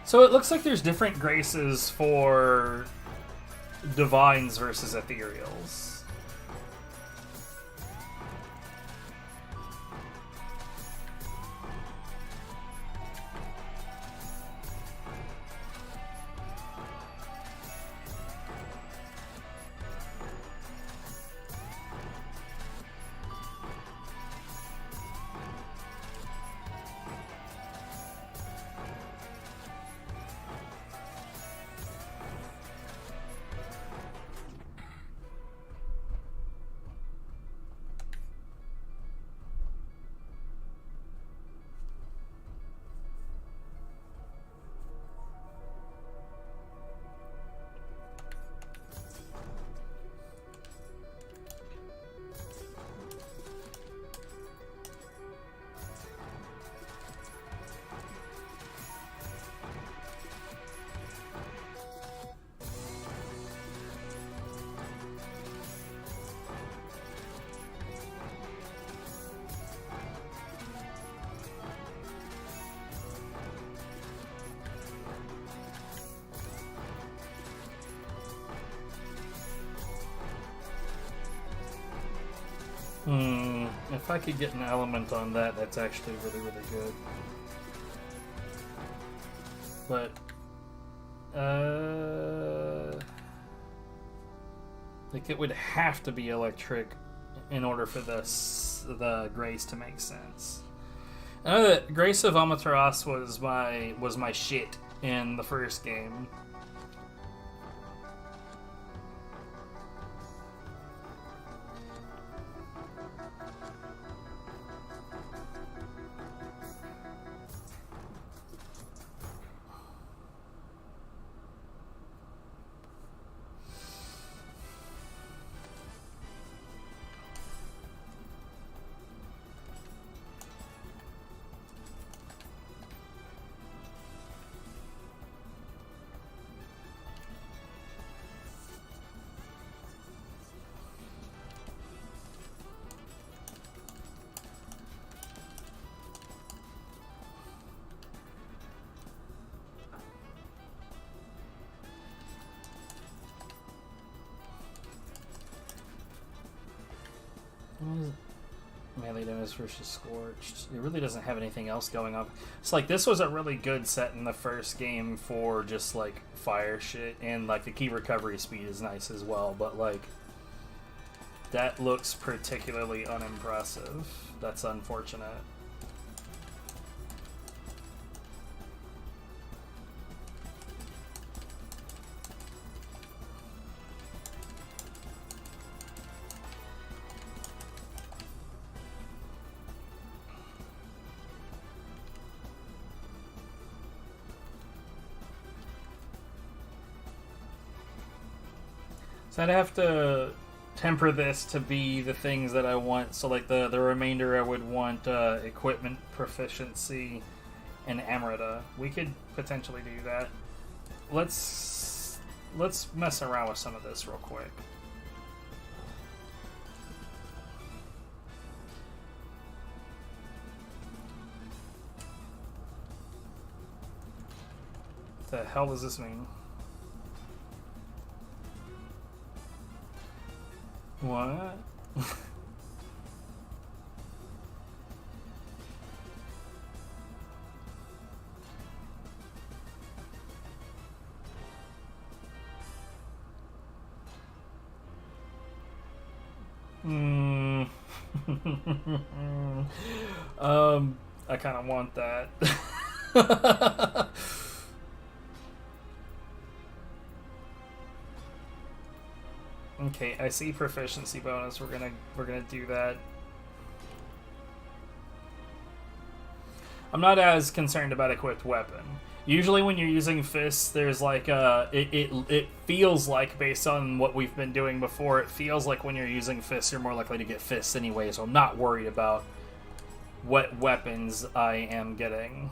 So it looks like there's different graces for divines versus ethereals. If I could get an element on that, that's actually really, really good. But, like it would have to be electric in order for the Grace to make sense. I know that Grace of Amaterasu was my shit in the first game. Melee damage versus Scorched. It really doesn't have anything else going on. It's like this was a really good set in the first game for just like fire shit, and like the key recovery speed is nice as well, but like that looks particularly unimpressive. That's unfortunate. So I'd have to temper this to be the things that I want. So like the remainder I would want equipment proficiency and Emerita. We could potentially do that. Let's mess around with some of this real quick. What the hell does this mean? What? I kind of want that. Okay, I see proficiency bonus. We're gonna do that. I'm not as concerned about equipped weapon. Usually when you're using fists, there's like it feels like, based on what we've been doing before, it feels like when you're using fists, you're more likely to get fists anyway, so I'm not worried about what weapons I am getting.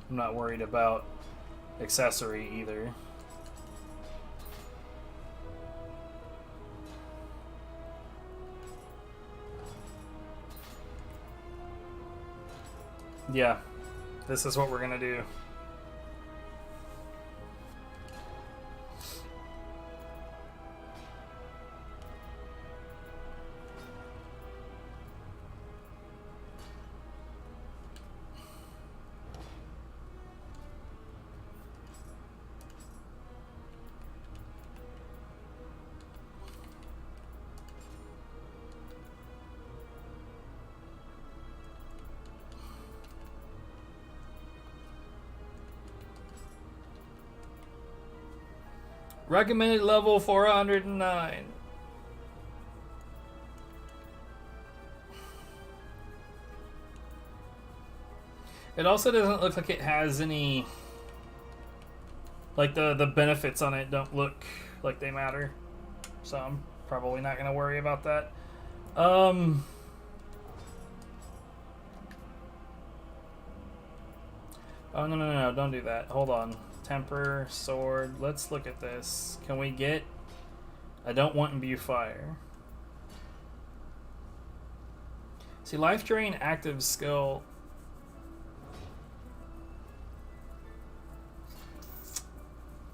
I'm not worried about accessory either. Yeah, this is what we're gonna do. Recommended level 409. It also doesn't look like it has any... Like, the benefits on it don't look like they matter. So I'm probably not going to worry about that. Oh, no, don't do that. Hold on. Temper, sword. Let's look at this. Can we get... I don't want imbue fire. See, life drain, active skill.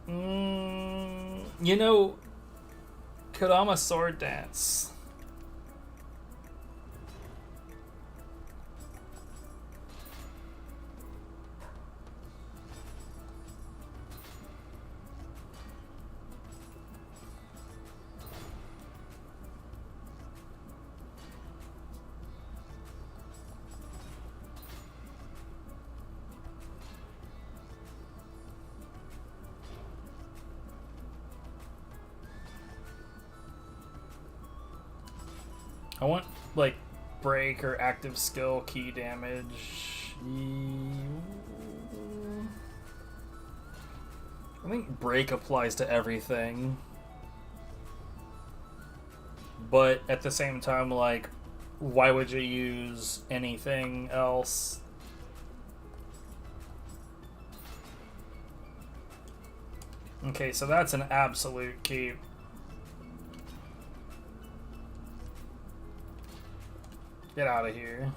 You know, Kodama sword dance. I want, like, break or active skill key damage. I think break applies to everything. But at the same time, like, why would you use anything else? Okay, so that's an absolute keep. Get out of here.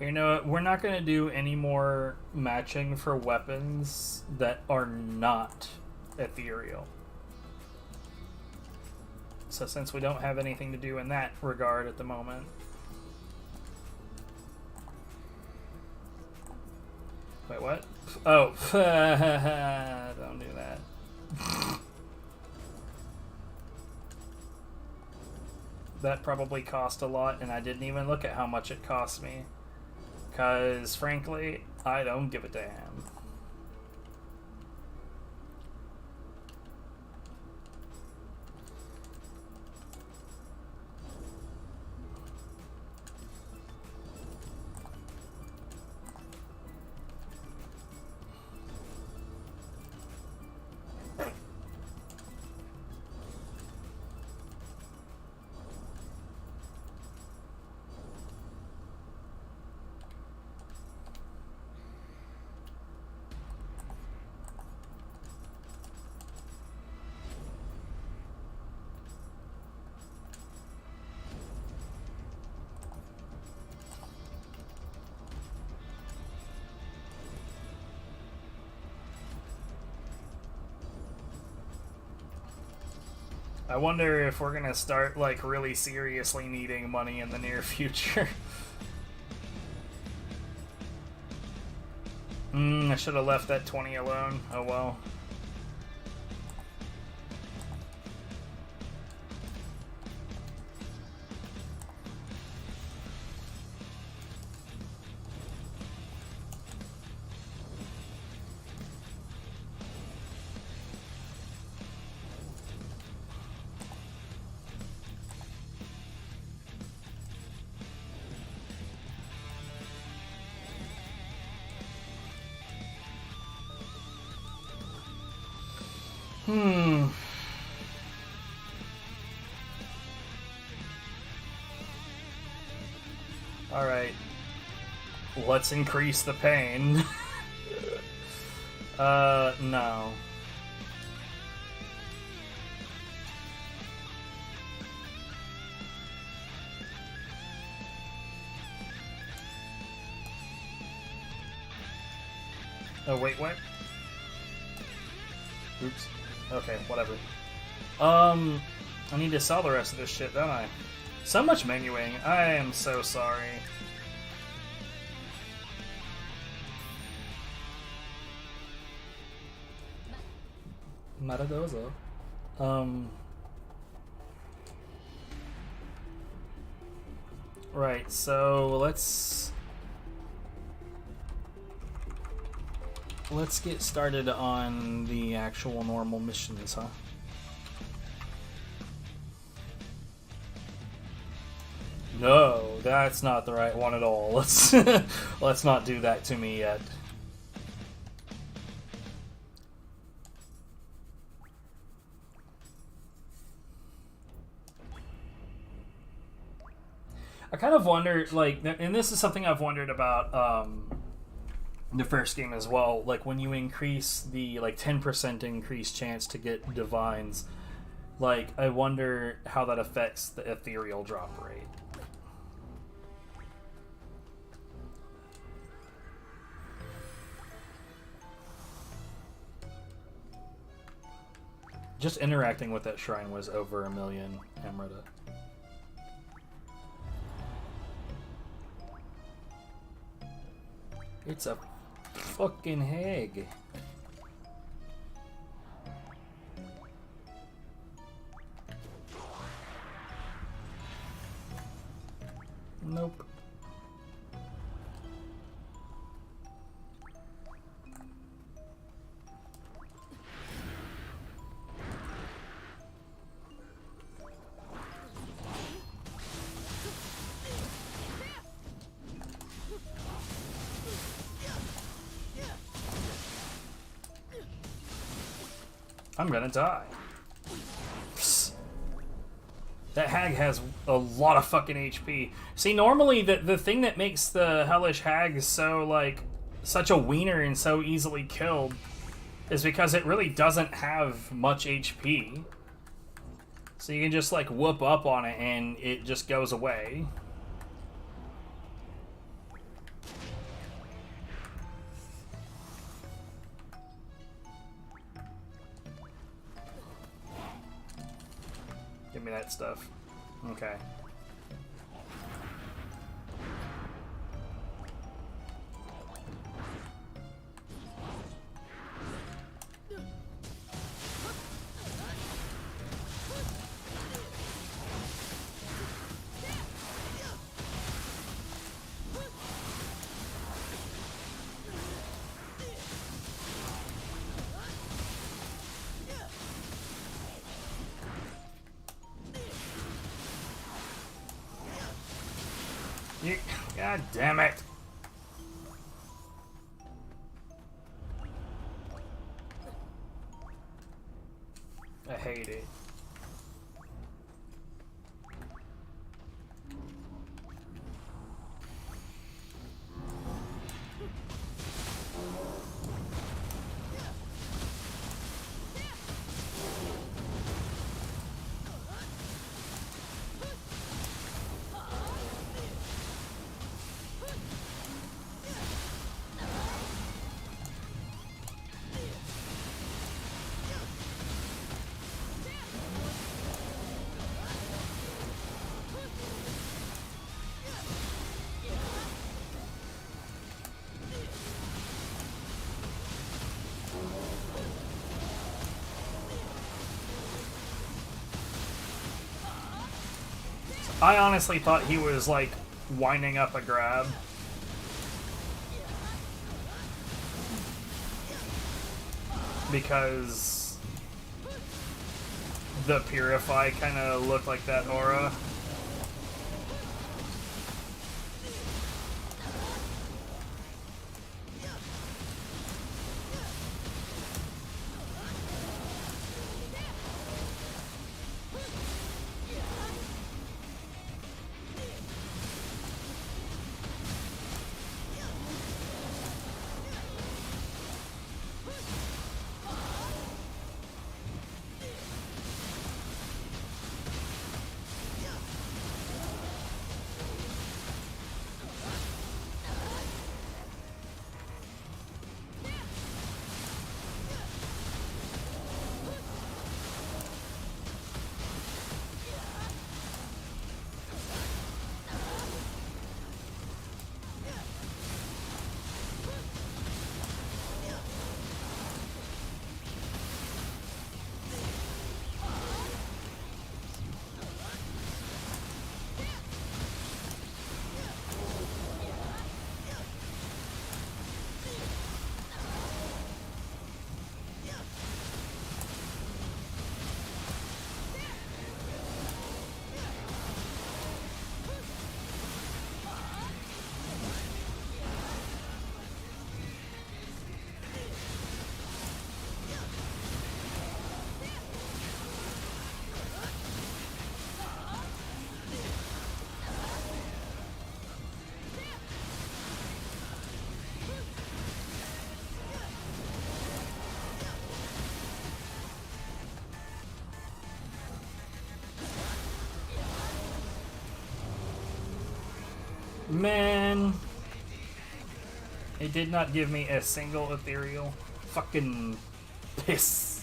You know what? We're not going to do any more matching for weapons that are not ethereal. So since we don't have anything to do in that regard at the moment. Wait, what? Oh. Don't do that. That probably cost a lot, and I didn't even look at how much it cost me. Because, frankly, I don't give a damn. I wonder if we're gonna start, like, really seriously needing money in the near future. I should have left that 20 alone. Oh well. Alright. Let's increase the pain. No. Oh, wait, what? Oops. Okay, whatever. I need to sell the rest of this shit, don't I? So much menuing. I am so sorry. Maradozo. Right, so let's get started on the actual normal missions, huh? No, that's not the right one at all. Let's not do that to me yet. I kind of wonder, like, and this is something I've wondered about the first game as well. Like, when you increase the, like, 10% increased chance to get divines, like, I wonder how that affects the ethereal drop rate. Just interacting with that shrine was over 1 million Emerita. It's a fucking hag. Nope. I'm gonna die. Psst. That hag has a lot of fucking HP. See, normally the thing that makes the hellish hag so, like, such a wiener and so easily killed is because it really doesn't have much HP. So you can just, like, whoop up on it and it just goes away. Give me that stuff. Okay. God damn it. I hate it. I honestly thought he was, like, winding up a grab. Because the Purify kind of looked like that aura. Man, it did not give me a single ethereal. Fucking piss.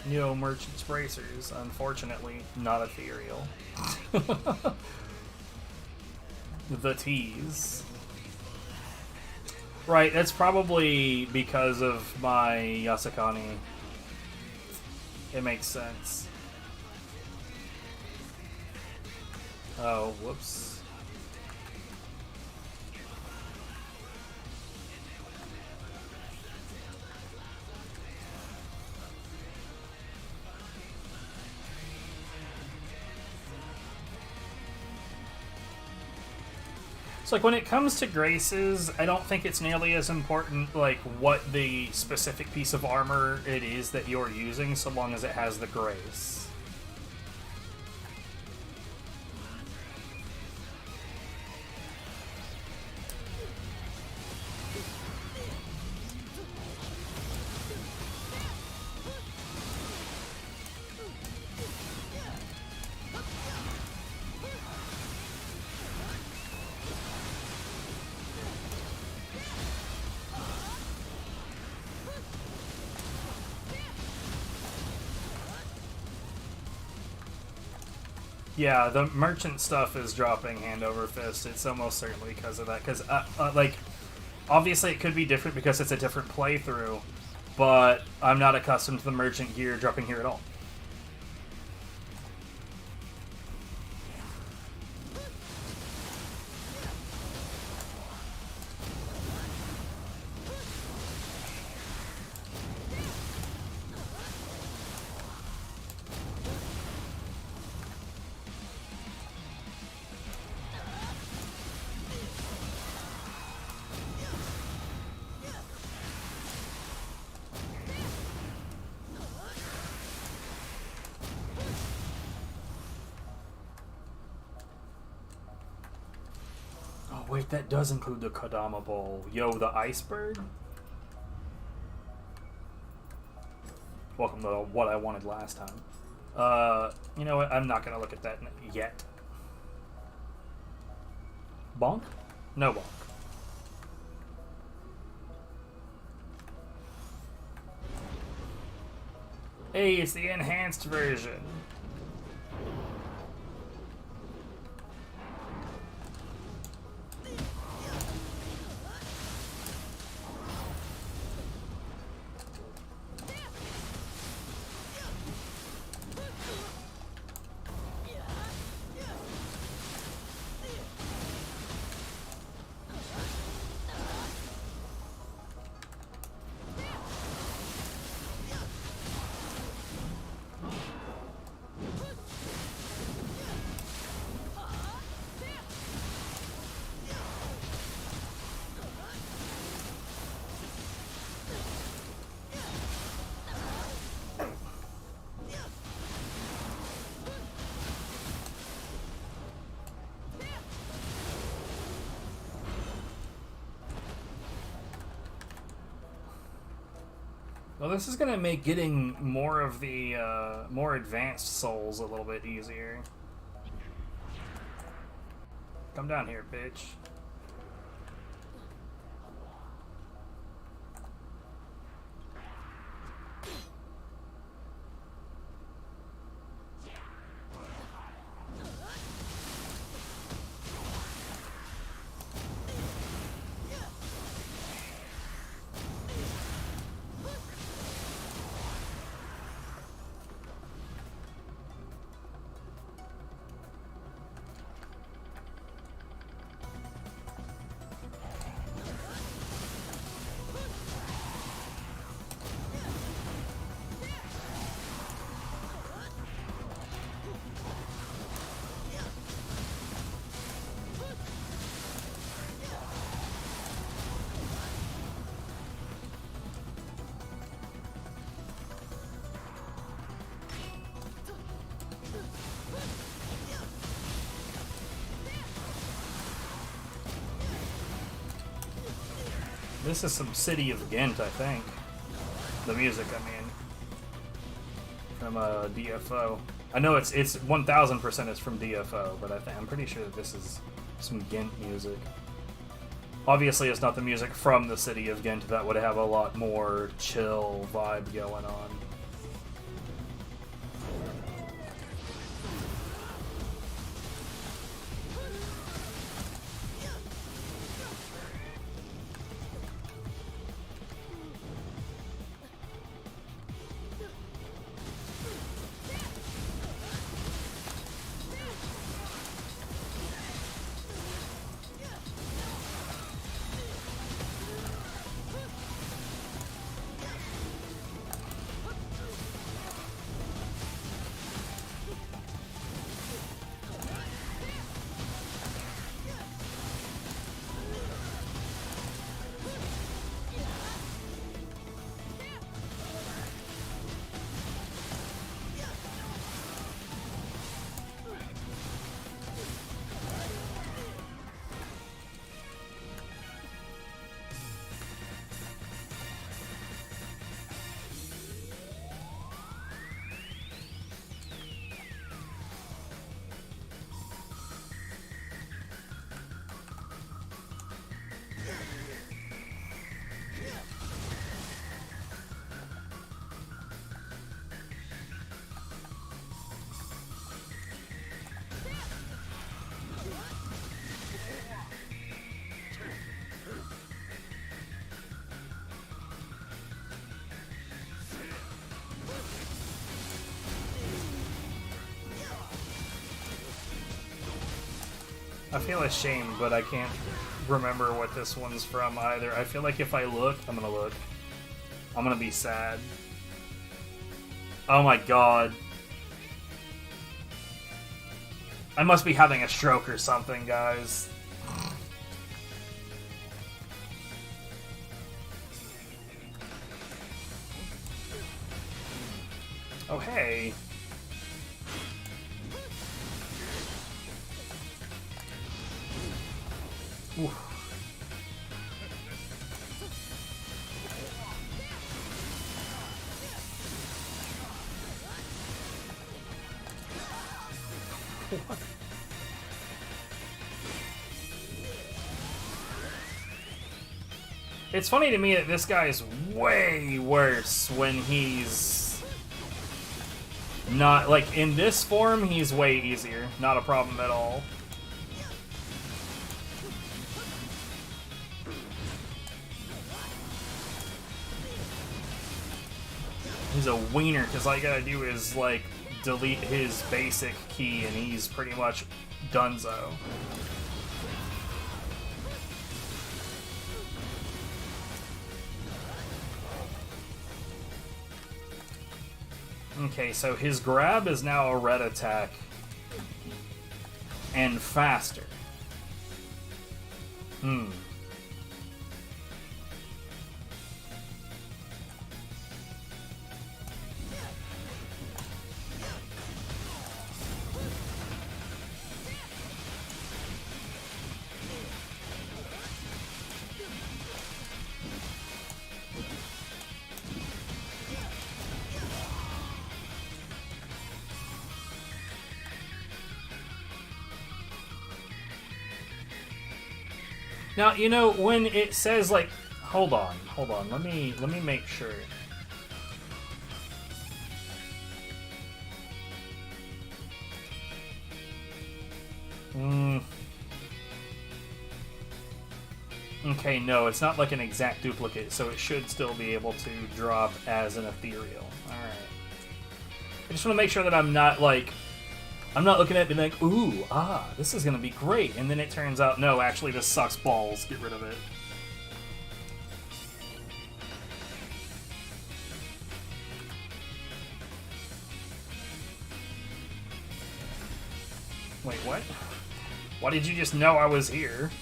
Nioh Merchant's Bracers, unfortunately, not ethereal. The tease. Right, that's probably because of my Yasakani. It makes sense. Oh, whoops. So, like, when it comes to graces, I don't think it's nearly as important, like, what the specific piece of armor it is that you're using, so long as it has the grace. Yeah, the merchant stuff is dropping hand over fist. It's almost certainly because of that. Because, like, obviously it could be different because it's a different playthrough, but I'm not accustomed to the merchant gear dropping here at all. Wait, that does include the Kodama Bowl. Yo, the Iceberg? Welcome to what I wanted last time. You know what? I'm not going to look at that yet. Bonk? No bonk. Hey, it's the enhanced version. Well, this is gonna make getting more of the more advanced souls a little bit easier. Come down here, bitch. This is some City of Ghent, I think. The music, I mean. From DFO. I know it's 1000% is from DFO, but I'm pretty sure that this is some Ghent music. Obviously, it's not the music from the City of Ghent. That would have a lot more chill vibe going on. I feel ashamed, but I can't remember what this one's from either. I feel like if I look, I'm gonna be sad. Oh my god. I must be having a stroke or something, guys. Oh, hey. Oof. What? It's funny to me that this guy is way worse when he's not, like, in this form, he's way easier. Not a problem at all. He's a wiener, because all you gotta do is, like, delete his basic key, and he's pretty much donezo. Okay, so his grab is now a red attack. And faster. Now, you know, when it says, like... Hold on. Let me make sure. Okay, no, it's not like an exact duplicate, so it should still be able to drop as an ethereal. Alright. I just want to make sure that I'm not, like... I'm not looking at it and being like, ooh, this is going to be great. And then it turns out, no, actually this sucks balls. Get rid of it. Wait, what? Why did you just know I was here?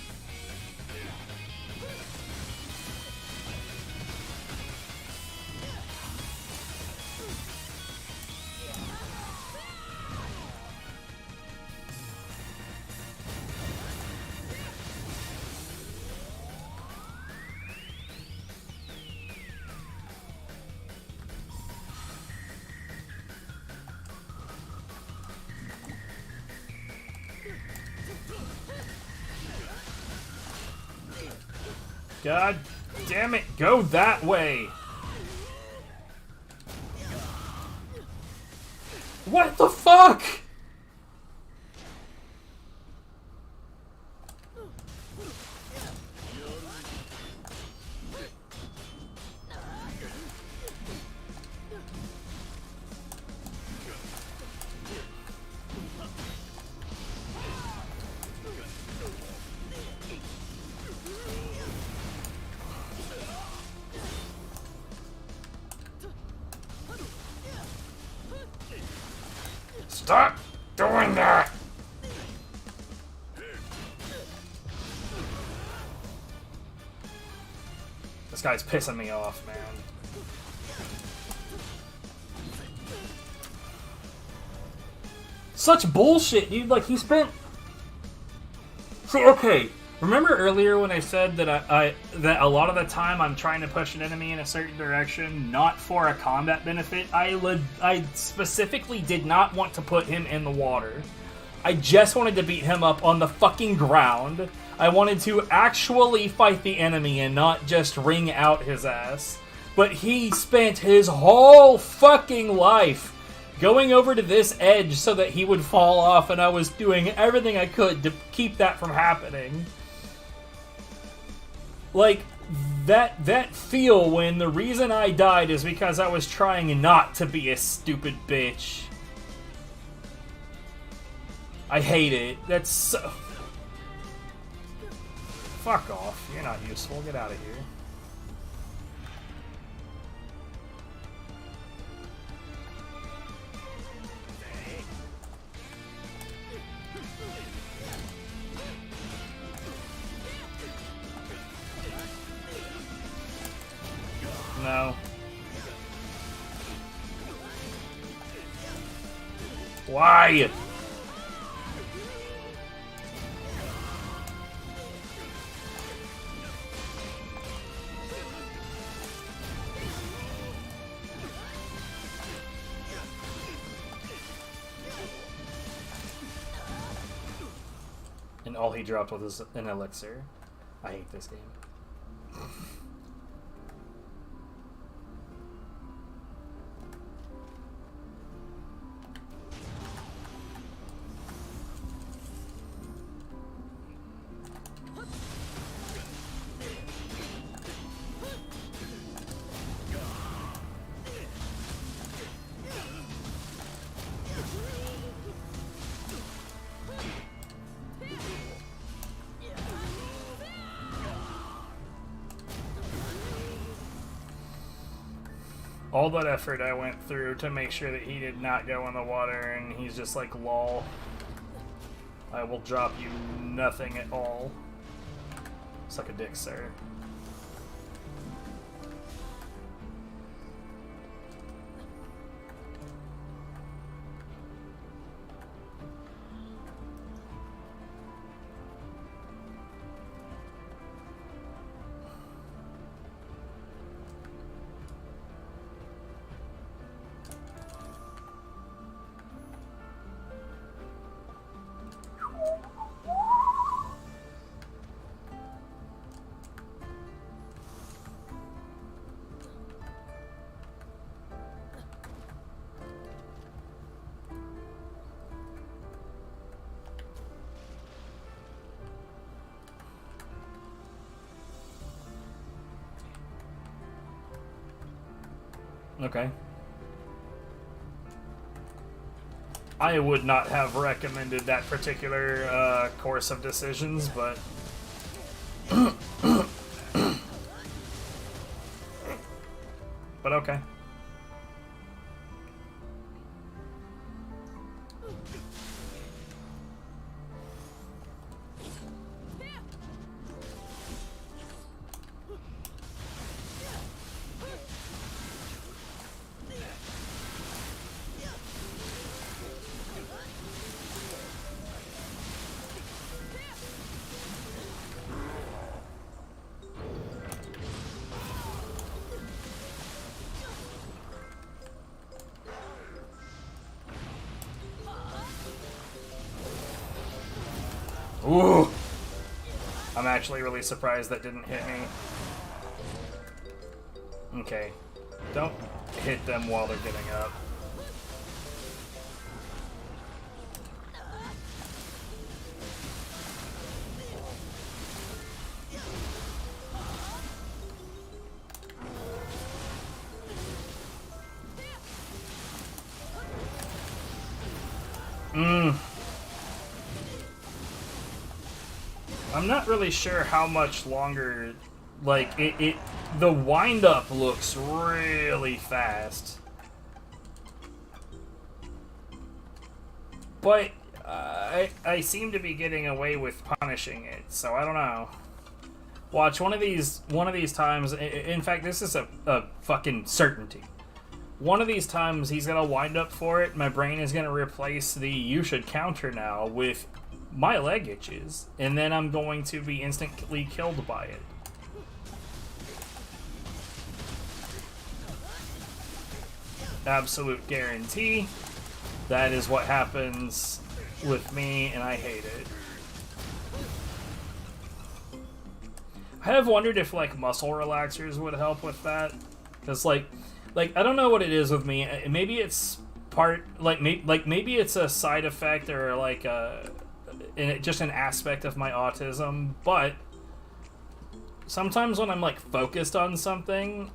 God damn it, go that way! What the fuck?! Stop doing that! This guy's pissing me off, man. Such bullshit, dude. Like, he spent... See, okay. Remember earlier when I said that that a lot of the time I'm trying to push an enemy in a certain direction, not for a combat benefit? I specifically did not want to put him in the water. I just wanted to beat him up on the fucking ground. I wanted to actually fight the enemy and not just wring out his ass. But he spent his whole fucking life going over to this edge so that he would fall off, and I was doing everything I could to keep that from happening. Like, that feel when the reason I died is because I was trying not to be a stupid bitch. I hate it. That's so... Fuck off. You're not useful. Get out of here. No. Why? And all he dropped was an elixir. I hate this game. All that effort I went through to make sure that he did not go in the water, and he's just like, lol. I will drop you nothing at all. Suck a dick, sir. Okay. I would not have recommended that particular course of decisions, but... but okay. Ooh! I'm actually really surprised that didn't hit me. Okay. Don't hit them while they're getting up. I'm not really sure how much longer, like, the wind-up looks really fast. But, I seem to be getting away with punishing it, so I don't know. Watch, one of these times, in fact, this is a fucking certainty. One of these times, he's gonna wind up for it, my brain is gonna replace the "you should counter now" with "my leg itches," and then I'm going to be instantly killed by it. Absolute guarantee. That is what happens with me, and I hate it. I have wondered if, like, muscle relaxers would help with that. Because, like, I don't know what it is with me. Maybe it's maybe it's a side effect or, like, just an aspect of my autism, but sometimes when I'm, like, focused on something,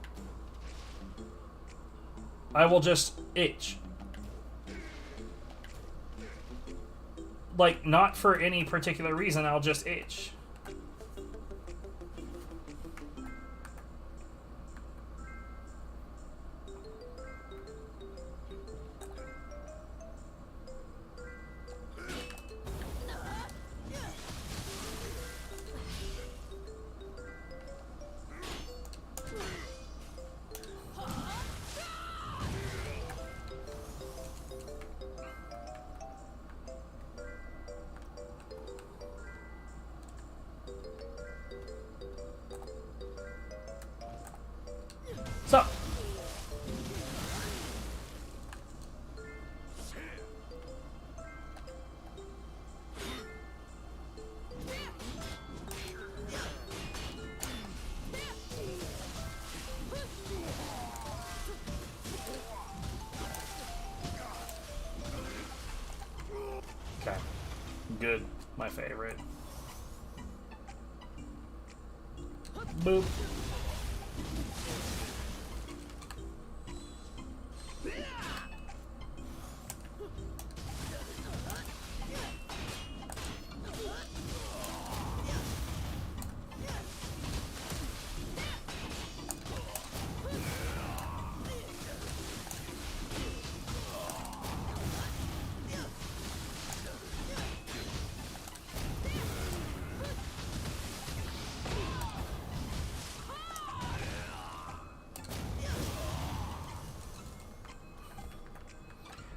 I will just itch. Like, not for any particular reason, I'll just itch. So, okay, good, my favorite. Boop.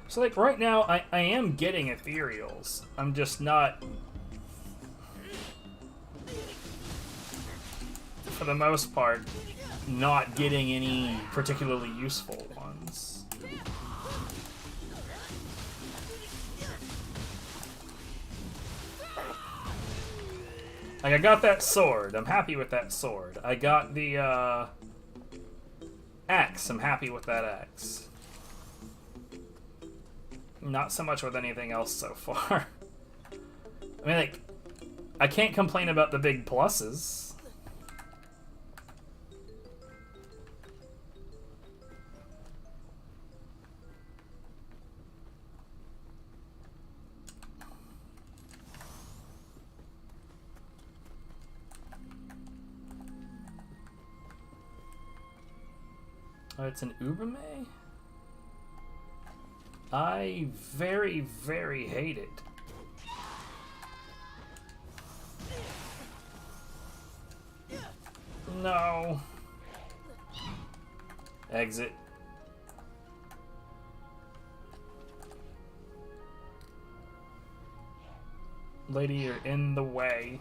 So, like, right now, I am getting ethereals. I'm just not, for the most part, not getting any particularly useful ones. Like, I got that sword. I'm happy with that sword. I got the, axe. I'm happy with that axe. Not so much with anything else so far. I mean, like, I can't complain about the big pluses. Oh, it's an Uberme? I very, very hate it. No. Exit. Lady, you're in the way.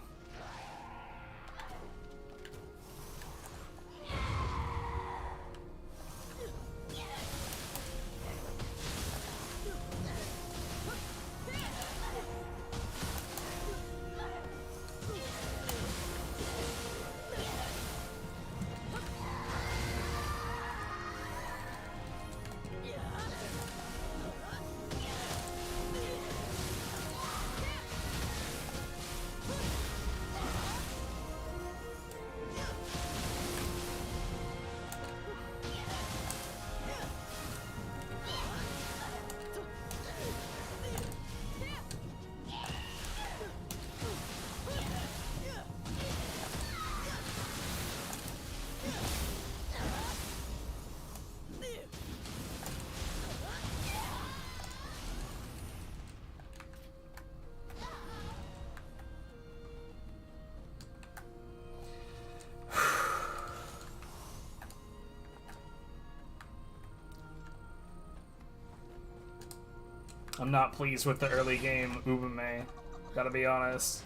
I'm not pleased with the early game Ubume. Gotta be honest.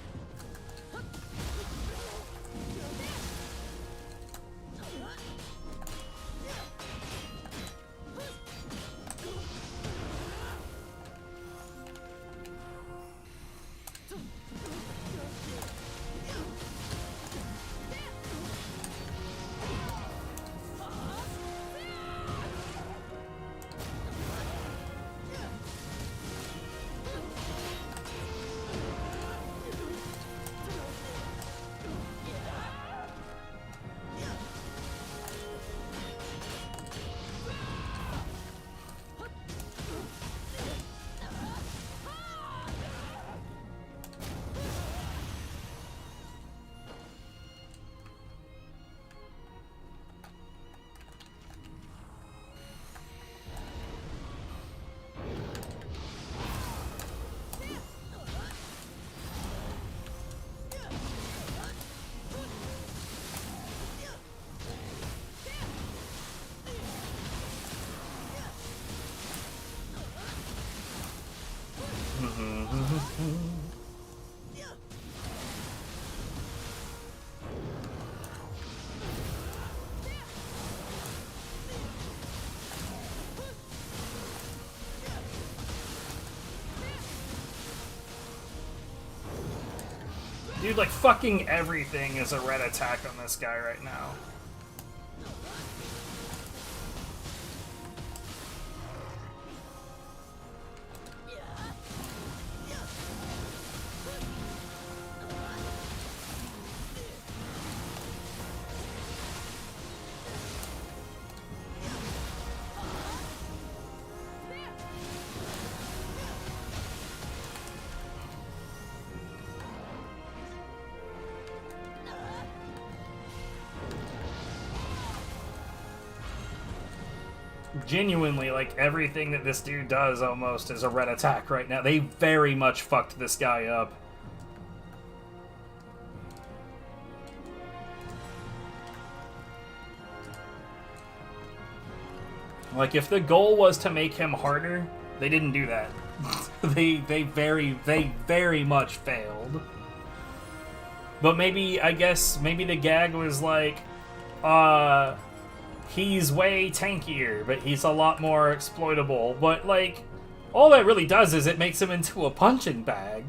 Dude, like, fucking everything is a red attack on this guy right now. Genuinely, like, everything that this dude does almost is a red attack right now. They very much fucked this guy up. Like, if the goal was to make him harder, they didn't do that. they very much failed. But maybe, I guess, maybe the gag was like, he's way tankier, but he's a lot more exploitable. But, like, all that really does is it makes him into a punching bag.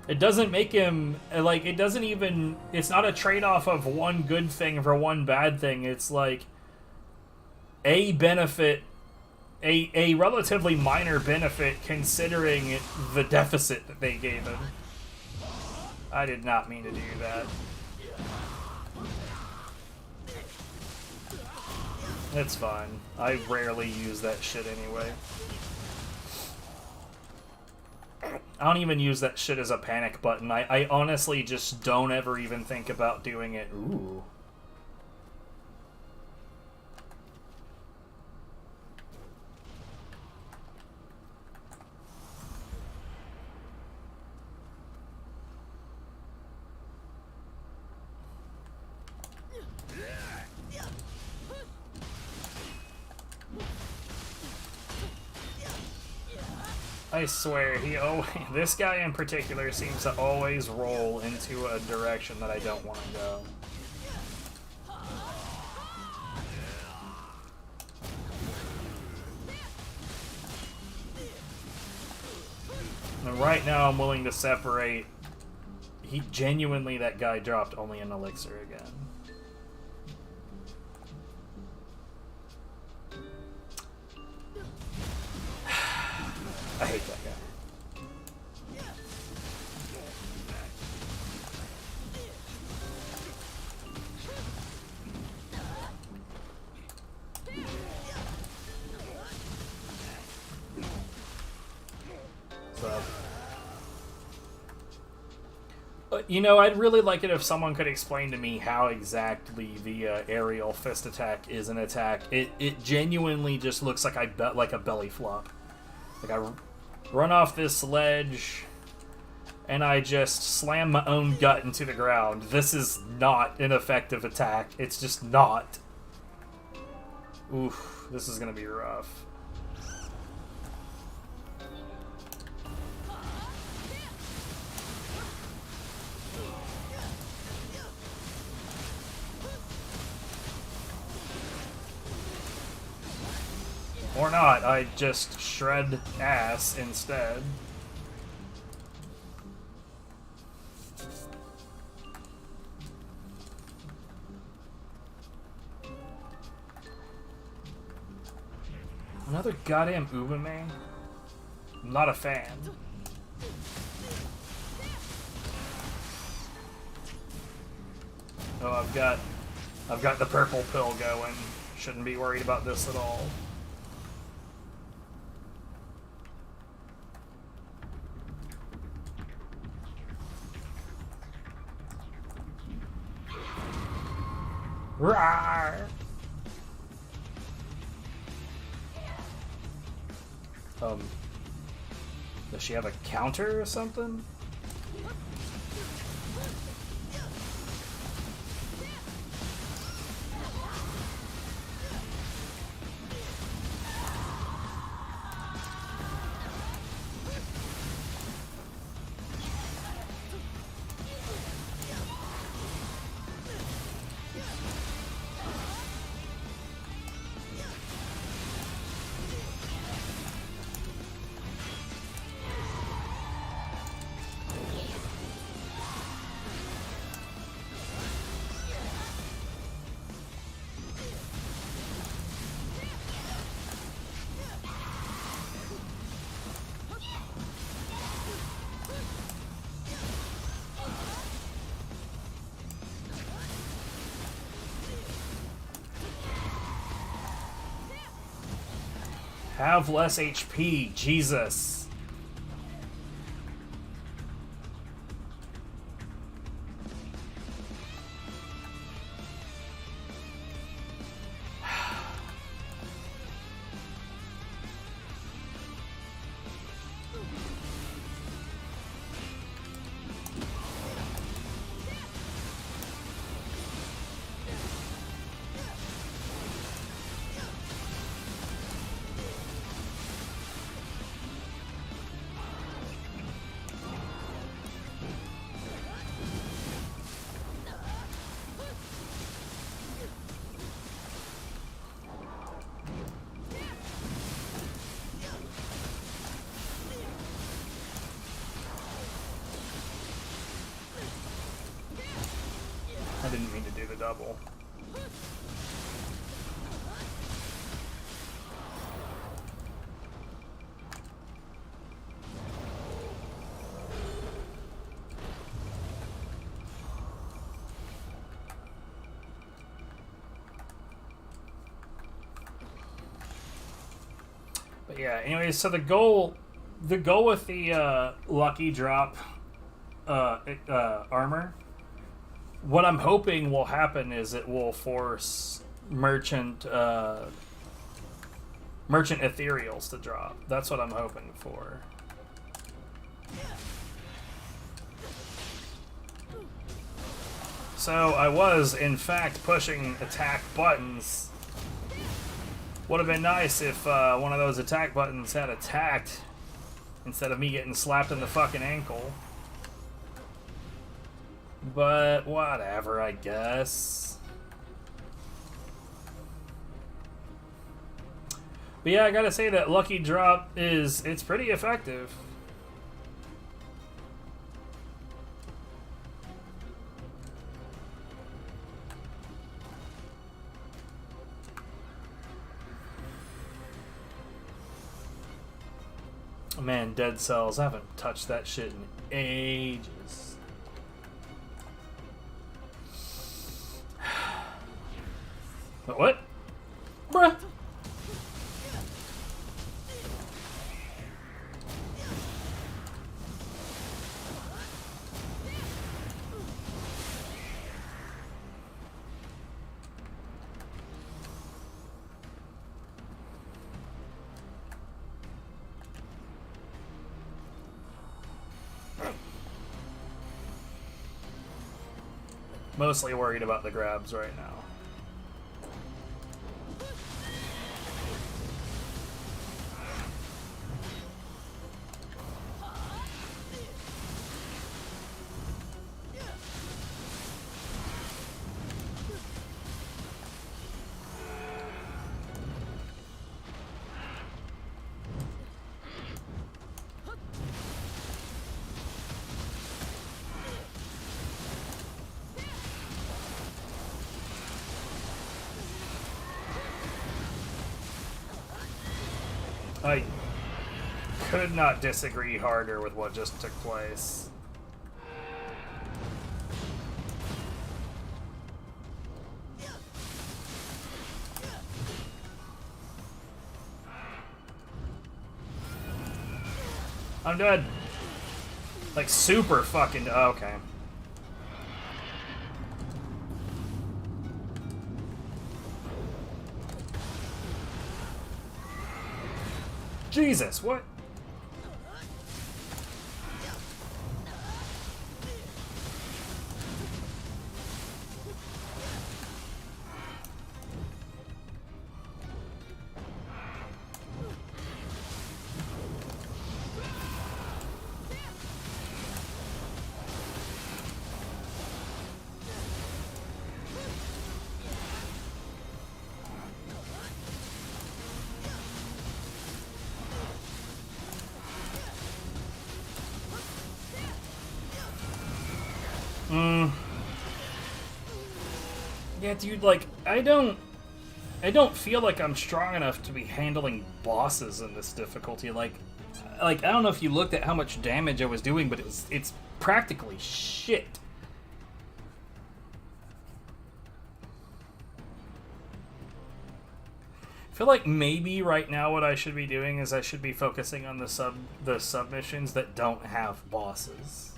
It doesn't make him, like, it doesn't even, it's not a trade-off of one good thing for one bad thing. It's like a benefit, a relatively minor benefit considering the deficit that they gave him. I did not mean to do that. It's fine. I rarely use that shit anyway. I don't even use that shit as a panic button. I honestly just don't ever even think about doing it. Ooh. I swear, this guy in particular seems to always roll into a direction that I don't want to go. And right now I'm willing to separate. That guy dropped only an elixir again. I hate that guy. So, you know, I'd really like it if someone could explain to me how exactly the aerial fist attack is an attack. It genuinely just looks like like a belly flop. Like I run off this ledge and I just slam my own gut into the ground. This is not an effective attack. It's just not. Oof, this is gonna be rough. Or not, I just shred ass instead. Another goddamn Uberman? I'm not a fan. Oh, I've got the purple pill going. Shouldn't be worried about this at all. Rawr! Does she have a counter or something? Have less HP, Jesus. I didn't mean to do the double. But yeah, anyways, so the goal with the lucky drop armor, what I'm hoping will happen is it will force merchant ethereals to drop. That's what I'm hoping for. So I was, in fact, pushing attack buttons. Would have been nice if one of those attack buttons had attacked instead of me getting slapped in the fucking ankle. But whatever, I guess. But yeah, I gotta say that Lucky Drop it's pretty effective. Man, Dead Cells, I haven't touched that shit in ages. But what? Bruh. Mostly worried about the grabs right now. I could not disagree harder with what just took place. I'm dead. Like super fucking... okay. Jesus, what? Yeah, dude, like, I don't feel like I'm strong enough to be handling bosses in this difficulty. Like, I don't know if you looked at how much damage I was doing, but it's practically shit. I feel like maybe right now what I should be doing is I should be focusing on the submissions that don't have bosses.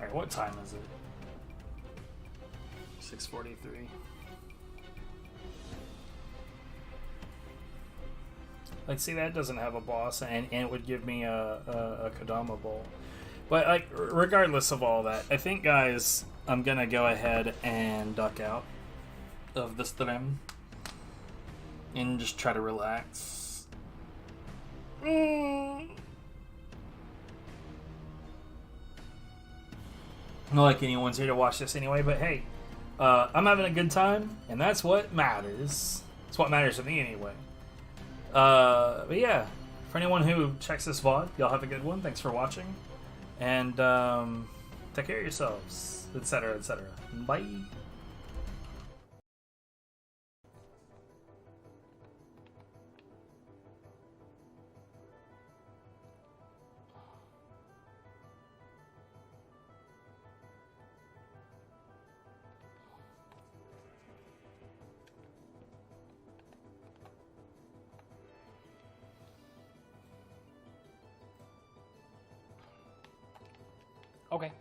Alright, what time is it? 6:43. Like, see, that doesn't have a boss, and it would give me a Kodama bowl. But, like, regardless of all that, I think, guys, I'm gonna go ahead and duck out of the stream and just try to relax. Not like anyone's here to watch this anyway, but hey, I'm having a good time, and that's what matters. It's what matters to me anyway. But yeah, for anyone who checks this VOD, y'all have a good one. Thanks for watching, and take care of yourselves, etc., etc. Bye. Okay.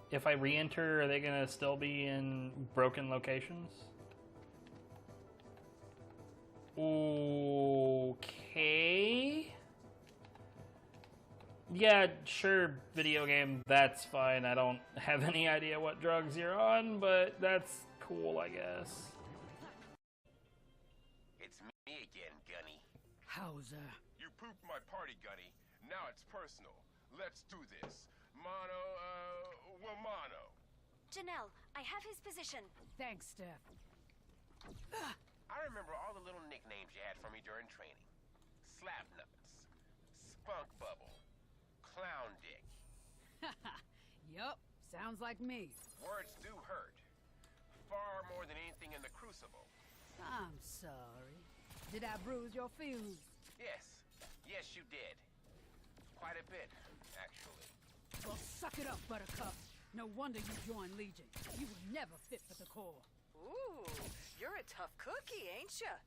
If I re-enter, are they gonna still be in broken locations? Okay. yeah, sure, video game, that's fine. I don't have any idea what drugs you're on, but that's cool, I guess. It's me again, Gunny. How's You pooped my party, Gunny. Now it's personal. Let's do this. Mono. Janelle, I have his position. Thanks, Steph. I remember all the little nicknames you had for me during training. Slapnuts, Spunk Bubble, Clown Dick. Yup, sounds like me. Words do hurt. Far more than anything in the Crucible. I'm sorry. Did I bruise your feelings? Yes, you did. Quite a bit, actually. Well, suck it up, Buttercup. No wonder you joined Legion. You were never fit for the Corps. Ooh, you're a tough cookie, ain't ya?